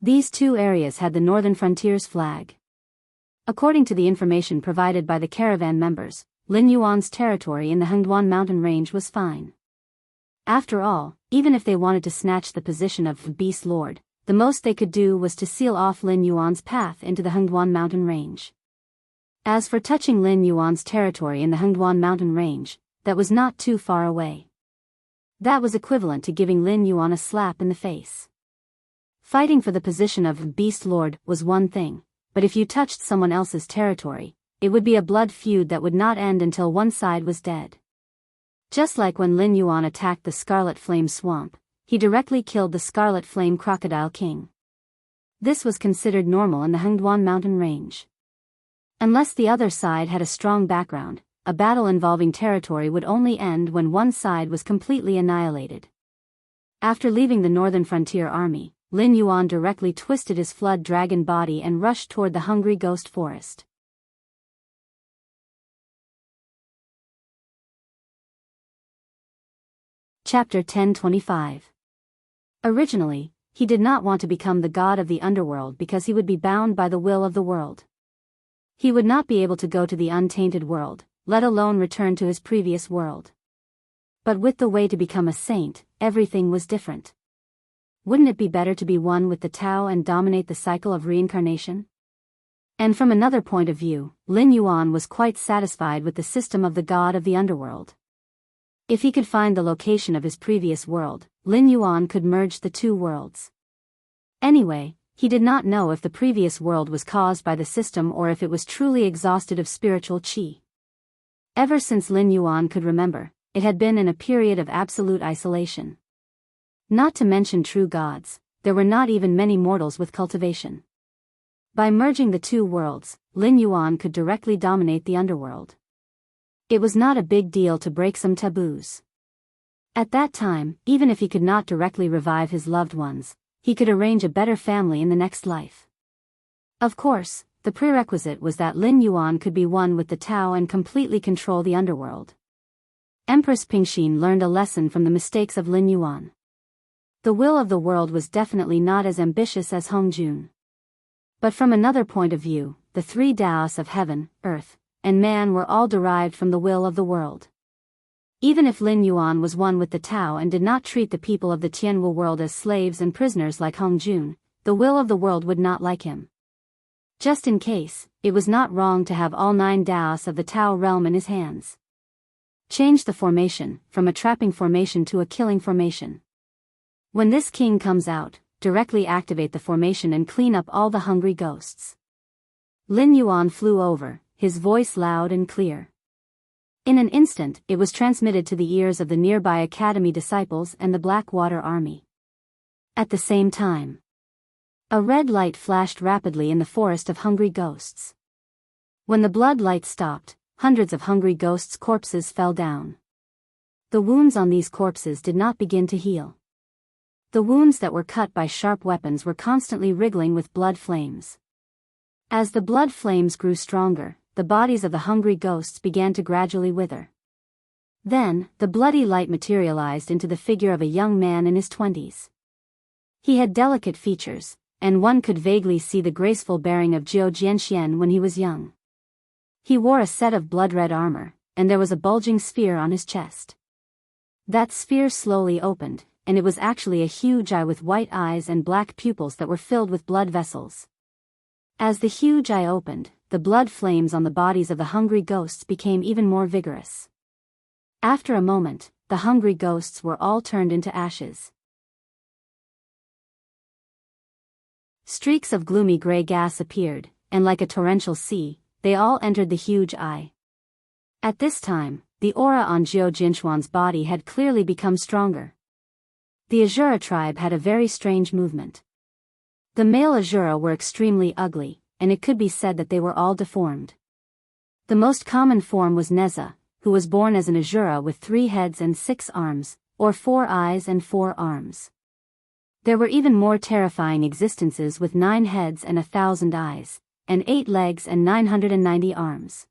Speaker 1: These two areas had the northern frontier's flag. According to the information provided by the caravan members, Lin Yuan's territory in the Hengduan mountain range was fine. After all, even if they wanted to snatch the position of Beast Lord, the most they could do was to seal off Lin Yuan's path into the Hengduan mountain range. As for touching Lin Yuan's territory in the Hengduan mountain range, that was not too far away. That was equivalent to giving Lin Yuan a slap in the face. Fighting for the position of Beast Lord was one thing, but if you touched someone else's territory, it would be a blood feud that would not end until one side was dead. Just like when Lin Yuan attacked the Scarlet Flame swamp, he directly killed the Scarlet Flame Crocodile King. This was considered normal in the Hengduan mountain range. Unless the other side had a strong background, a battle involving territory would only end when one side was completely annihilated. After leaving the northern frontier army, Lin Yuan directly twisted his flood dragon body and rushed toward the hungry ghost forest. Chapter 1025. Originally, he did not want to become the god of the underworld because he would be bound by the will of the world. He would not be able to go to the untainted world, let alone return to his previous world. But with the way to become a saint, everything was different. Wouldn't it be better to be one with the Tao and dominate the cycle of reincarnation? And from another point of view, Lin Yuan was quite satisfied with the system of the god of the underworld. If he could find the location of his previous world, Lin Yuan could merge the two worlds. Anyway, he did not know if the previous world was caused by the system or if it was truly exhausted of spiritual qi. Ever since Lin Yuan could remember, it had been in a period of absolute isolation. Not to mention true gods, there were not even many mortals with cultivation. By merging the two worlds, Lin Yuan could directly dominate the underworld. It was not a big deal to break some taboos. At that time, even if he could not directly revive his loved ones, he could arrange a better family in the next life. Of course, the prerequisite was that Lin Yuan could be one with the Tao and completely control the underworld. Empress Pingxin learned a lesson from the mistakes of Lin Yuan. The will of the world was definitely not as ambitious as Hong Jun. But from another point of view, the three Taos of heaven, earth, and man were all derived from the will of the world. Even if Lin Yuan was one with the Tao and did not treat the people of the Tianwu world as slaves and prisoners like Hong Jun, the will of the world would not like him. Just in case, it was not wrong to have all 9 Daos of the Tao realm in his hands. Change the formation, from a trapping formation to a killing formation. When this king comes out, directly activate the formation and clean up all the hungry ghosts. Lin Yuan flew over, his voice loud and clear. In an instant, it was transmitted to the ears of the nearby academy disciples and the Blackwater army. At the same time, a red light flashed rapidly in the forest of hungry ghosts. When the blood light stopped, hundreds of hungry ghosts' corpses fell down. The wounds on these corpses did not begin to heal. The wounds that were cut by sharp weapons were constantly wriggling with blood flames. As the blood flames grew stronger, the bodies of the hungry ghosts began to gradually wither. Then, the bloody light materialized into the figure of a young man in his 20s. He had delicate features, and one could vaguely see the graceful bearing of Zhou Jianxian when he was young. He wore a set of blood-red armor, and there was a bulging sphere on his chest. That sphere slowly opened, and it was actually a huge eye with white eyes and black pupils that were filled with blood vessels. As the huge eye opened, the blood flames on the bodies of the hungry ghosts became even more vigorous. After a moment, the hungry ghosts were all turned into ashes. Streaks of gloomy gray gas appeared, and like a torrential sea, they all entered the huge eye. At this time, the aura on Zhou Jinchuan's body had clearly become stronger. The Azura tribe had a very strange movement. The male Azura were extremely ugly, and it could be said that they were all deformed. The most common form was Neza, who was born as an Azura with 3 heads and 6 arms, or 4 eyes and 4 arms. There were even more terrifying existences with 9 heads and 1,000 eyes, and 8 legs and 990 arms.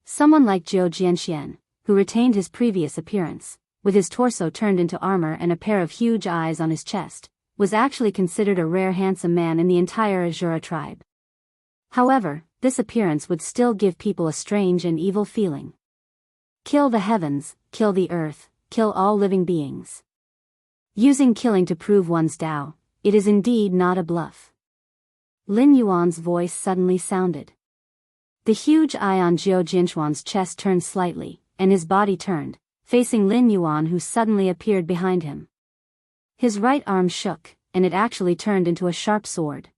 Speaker 1: Someone like Zhou Jianxian, who retained his previous appearance, with his torso turned into armor and a pair of huge eyes on his chest, was actually considered a rare handsome man in the entire Azura tribe. However, this appearance would still give people a strange and evil feeling. Kill the heavens, kill the earth, kill all living beings. Using killing to prove one's Tao, it is indeed not a bluff. Lin Yuan's voice suddenly sounded. The huge eye on Zhou Jinchuan's chest turned slightly, and his body turned, facing Lin Yuan, who suddenly appeared behind him. His right arm shook, and it actually turned into a sharp sword.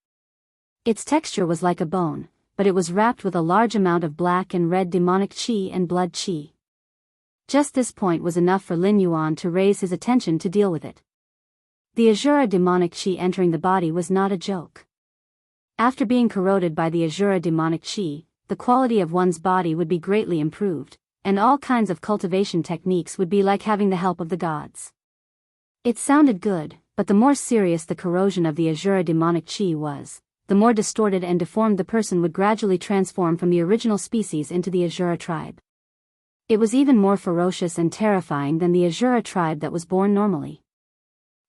Speaker 1: Its texture was like a bone, but it was wrapped with a large amount of black and red demonic qi and blood qi. Just this point was enough for Lin Yuan to raise his attention to deal with it. The Azura demonic qi entering the body was not a joke. After being corroded by the Azura demonic qi, the quality of one's body would be greatly improved, and all kinds of cultivation techniques would be like having the help of the gods. It sounded good, but the more serious the corrosion of the Azura demonic qi was, the more distorted and deformed the person would gradually transform from the original species into the Azura tribe. It was even more ferocious and terrifying than the Azura tribe that was born normally.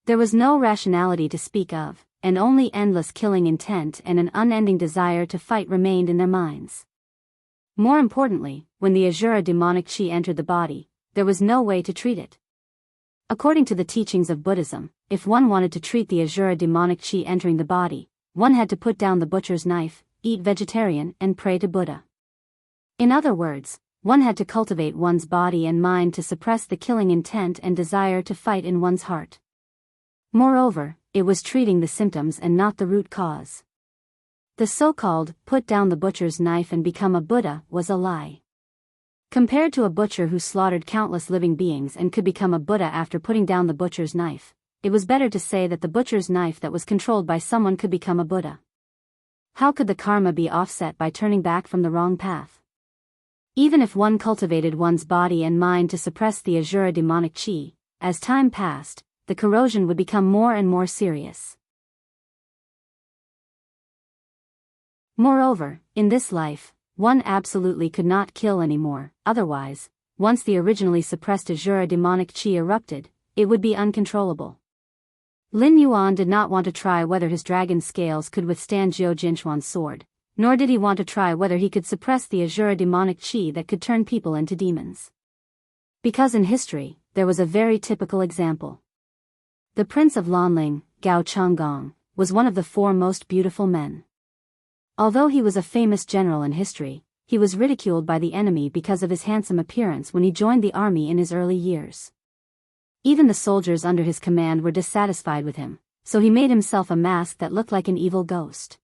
Speaker 1: There was no rationality to speak of, and only endless killing intent and an unending desire to fight remained in their minds. More importantly, when the Azura demonic qi entered the body, there was no way to treat it. According to the teachings of Buddhism, if one wanted to treat the Azura demonic qi entering the body, one had to put down the butcher's knife, eat vegetarian, and pray to Buddha. In other words, one had to cultivate one's body and mind to suppress the killing intent and desire to fight in one's heart. Moreover, it was treating the symptoms and not the root cause. The so-called, put down the butcher's knife and become a Buddha, was a lie. Compared to a butcher who slaughtered countless living beings and could become a Buddha after putting down the butcher's knife, it was better to say that the butcher's knife that was controlled by someone could become a Buddha. How could the karma be offset by turning back from the wrong path? Even if one cultivated one's body and mind to suppress the Azura demonic qi, as time passed, the corrosion would become more and more serious. Moreover, in this life, one absolutely could not kill anymore, otherwise, once the originally suppressed Azura demonic qi erupted, it would be uncontrollable. Lin Yuan did not want to try whether his dragon scales could withstand Zhou Jinchuan's sword, nor did he want to try whether he could suppress the Azura demonic qi that could turn people into demons. Because in history, there was a very typical example. The Prince of Lanling, Gao Chenggong, was one of the 4 most beautiful men. Although he was a famous general in history, he was ridiculed by the enemy because of his handsome appearance when he joined the army in his early years. Even the soldiers under his command were dissatisfied with him, so he made himself a mask that looked like an evil ghost.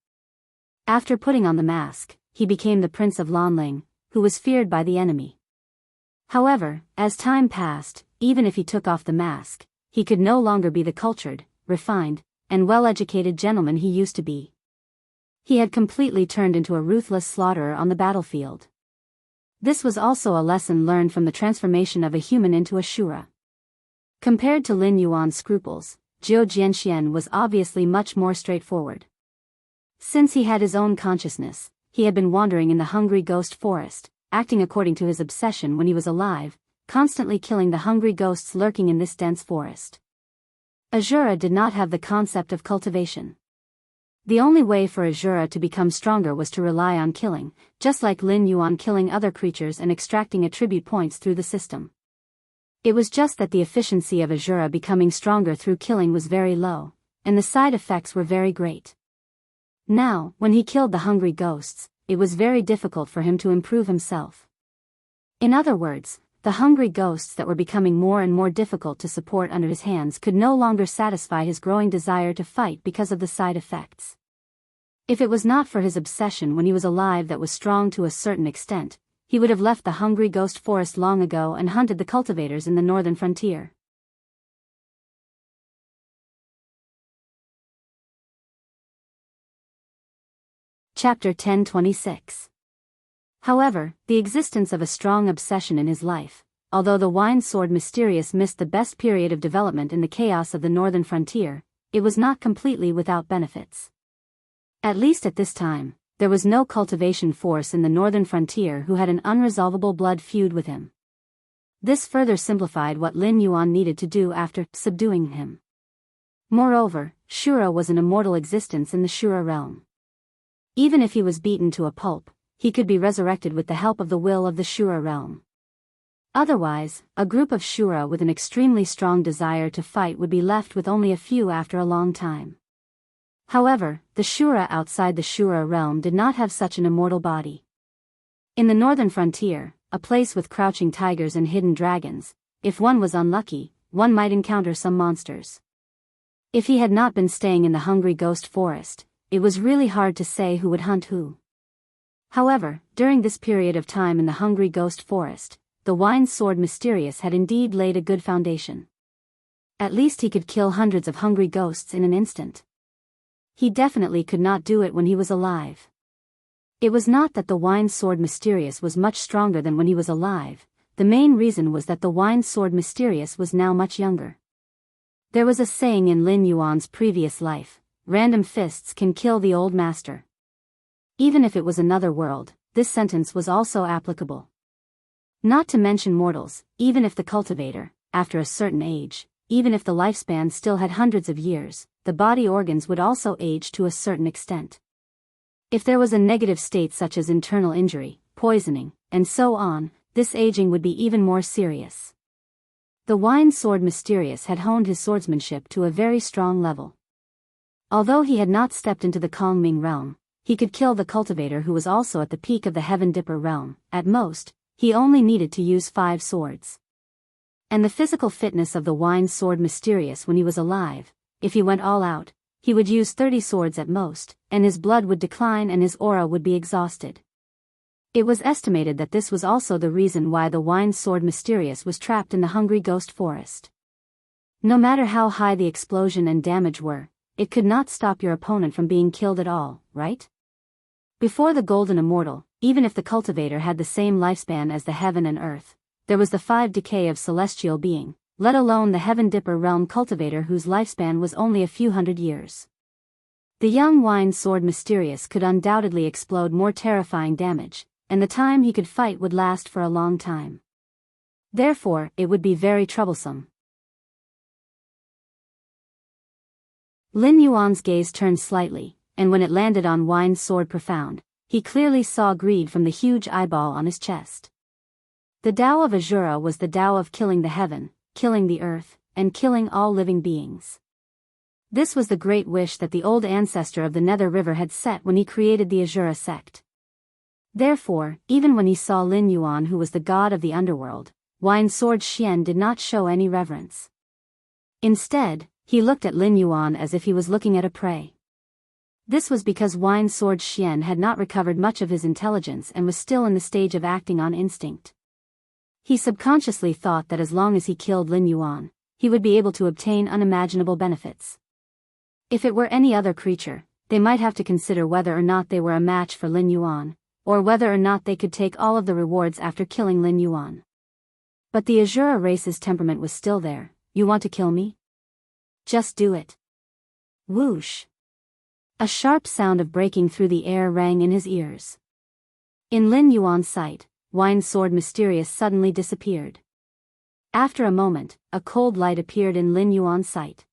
Speaker 1: After putting on the mask, he became the Prince of Lanling, who was feared by the enemy. However, as time passed, even if he took off the mask, he could no longer be the cultured, refined, and well-educated gentleman he used to be. He had completely turned into a ruthless slaughterer on the battlefield. This was also a lesson learned from the transformation of a human into a Shura. Compared to Lin Yuan's scruples, Zhou Jianxian was obviously much more straightforward. Since he had his own consciousness, he had been wandering in the hungry ghost forest, acting according to his obsession when he was alive, constantly killing the hungry ghosts lurking in this dense forest. Azura did not have the concept of cultivation. The only way for Azura to become stronger was to rely on killing, just like Lin Yuan killing other creatures and extracting attribute points through the system. It was just that the efficiency of Azura becoming stronger through killing was very low, and the side effects were very great. Now, when he killed the hungry ghosts, it was very difficult for him to improve himself. In other words, the hungry ghosts that were becoming more and more difficult to support under his hands could no longer satisfy his growing desire to fight because of the side effects. If it was not for his obsession when he was alive that was strong to a certain extent, he would have left the hungry ghost forest long ago and hunted the cultivators in the northern frontier. Chapter 1026. However, the existence of a strong obsession in his life, although the wine sword Mysterious missed the best period of development in the chaos of the northern frontier, it was not completely without benefits. At least at this time, there was no cultivation force in the northern frontier who had an unresolvable blood feud with him. This further simplified what Lin Yuan needed to do after subduing him. Moreover, Shura was an immortal existence in the Shura realm. Even if he was beaten to a pulp, he could be resurrected with the help of the will of the Shura realm. Otherwise, a group of Shura with an extremely strong desire to fight would be left with only a few after a long time. However, the Shura outside the Shura realm did not have such an immortal body. In the northern frontier, a place with crouching tigers and hidden dragons, if one was unlucky, one might encounter some monsters. If he had not been staying in the hungry ghost forest, it was really hard to say who would hunt who. However, during this period of time in the hungry ghost forest, the wine sword Mysterious had indeed laid a good foundation. At least he could kill hundreds of hungry ghosts in an instant. He definitely could not do it when he was alive. It was not that the wine sword Mysterious was much stronger than when he was alive, the main reason was that the wine sword Mysterious was now much younger. There was a saying in Lin Yuan's previous life, "Random fists can kill the old master." Even if it was another world, this sentence was also applicable. Not to mention mortals, even if the cultivator, after a certain age, even if the lifespan still had hundreds of years, the body organs would also age to a certain extent. If there was a negative state such as internal injury, poisoning, and so on, this aging would be even more serious. The wine sword Mysterious had honed his swordsmanship to a very strong level. Although he had not stepped into the Kongming realm, he could kill the cultivator who was also at the peak of the Heaven Dipper realm. At most, he only needed to use 5 swords. And the physical fitness of the wine sword Mysterious when he was alive, if he went all out, he would use 30 swords at most, and his blood would decline and his aura would be exhausted. It was estimated that this was also the reason why the wine sword Mysterious was trapped in the hungry ghost forest. No matter how high the explosion and damage were, it could not stop your opponent from being killed at all, right? Before the Golden Immortal, even if the cultivator had the same lifespan as the heaven and earth, there was the 5 decay of celestial being, let alone the Heaven Dipper realm cultivator whose lifespan was only a few hundred years. The young wine sword Mysterious could undoubtedly explode more terrifying damage, and the time he could fight would last for a long time. Therefore, it would be very troublesome. Lin Yuan's gaze turned slightly, and when it landed on Wine Sword Profound, he clearly saw greed from the huge eyeball on his chest. The Tao of Azura was the Tao of killing the heaven, killing the earth, and killing all living beings. This was the great wish that the old ancestor of the Nether River had set when he created the Azura sect. Therefore, even when he saw Lin Yuan, who was the god of the underworld, Wine Sword Xian did not show any reverence. Instead, he looked at Lin Yuan as if he was looking at a prey. This was because Wine Sword Xian had not recovered much of his intelligence and was still in the stage of acting on instinct. He subconsciously thought that as long as he killed Lin Yuan, he would be able to obtain unimaginable benefits. If it were any other creature, they might have to consider whether or not they were a match for Lin Yuan, or whether or not they could take all of the rewards after killing Lin Yuan. But the Azura race's temperament was still there. You want to kill me? Just do it. Whoosh. A sharp sound of breaking through the air rang in his ears. In Lin Yuan's sight, Wine Sword Mysterious suddenly disappeared. After a moment, a cold light appeared in Lin Yuan's sight.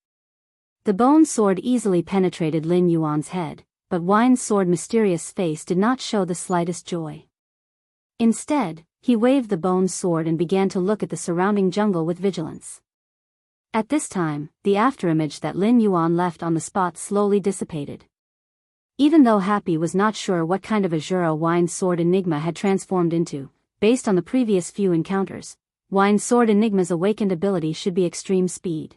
Speaker 1: The bone sword easily penetrated Lin Yuan's head, but Wine Sword Mysterious' face did not show the slightest joy. Instead, he waved the bone sword and began to look at the surrounding jungle with vigilance. At this time, the afterimage that Lin Yuan left on the spot slowly dissipated. Even though Happy was not sure what kind of Azura Wine Sword Enigma had transformed into, based on the previous few encounters, Wine Sword Enigma's awakened ability should be extreme speed.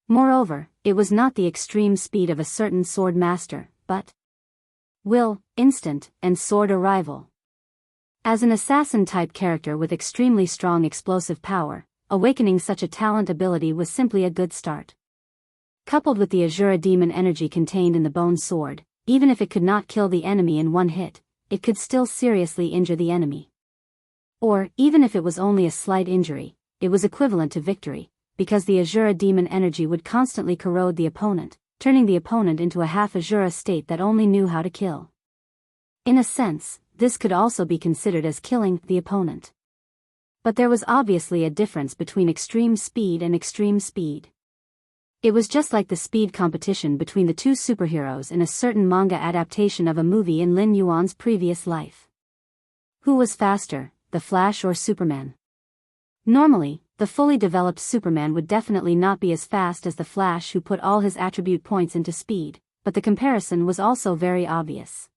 Speaker 1: Moreover, it was not the extreme speed of a certain sword master, but will, instant, and sword arrival. As an assassin-type character with extremely strong explosive power, awakening such a talent ability was simply a good start. Coupled with the Azura demon energy contained in the bone sword, even if it could not kill the enemy in one hit, it could still seriously injure the enemy. Or, even if it was only a slight injury, it was equivalent to victory, because the Azura demon energy would constantly corrode the opponent, turning the opponent into a half-Azura state that only knew how to kill. In a sense, this could also be considered as killing the opponent. But there was obviously a difference between extreme speed and extreme speed. It was just like the speed competition between the two superheroes in a certain manga adaptation of a movie in Lin Yuan's previous life. Who was faster, the Flash or Superman? Normally, the fully developed Superman would definitely not be as fast as the Flash, who put all his attribute points into speed, but the comparison was also very obvious.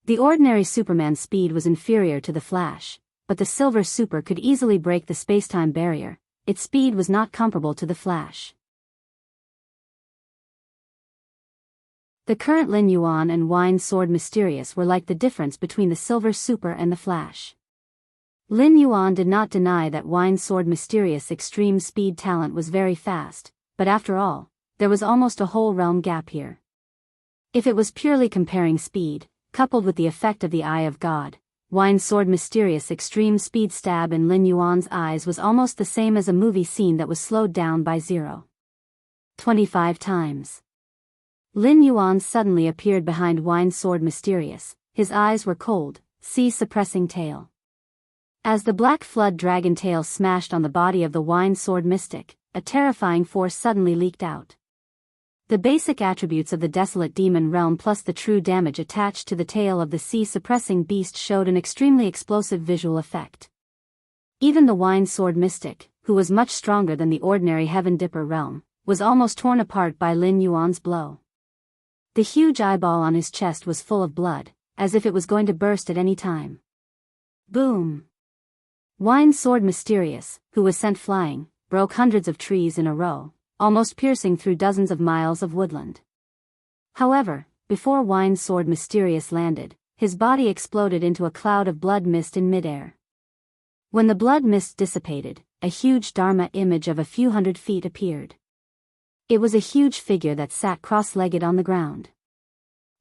Speaker 1: The ordinary Superman's speed was inferior to the Flash, but the Silver Super could easily break the spacetime barrier. Its speed was not comparable to the Flash. The current Lin Yuan and Wine Sword Mysterious were like the difference between the Silver Super and the Flash. Lin Yuan did not deny that Wine Sword Mysterious' extreme speed talent was very fast, but after all, there was almost a whole realm gap here. If it was purely comparing speed, coupled with the effect of the Eye of God, Wine Sword Mysterious' extreme speed stab in Lin Yuan's eyes was almost the same as a movie scene that was slowed down by 0.25 times. Lin Yuan suddenly appeared behind Wine Sword Mysterious. His eyes were cold, sea-suppressing tail. As the black flood dragon tail smashed on the body of the Wine Sword Mystic, a terrifying force suddenly leaked out. The basic attributes of the desolate demon realm plus the true damage attached to the tail of the sea-suppressing beast showed an extremely explosive visual effect. Even the Wine Sword Mystic, who was much stronger than the ordinary Heaven Dipper realm, was almost torn apart by Lin Yuan's blow. The huge eyeball on his chest was full of blood, as if it was going to burst at any time. Boom! Wine Sword Mysterious, who was sent flying, broke hundreds of trees in a row, almost piercing through dozens of miles of woodland. However, before Wine Sword Mysterious landed, his body exploded into a cloud of blood mist in midair. When the blood mist dissipated, a huge Dharma image of a few hundred feet appeared. It was a huge figure that sat cross-legged on the ground.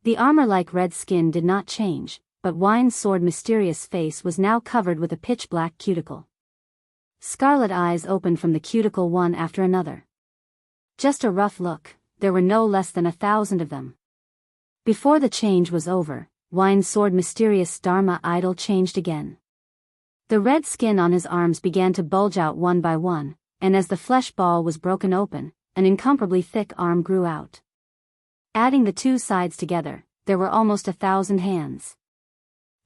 Speaker 1: The armor-like red skin did not change, but Wine Sword Mysterious' face was now covered with a pitch-black cuticle. Scarlet eyes opened from the cuticle one after another. Just a rough look, there were no less than 1,000 of them. Before the change was over, Wine Sword Mysterious' Dharma idol changed again. The red skin on his arms began to bulge out one by one, and as the flesh ball was broken open, an incomparably thick arm grew out. Adding the two sides together, there were almost 1,000 hands.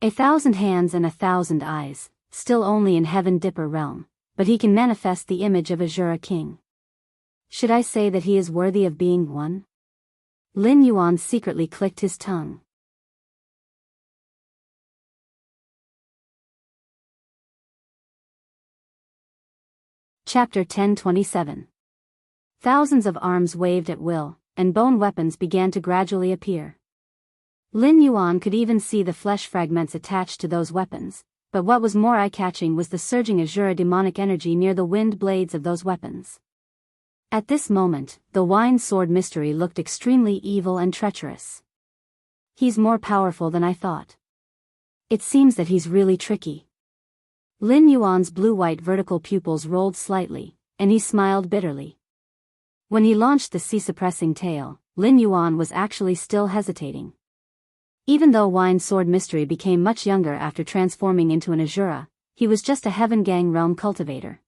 Speaker 1: 1,000 hands and 1,000 eyes, still only in Heaven Dipper realm, but he can manifest the image of Azura King. Should I say that he is worthy of being one? Lin Yuan secretly clicked his tongue. Chapter 1027. Thousands of arms waved at will, and bone weapons began to gradually appear. Lin Yuan could even see the flesh fragments attached to those weapons, but what was more eye-catching was the surging azure demonic energy near the wind blades of those weapons. At this moment, the wine sword mystery looked extremely evil and treacherous. He's more powerful than I thought. It seems that he's really tricky. Lin Yuan's blue-white vertical pupils rolled slightly, and he smiled bitterly. When he launched the sea-suppressing tail, Lin Yuan was actually still hesitating. Even though Wine Sword Mystery became much younger after transforming into an Azura, he was just a Heaven Gang realm cultivator.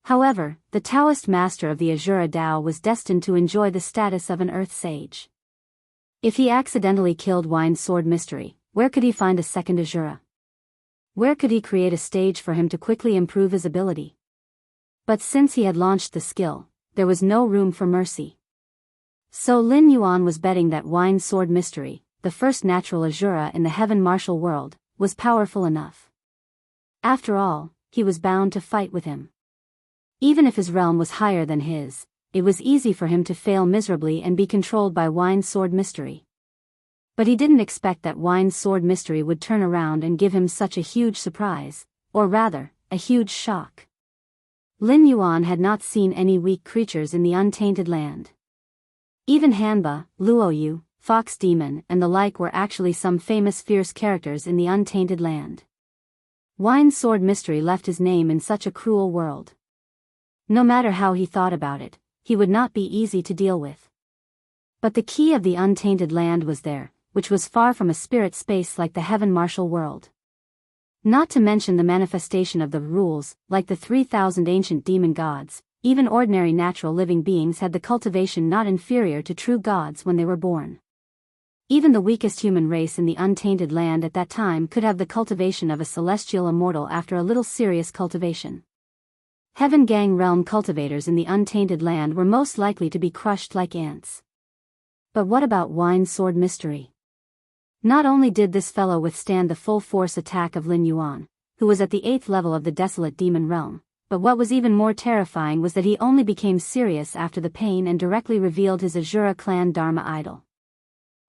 Speaker 1: However, the Taoist master of the Azura Dao was destined to enjoy the status of an Earth Sage. If he accidentally killed Wine Sword Mystery, where could he find a second Azura? Where could he create a stage for him to quickly improve his ability? But since he had launched the skill, there was no room for mercy. So Lin Yuan was betting that Wine Sword Mystery, the first natural Azura in the Heaven Martial world, was powerful enough. After all, he was bound to fight with him. Even if his realm was higher than his, it was easy for him to fail miserably and be controlled by Wine Sword Mystery. But he didn't expect that Wine Sword Mystery would turn around and give him such a huge surprise, or rather, a huge shock. Lin Yuan had not seen any weak creatures in the untainted land. Even Hanba, Luoyu, Fox Demon and the like were actually some famous fierce characters in the untainted land. Wine Sword Mystery left his name in such a cruel world. No matter how he thought about it, he would not be easy to deal with. But the key of the untainted land was there, which was far from a spirit space like the Heaven Martial world. Not to mention the manifestation of the rules, like the 3,000 ancient demon gods, even ordinary natural living beings had the cultivation not inferior to true gods when they were born. Even the weakest human race in the untainted land at that time could have the cultivation of a celestial immortal after a little serious cultivation. Heaven Gang realm cultivators in the untainted land were most likely to be crushed like ants. But what about Wine Sword Mystery? Not only did this fellow withstand the full force attack of Lin Yuan, who was at the 8th level of the desolate demon realm, but what was even more terrifying was that he only became serious after the pain and directly revealed his Azura clan Dharma idol.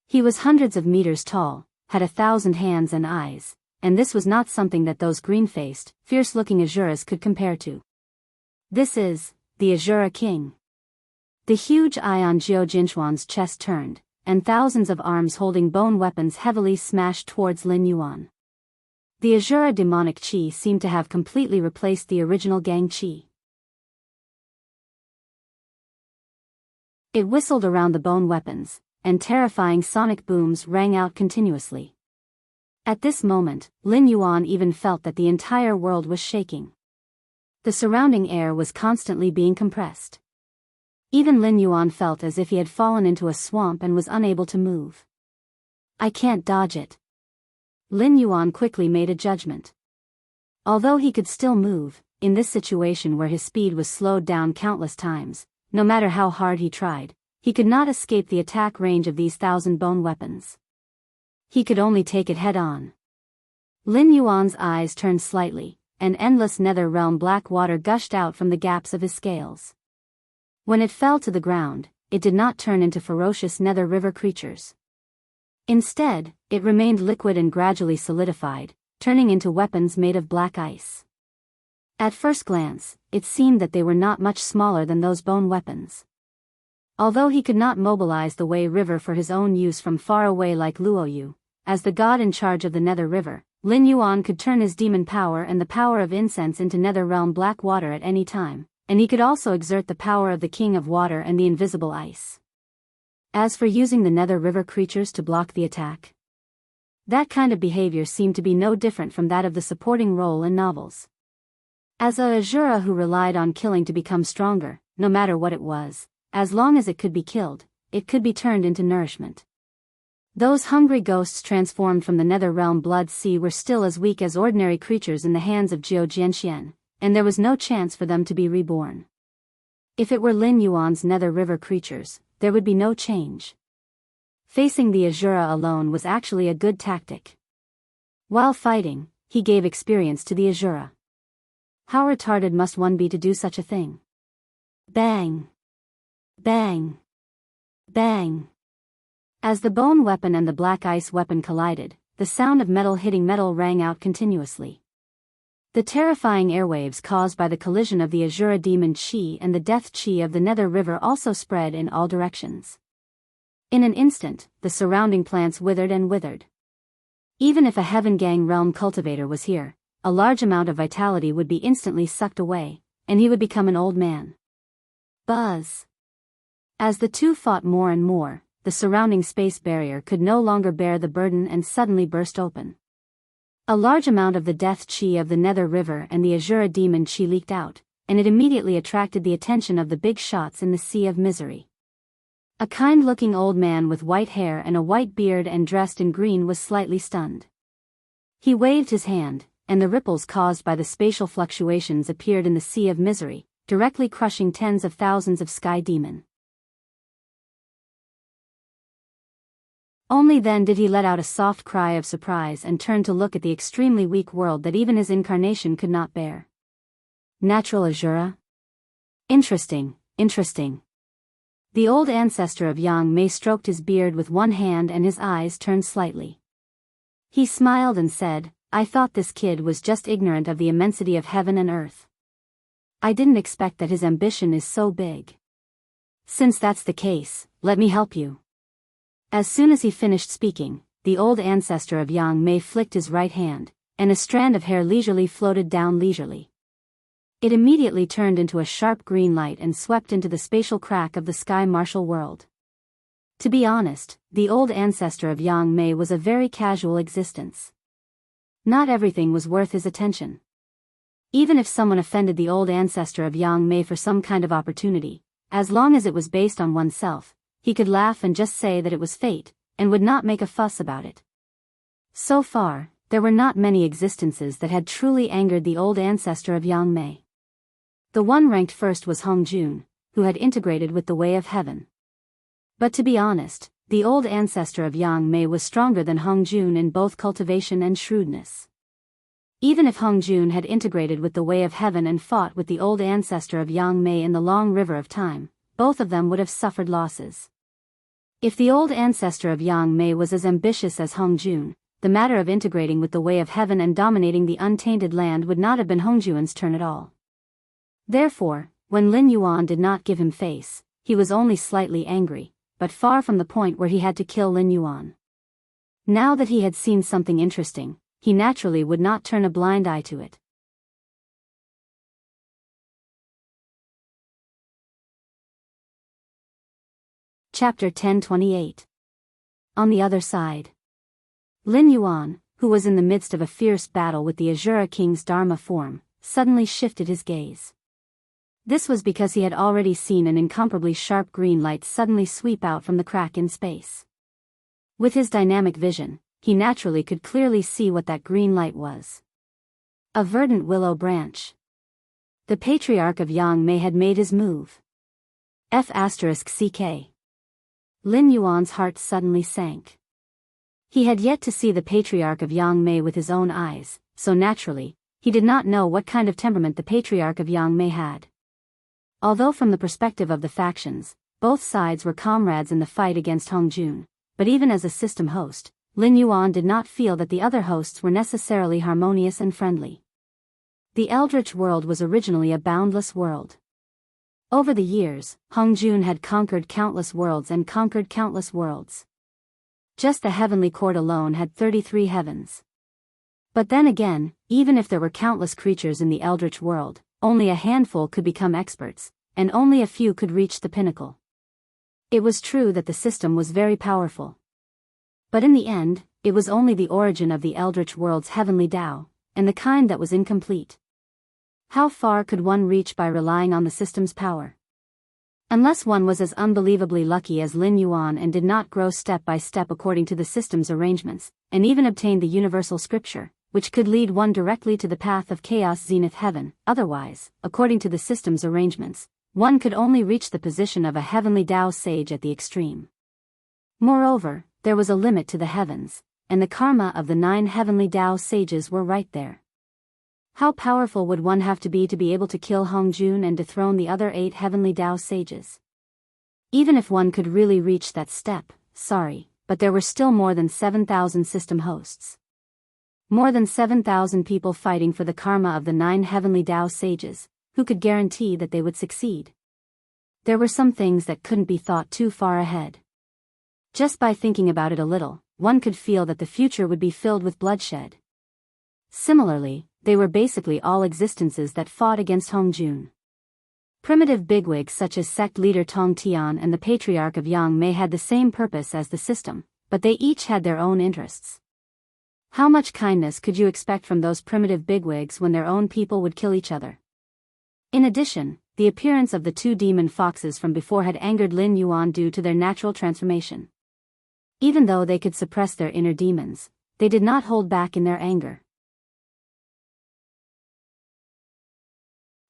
Speaker 1: He was hundreds of meters tall, had 1,000 hands and eyes, and this was not something that those green-faced, fierce-looking Azuras could compare to. This is the Azura King. The huge eye on Jiao Jinchuan's chest turned, and thousands of arms holding bone weapons heavily smashed towards Lin Yuan. The Azura demonic chi seemed to have completely replaced the original Gang chi. It whistled around the bone weapons, and terrifying sonic booms rang out continuously. At this moment, Lin Yuan even felt that the entire world was shaking. The surrounding air was constantly being compressed. Even Lin Yuan felt as if he had fallen into a swamp and was unable to move. I can't dodge it. Lin Yuan quickly made a judgment. Although he could still move, in this situation where his speed was slowed down countless times, no matter how hard he tried, he could not escape the attack range of these 1,000 bone weapons. He could only take it head-on. Lin Yuan's eyes turned slightly, and endless nether realm black water gushed out from the gaps of his scales. When it fell to the ground, it did not turn into ferocious nether river creatures. Instead, it remained liquid and gradually solidified, turning into weapons made of black ice. At first glance, it seemed that they were not much smaller than those bone weapons. Although he could not mobilize the Wei River for his own use from far away like Luoyu, as the god in charge of the Nether River, Lin Yuan could turn his demon power and the power of incense into Nether Realm black water at any time, and he could also exert the power of the King of Water and the invisible ice. As for using the Nether River creatures to block the attack, that kind of behavior seemed to be no different from that of the supporting role in novels. As a Azura who relied on killing to become stronger, no matter what it was, as long as it could be killed, it could be turned into nourishment. Those hungry ghosts transformed from the Nether Realm Blood Sea were still as weak as ordinary creatures in the hands of Jiao Jianxian, and there was no chance for them to be reborn. If it were Lin Yuan's Nether River creatures, there would be no change. Facing the Azura alone was actually a good tactic. While fighting, he gave experience to the Azura. How retarded must one be to do such a thing? Bang! Bang! Bang! As the bone weapon and the black ice weapon collided, the sound of metal hitting metal rang out continuously. The terrifying airwaves caused by the collision of the Azura demon chi and the death chi of the Nether River also spread in all directions. In an instant, the surrounding plants withered and withered. Even if a Heaven Gang realm cultivator was here, a large amount of vitality would be instantly sucked away, and he would become an old man. Buzz! As the two fought more and more, the surrounding space barrier could no longer bear the burden and suddenly burst open. A large amount of the death chi of the Nether River and the Azura demon chi leaked out, and it immediately attracted the attention of the big shots in the Sea of Misery. A kind-looking old man with white hair and a white beard and dressed in green was slightly stunned. He waved his hand, and the ripples caused by the spatial fluctuations appeared in the Sea of Misery, directly crushing tens of thousands of sky demon. Only then did he let out a soft cry of surprise and turn to look at the extremely weak world that even his incarnation could not bear. Natural Azura? Interesting, interesting. The old ancestor of Yang Mei stroked his beard with one hand and his eyes turned slightly. He smiled and said, "I thought this kid was just ignorant of the immensity of heaven and earth. I didn't expect that his ambition is so big. Since that's the case, let me help you." As soon as he finished speaking, the old ancestor of Yang Mei flicked his right hand, and a strand of hair leisurely floated down leisurely. It immediately turned into a sharp green light and swept into the spatial crack of the sky martial world. To be honest, the old ancestor of Yang Mei was a very casual existence. Not everything was worth his attention. Even if someone offended the old ancestor of Yang Mei for some kind of opportunity, as long as it was based on oneself, he could laugh and just say that it was fate, and would not make a fuss about it. So far, there were not many existences that had truly angered the old ancestor of Yang Mei. The one ranked first was Hong Jun, who had integrated with the way of heaven. But to be honest, the old ancestor of Yang Mei was stronger than Hong Jun in both cultivation and shrewdness. Even if Hong Jun had integrated with the way of heaven and fought with the old ancestor of Yang Mei in the long river of time, both of them would have suffered losses. If the old ancestor of Yang Mei was as ambitious as Hong Jun, the matter of integrating with the way of heaven and dominating the untainted land would not have been Hong Jun's turn at all. Therefore, when Lin Yuan did not give him face, he was only slightly angry, but far from the point where he had to kill Lin Yuan. Now that he had seen something interesting, he naturally would not turn a blind eye to it. Chapter 1028. On the other side. Lin Yuan, who was in the midst of a fierce battle with the Azura King's Dharma form, suddenly shifted his gaze. This was because he had already seen an incomparably sharp green light suddenly sweep out from the crack in space. With his dynamic vision, he naturally could clearly see what that green light was. A verdant willow branch. The Patriarch of Yang Mei had made his move. F***CK. Lin Yuan's heart suddenly sank. He had yet to see the Patriarch of Yang Mei with his own eyes, so naturally, he did not know what kind of temperament the Patriarch of Yang Mei had. Although from the perspective of the factions, both sides were comrades in the fight against Hong Jun, but even as a system host, Lin Yuan did not feel that the other hosts were necessarily harmonious and friendly. The Eldritch world was originally a boundless world. Over the years, Hong Jun had conquered countless worlds and conquered countless worlds. Just the heavenly court alone had 33 heavens. But then again, even if there were countless creatures in the Eldritch world, only a handful could become experts, and only a few could reach the pinnacle. It was true that the system was very powerful. But in the end, it was only the origin of the Eldritch world's heavenly Tao, and the kind that was incomplete. How far could one reach by relying on the system's power? Unless one was as unbelievably lucky as Lin Yuan and did not grow step by step according to the system's arrangements, and even obtained the universal scripture, which could lead one directly to the path of chaos zenith heaven. Otherwise, according to the system's arrangements, one could only reach the position of a heavenly Tao sage at the extreme. Moreover, there was a limit to the heavens, and the karma of the 9 heavenly Tao sages were right there. How powerful would one have to be able to kill Hongjun and dethrone the other 8 heavenly Tao sages? Even if one could really reach that step, but there were still more than 7,000 system hosts. More than 7,000 people fighting for the karma of the 9 heavenly Tao sages. Who could guarantee that they would succeed? There were some things that couldn't be thought too far ahead. Just by thinking about it a little, one could feel that the future would be filled with bloodshed. Similarly, they were basically all existences that fought against Hongjun. Primitive bigwigs such as sect leader Tong Tian and the Patriarch of Yang Mei had the same purpose as the system, but they each had their own interests. How much kindness could you expect from those primitive bigwigs when their own people would kill each other? In addition, the appearance of the 2 demon foxes from before had angered Lin Yuan due to their natural transformation. Even though they could suppress their inner demons, they did not hold back in their anger.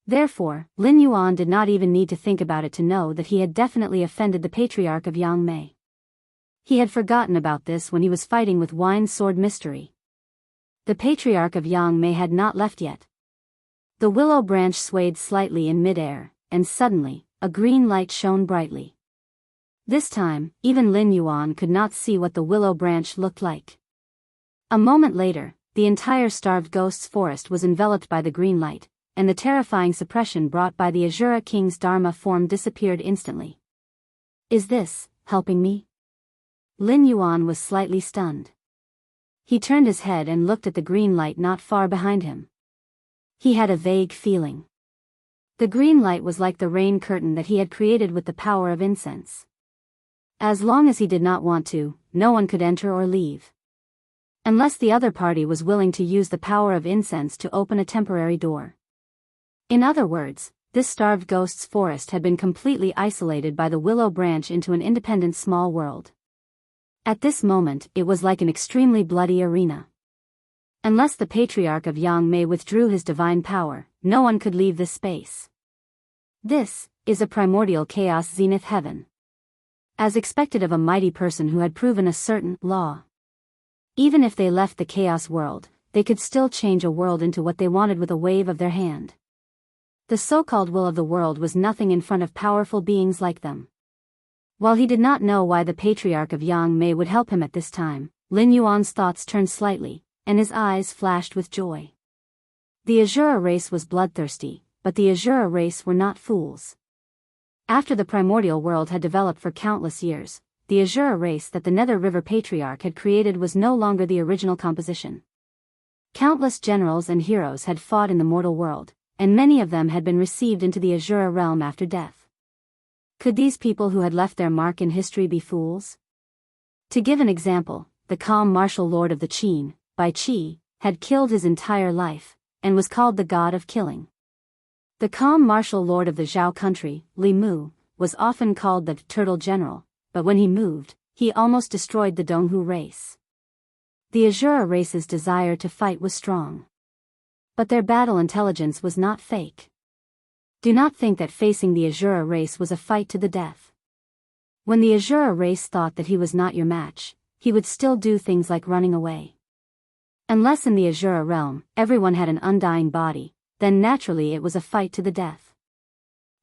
Speaker 1: Therefore, Lin Yuan did not even need to think about it to know that he had definitely offended the Patriarch of Yang Mei. He had forgotten about this when he was fighting with Wine Sword Mystery. The Patriarch of Yang Mei had not left yet. The willow branch swayed slightly in midair, and suddenly, a green light shone brightly. This time, even Lin Yuan could not see what the willow branch looked like. A moment later, the entire Starved Ghosts forest was enveloped by the green light, and the terrifying suppression brought by the Azura King's Dharma form disappeared instantly. Is this helping me? Lin Yuan was slightly stunned. He turned his head and looked at the green light not far behind him. He had a vague feeling. The green light was like the rain curtain that he had created with the power of incense. As long as he did not want to, no one could enter or leave. Unless the other party was willing to use the power of incense to open a temporary door. In other words, this Starved Ghosts forest had been completely isolated by the willow branch into an independent small world. At this moment, it was like an extremely bloody arena. Unless the Patriarch of Yang Mei withdrew his divine power, no one could leave this space. This is a primordial chaos zenith heaven. As expected of a mighty person who had proven a certain law. Even if they left the chaos world, they could still change a world into what they wanted with a wave of their hand. The so-called will of the world was nothing in front of powerful beings like them. While he did not know why the Patriarch of Yang Mei would help him at this time, Lin Yuan's thoughts turned slightly, and his eyes flashed with joy. The Azura race was bloodthirsty, but the Azura race were not fools. After the primordial world had developed for countless years, the Azura race that the Nether River Patriarch had created was no longer the original composition. Countless generals and heroes had fought in the mortal world, and many of them had been received into the Azura realm after death. Could these people who had left their mark in history be fools? To give an example, the calm martial lord of the Qin, Bai Qi, had killed his entire life, and was called the god of killing. The calm martial lord of the Zhao country, Li Mu, was often called the turtle general, but when he moved, he almost destroyed the Donghu race. The Azura race's desire to fight was strong. But their battle intelligence was not fake. Do not think that facing the Azura race was a fight to the death. When the Azura race thought that he was not your match, he would still do things like running away. Unless in the Azura realm, everyone had an undying body, then naturally it was a fight to the death.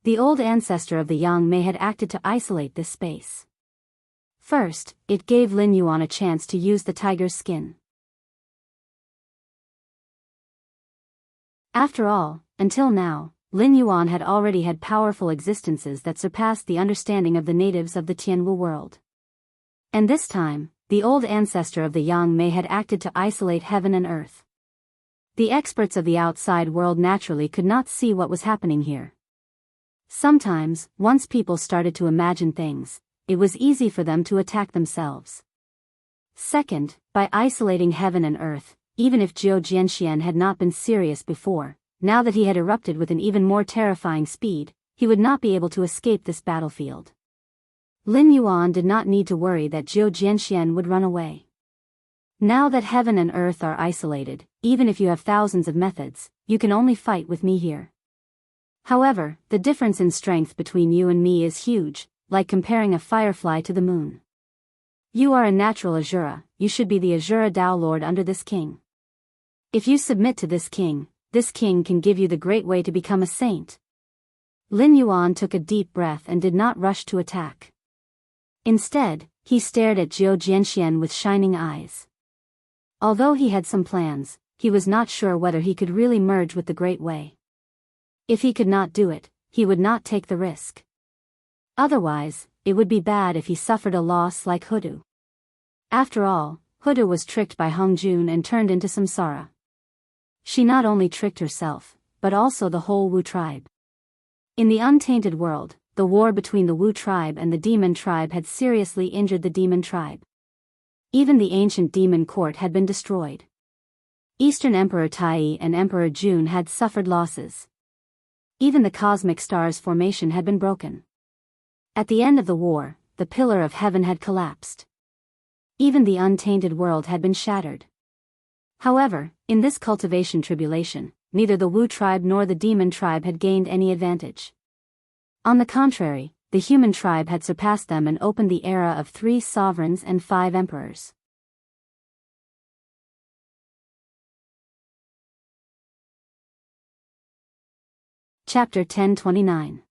Speaker 1: The old ancestor of the Yang Mei had acted to isolate this space. First, it gave Lin Yuan a chance to use the tiger's skin. After all, until now, Lin Yuan had already had powerful existences that surpassed the understanding of the natives of the Tianwu world. And this time, the old ancestor of the Yang Mei had acted to isolate heaven and earth. The experts of the outside world naturally could not see what was happening here. Sometimes, once people started to imagine things, it was easy for them to attack themselves. Second, by isolating heaven and earth, even if Zhou Jianxian had not been serious before, now that he had erupted with an even more terrifying speed, he would not be able to escape this battlefield. Lin Yuan did not need to worry that Zhou Jianxian would run away. Now that heaven and earth are isolated, even if you have thousands of methods, you can only fight with me here. However, the difference in strength between you and me is huge, like comparing a firefly to the moon. You are a natural Azura, you should be the Azura Dao Lord under this king. If you submit to this king can give you the great way to become a saint. Lin Yuan took a deep breath and did not rush to attack. Instead, he stared at Zhou Jianxian with shining eyes. Although he had some plans, he was not sure whether he could really merge with the Great Way. If he could not do it, he would not take the risk. Otherwise, it would be bad if he suffered a loss like Hudu. After all, Hudu was tricked by Hongjun and turned into samsara. She not only tricked herself, but also the whole Wu tribe. In the untainted world, the war between the Wu tribe and the demon tribe had seriously injured the demon tribe. Even the ancient demon court had been destroyed. Eastern Emperor Tai and Emperor Jun had suffered losses. Even the cosmic stars formation had been broken. At the end of the war, the pillar of heaven had collapsed. Even the untainted world had been shattered. However, in this cultivation tribulation, neither the Wu tribe nor the demon tribe had gained any advantage. On the contrary, the human tribe had surpassed them and opened the era of 3 sovereigns and 5 emperors. Chapter 1029.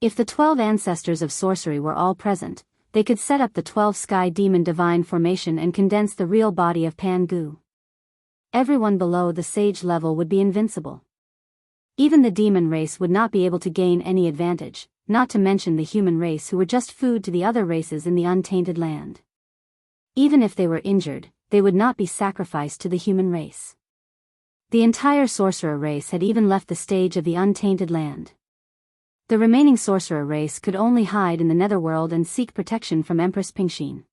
Speaker 1: If the 12 ancestors of sorcery were all present, they could set up the 12 sky demon divine formation and condense the real body of Pan-Gu. Everyone below the sage level would be invincible. Even the demon race would not be able to gain any advantage, not to mention the human race who were just food to the other races in the untainted land. Even if they were injured, they would not be sacrificed to the human race. The entire sorcerer race had even left the stage of the untainted land. The remaining sorcerer race could only hide in the netherworld and seek protection from Empress Pingxin.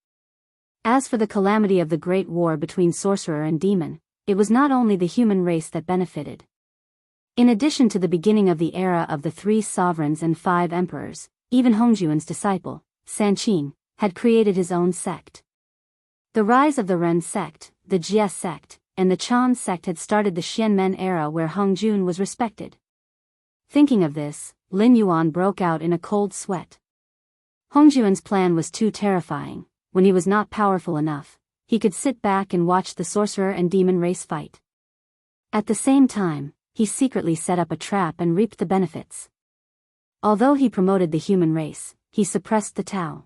Speaker 1: As for the calamity of the great war between sorcerer and demon, it was not only the human race that benefited. In addition to the beginning of the era of the 3 sovereigns and 5 emperors, even Hongjuan's disciple, Sanqing, had created his own sect. The rise of the Ren sect, the Jie sect, and the Chan sect had started the Xianmen era where Hongjun was respected. Thinking of this, Lin Yuan broke out in a cold sweat. Hongjuan's plan was too terrifying. When he was not powerful enough, he could sit back and watch the sorcerer and demon race fight. At the same time, he secretly set up a trap and reaped the benefits. Although he promoted the human race, he suppressed the Tao.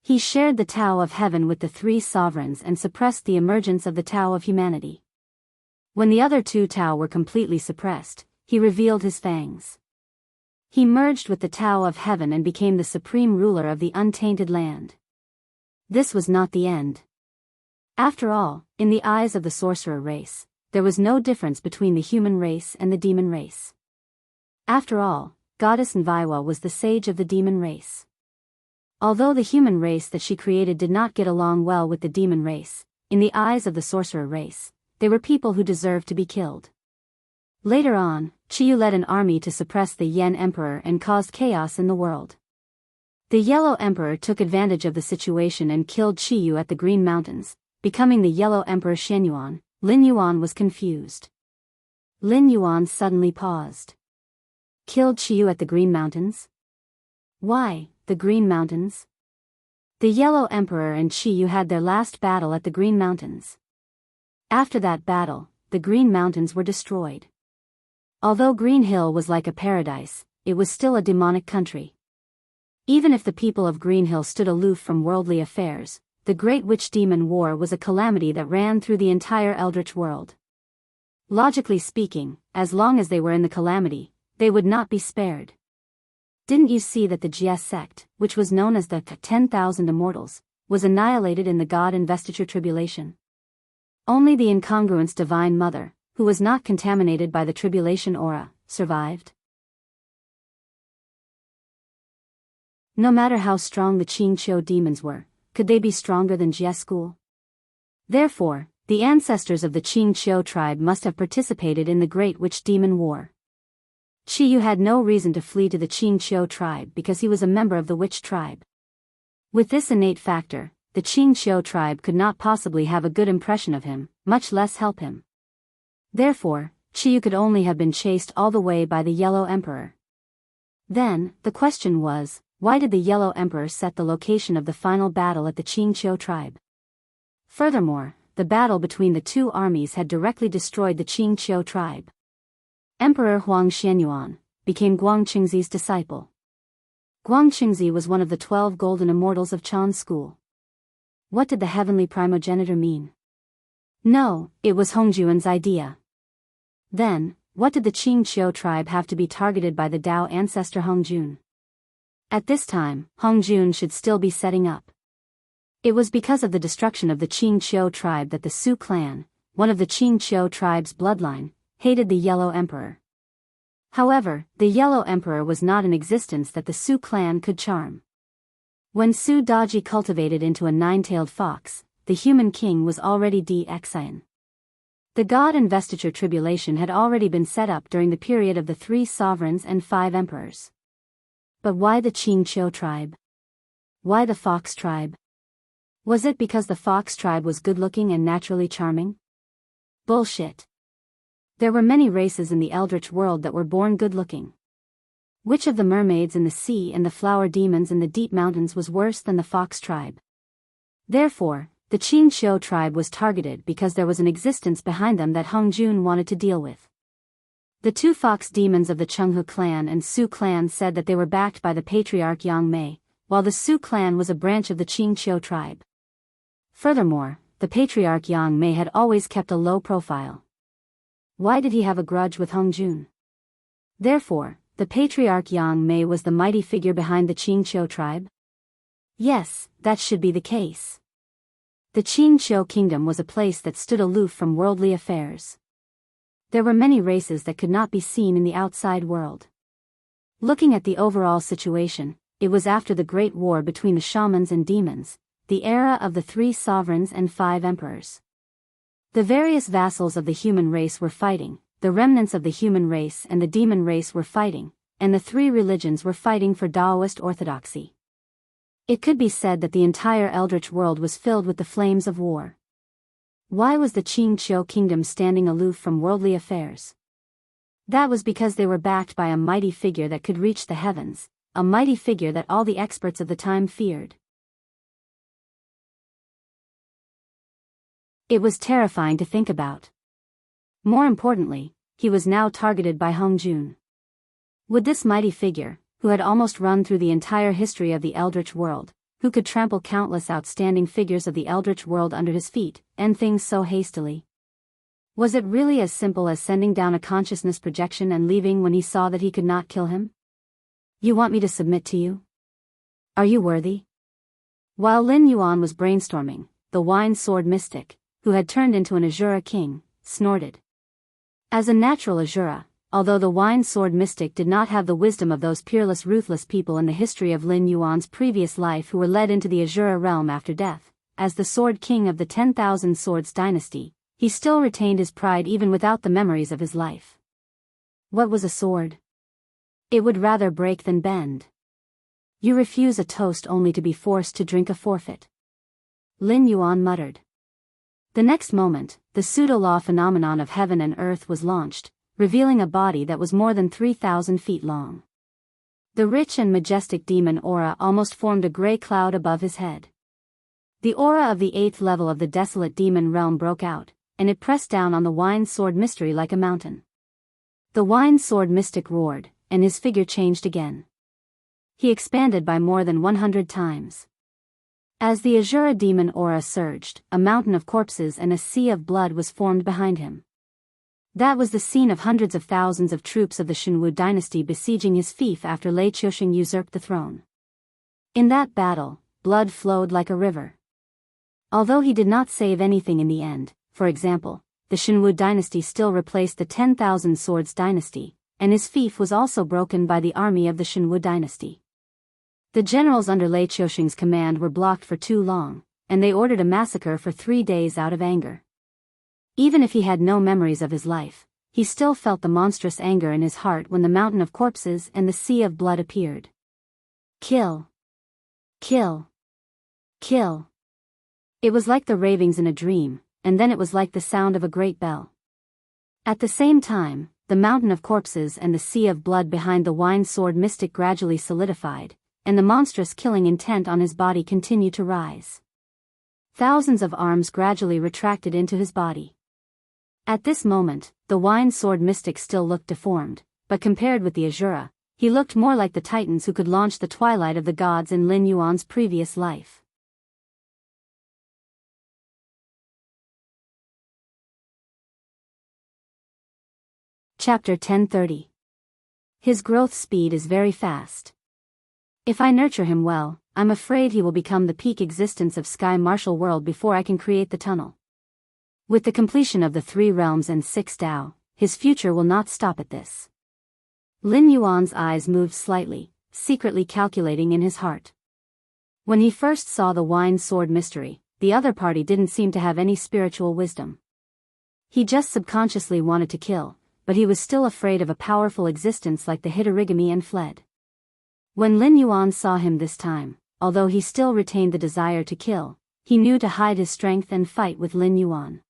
Speaker 1: He shared the Tao of heaven with the 3 sovereigns and suppressed the emergence of the Tao of humanity. When the other 2 Tao were completely suppressed, he revealed his fangs. He merged with the Tao of heaven and became the supreme ruler of the untainted land. This was not the end. After all, in the eyes of the sorcerer race, there was no difference between the human race and the demon race. After all, Goddess Nviwa was the sage of the demon race. Although the human race that she created did not get along well with the demon race, in the eyes of the sorcerer race, they were people who deserved to be killed. Later on, Qiyu led an army to suppress the Yen Emperor and caused chaos in the world. The Yellow Emperor took advantage of the situation and killed Qiyu at the Green Mountains, becoming the Yellow Emperor Xianyuan. Lin Yuan was confused. Lin Yuan suddenly paused. Killed Qiyu at the Green Mountains? Why, the Green Mountains? The Yellow Emperor and Qiyu had their last battle at the Green Mountains. After that battle, the Green Mountains were destroyed. Although Green Hill was like a paradise, it was still a demonic country. Even if the people of Green Hill stood aloof from worldly affairs, the Great Witch Demon War was a calamity that ran through the entire Eldritch world. Logically speaking, as long as they were in the calamity, they would not be spared. Didn't you see that the Jie sect, which was known as the 10,000 Immortals, was annihilated in the God Investiture Tribulation? Only the incongruence Divine Mother, who was not contaminated by the tribulation aura, survived. No matter how strong the Qingqiu demons were, could they be stronger than Jie school? Therefore, the ancestors of the Qingqiu tribe must have participated in the Great Witch Demon War. Qiyu had no reason to flee to the Qingqiu tribe because he was a member of the Witch tribe. With this innate factor, the Qingqiu tribe could not possibly have a good impression of him, much less help him. Therefore, Chiyu could only have been chased all the way by the Yellow Emperor. Then, the question was, why did the Yellow Emperor set the location of the final battle at the Qingqiu tribe? Furthermore, the battle between the two armies had directly destroyed the Qingqiu tribe. Emperor Huang Xianyuan became Guang Qingzi's disciple. Guang Qingzi was one of the 12 golden immortals of Chan's school. What did the heavenly primogenitor mean? No, it was Hongjuan's idea. Then, what did the Qingqiu tribe have to be targeted by the Dao ancestor Hongjun? At this time, Hongjun should still be setting up. It was because of the destruction of the Qingqiu tribe that the Su clan, one of the Qingqiu tribe's bloodline, hated the Yellow Emperor. However, the Yellow Emperor was not in existence that the Su clan could charm. When Su Daji cultivated into a nine-tailed fox, the human king was already Xian. The god investiture tribulation had already been set up during the period of the 3 sovereigns and 5 emperors. But why the Qingqiu tribe? Why the fox tribe? Was it because the fox tribe was good-looking and naturally charming? Bullshit. There were many races in the eldritch world that were born good-looking. Which of the mermaids in the sea and the flower demons in the deep mountains was worse than the fox tribe? Therefore, the Qingqiu tribe was targeted because there was an existence behind them that Hongjun wanted to deal with. The 2 fox demons of the Chenghu clan and Su clan said that they were backed by the patriarch Yang Mei, while the Su clan was a branch of the Qingqiu tribe. Furthermore, the patriarch Yang Mei had always kept a low profile. Why did he have a grudge with Hongjun? Therefore, the patriarch Yang Mei was the mighty figure behind the Qingqiu tribe? Yes, that should be the case. The Qingqiu kingdom was a place that stood aloof from worldly affairs. There were many races that could not be seen in the outside world. Looking at the overall situation, it was after the Great War between the shamans and demons, the era of the 3 sovereigns and 5 emperors. The various vassals of the human race were fighting, the remnants of the human race and the demon race were fighting, and the 3 religions were fighting for Taoist orthodoxy. It could be said that the entire eldritch world was filled with the flames of war. Why was the Qingqiu kingdom standing aloof from worldly affairs? That was because they were backed by a mighty figure that could reach the heavens, a mighty figure that all the experts of the time feared. It was terrifying to think about. More importantly, he was now targeted by Hongjun. Would this mighty figure, who had almost run through the entire history of the eldritch world, who could trample countless outstanding figures of the eldritch world under his feet, end things so hastily? Was it really as simple as sending down a consciousness projection and leaving when he saw that he could not kill him? You want me to submit to you? Are you worthy? While Lin Yuan was brainstorming, the wine sword mystic, who had turned into an Azura king, snorted. As a natural Azura, although the wine sword mystic did not have the wisdom of those peerless ruthless people in the history of Lin Yuan's previous life who were led into the Azura realm after death, as the Sword King of the 10,000 Swords dynasty, he still retained his pride even without the memories of his life. What was a sword? It would rather break than bend. You refuse a toast only to be forced to drink a forfeit. Lin Yuan muttered. The next moment, the pseudo-law phenomenon of heaven and earth was launched, revealing a body that was more than 3,000 feet long. The rich and majestic demon aura almost formed a gray cloud above his head. The aura of the 8th level of the desolate demon realm broke out, and it pressed down on the wine sword mystery like a mountain. The wine sword mystic roared, and his figure changed again. He expanded by more than 100 times. As the Azura demon aura surged, a mountain of corpses and a sea of blood was formed behind him. That was the scene of hundreds of thousands of troops of the Shenwu dynasty besieging his fief after Lei Qiusheng usurped the throne. In that battle, blood flowed like a river. Although he did not save anything in the end, for example, the Shenwu dynasty still replaced the 10,000 Swords dynasty, and his fief was also broken by the army of the Shenwu dynasty. The generals under Lei Qiusheng's command were blocked for too long, and they ordered a massacre for 3 days out of anger. Even if he had no memories of his life, he still felt the monstrous anger in his heart when the mountain of corpses and the sea of blood appeared. Kill. Kill. Kill. It was like the ravings in a dream, and then it was like the sound of a great bell. At the same time, the mountain of corpses and the sea of blood behind the wine sword mystic gradually solidified, and the monstrous killing intent on his body continued to rise. Thousands of arms gradually retracted into his body. At this moment, the wine sword mystic still looked deformed, but compared with the Azura, he looked more like the titans who could launch the twilight of the gods in Lin Yuan's previous life. Chapter 1030. His growth speed is very fast. If I nurture him well, I'm afraid he will become the peak existence of Sky Martial World before I can create the tunnel. With the completion of the 3 realms and 6 Dao, his future will not stop at this. Lin Yuan's eyes moved slightly, secretly calculating in his heart. When he first saw the wine sword mystery, the other party didn't seem to have any spiritual wisdom. He just subconsciously wanted to kill, but he was still afraid of a powerful existence like the Hitorigami and fled. When Lin Yuan saw him this time, although he still retained the desire to kill, he knew to hide his strength and fight with Lin Yuan.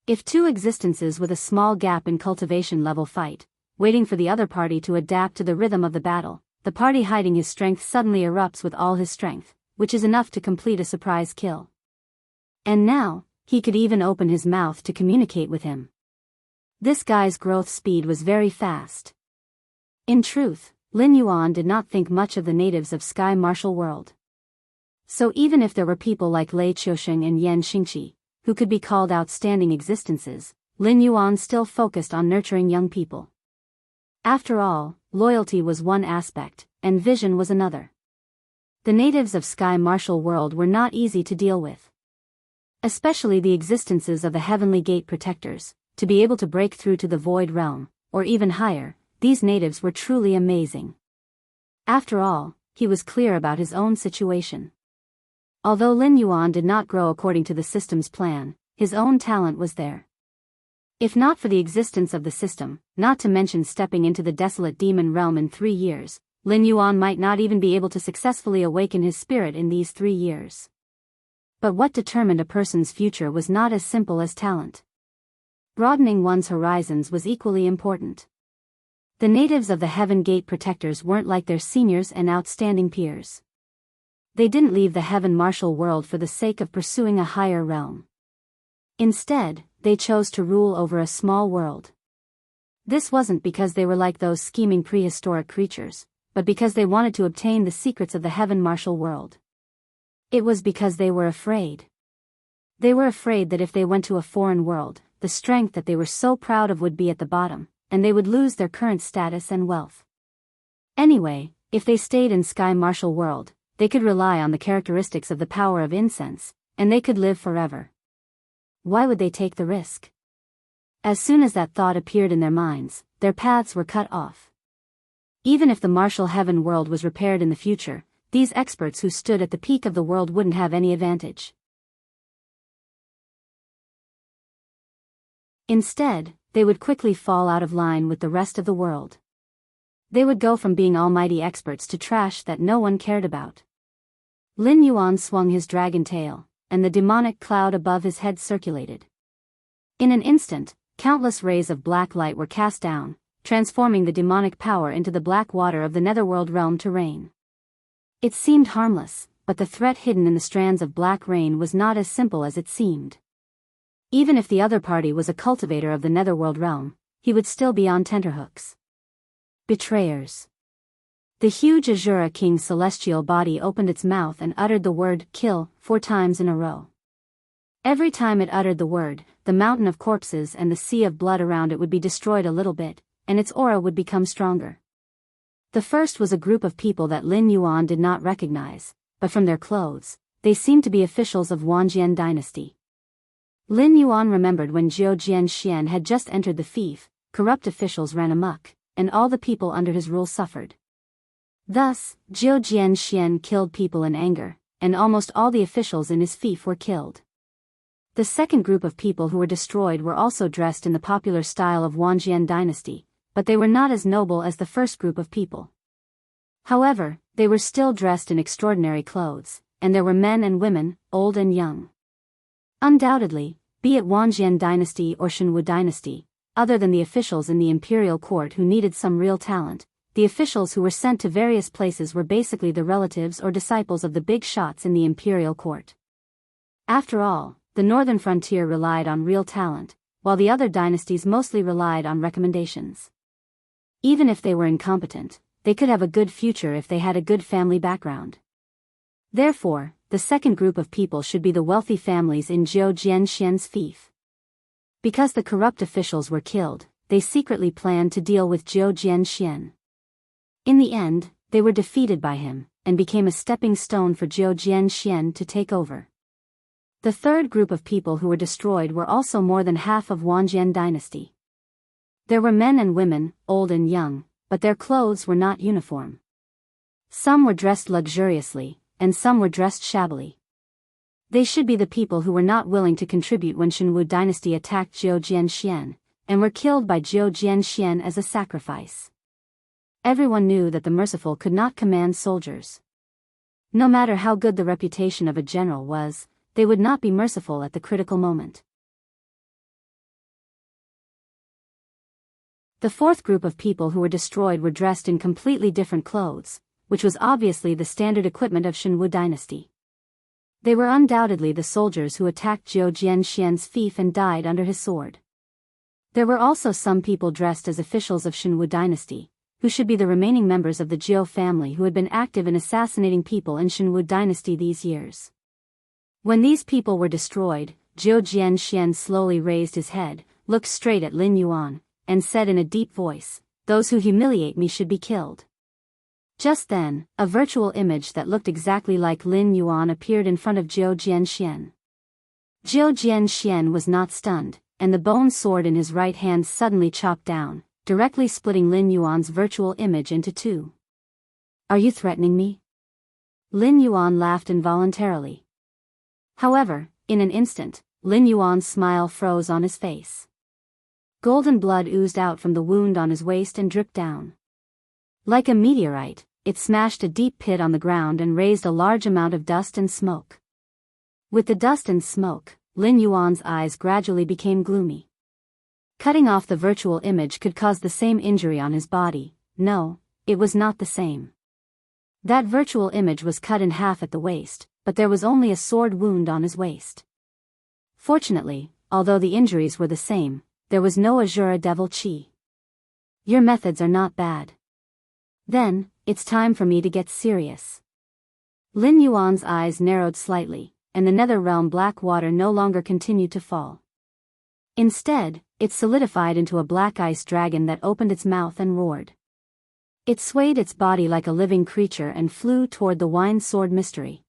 Speaker 1: If 2 existences with a small gap in cultivation level fight, waiting for the other party to adapt to the rhythm of the battle, the party hiding his strength suddenly erupts with all his strength, which is enough to complete a surprise kill. And now, he could even open his mouth to communicate with him. This guy's growth speed was very fast. In truth, Lin Yuan did not think much of the natives of Sky Martial World. So even if there were people like Lei Qiusheng and Yan Xingqi, who could be called outstanding existences, Lin Yuan still focused on nurturing young people. After all, loyalty was one aspect, and vision was another. The natives of Sky Martial World were not easy to deal with. Especially the existences of the Heavenly Gate Protectors. To be able to break through to the Void Realm, or even higher, these natives were truly amazing. After all, he was clear about his own situation. Although Lin Yuan did not grow according to the system's plan, his own talent was there. If not for the existence of the system, not to mention stepping into the desolate demon realm in 3 years, Lin Yuan might not even be able to successfully awaken his spirit in these 3 years. But what determined a person's future was not as simple as talent. Broadening one's horizons was equally important. The natives of the Heaven Gate Protectors weren't like their seniors and outstanding peers. They didn't leave the Heaven Martial World for the sake of pursuing a higher realm. Instead, they chose to rule over a small world. This wasn't because they were like those scheming prehistoric creatures, but because they wanted to obtain the secrets of the Heaven Martial World. It was because they were afraid. They were afraid that if they went to a foreign world, the strength that they were so proud of would be at the bottom, and they would lose their current status and wealth. Anyway, if they stayed in Sky Martial World, they could rely on the characteristics of the power of incense, and they could live forever. Why would they take the risk? As soon as that thought appeared in their minds, their paths were cut off. Even if the martial heaven world was repaired in the future, these experts who stood at the peak of the world wouldn't have any advantage. Instead, they would quickly fall out of line with the rest of the world. They would go from being almighty experts to trash that no one cared about. Lin Yuan swung his dragon tail, and the demonic cloud above his head circulated. In an instant, countless rays of black light were cast down, transforming the demonic power into the black water of the netherworld realm to rain. It seemed harmless, but the threat hidden in the strands of black rain was not as simple as it seemed. Even if the other party was a cultivator of the netherworld realm, he would still be on tenterhooks. Betrayers. The huge Azura King's celestial body opened its mouth and uttered the word kill 4 times in a row. Every time it uttered the word, the mountain of corpses and the sea of blood around it would be destroyed a little bit, and its aura would become stronger. The first was a group of people that Lin Yuan did not recognize, but from their clothes, they seemed to be officials of Wanjian dynasty. Lin Yuan remembered when Zhou Jianxian had just entered the fief, corrupt officials ran amok, and all the people under his rule suffered. Thus, Zhou Jianxian killed people in anger, and almost all the officials in his fief were killed. The second group of people who were destroyed were also dressed in the popular style of Wanjian dynasty, but they were not as noble as the first group of people. However, they were still dressed in extraordinary clothes, and there were men and women, old and young. Undoubtedly, be it Wanjian dynasty or Shenwu dynasty, other than the officials in the imperial court who needed some real talent. The officials who were sent to various places were basically the relatives or disciples of the big shots in the imperial court. After all, the northern frontier relied on real talent, while the other dynasties mostly relied on recommendations. Even if they were incompetent, they could have a good future if they had a good family background. Therefore, the second group of people should be the wealthy families in Zhou Jianxian's fief. Because the corrupt officials were killed, they secretly planned to deal with Zhou Jianxian. In the end, they were defeated by him, and became a stepping stone for Zhou Jianxian to take over. The third group of people who were destroyed were also more than half of Wanjian dynasty. There were men and women, old and young, but their clothes were not uniform. Some were dressed luxuriously, and some were dressed shabbily. They should be the people who were not willing to contribute when Shenwu dynasty attacked Zhou Jianxian, and were killed by Zhou Jianxian as a sacrifice. Everyone knew that the merciful could not command soldiers. No matter how good the reputation of a general was, they would not be merciful at the critical moment. The fourth group of people who were destroyed were dressed in completely different clothes, which was obviously the standard equipment of Shenwu dynasty. They were undoubtedly the soldiers who attacked Zhou Jianxian's fief and died under his sword. There were also some people dressed as officials of Shenwu dynasty, who should be the remaining members of the Zhou family who had been active in assassinating people in Shenwu dynasty these years. When these people were destroyed, Zhou Jianxian slowly raised his head, looked straight at Lin Yuan, and said in a deep voice, "Those who humiliate me should be killed." Just then, a virtual image that looked exactly like Lin Yuan appeared in front of Zhou Jianxian. Zhou Jianxian was not stunned, and the bone sword in his right hand suddenly chopped down, directly splitting Lin Yuan's virtual image into two. "Are you threatening me?" Lin Yuan laughed involuntarily. However, in an instant, Lin Yuan's smile froze on his face. Golden blood oozed out from the wound on his waist and dripped down. Like a meteorite, it smashed a deep pit on the ground and raised a large amount of dust and smoke. With the dust and smoke, Lin Yuan's eyes gradually became gloomy. Cutting off the virtual image could cause the same injury on his body. No, it was not the same. That virtual image was cut in half at the waist, but there was only a sword wound on his waist. Fortunately, although the injuries were the same, there was no Azura Devil Chi. "Your methods are not bad. Then, it's time for me to get serious." Lin Yuan's eyes narrowed slightly, and the nether realm black water no longer continued to fall. Instead, it solidified into a black ice dragon that opened its mouth and roared. It swayed its body like a living creature and flew toward the wine sword mystery.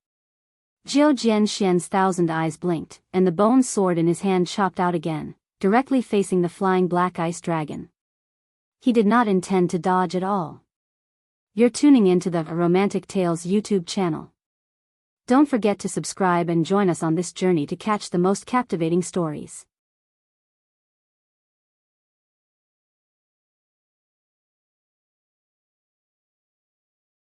Speaker 1: Zhou Jianxian's 1,000 eyes blinked, and the bone sword in his hand chopped out again, directly facing the flying black ice dragon. He did not intend to dodge at all. You're tuning into the Romantic Tales YouTube channel. Don't forget to subscribe and join us on this journey to catch the most captivating stories.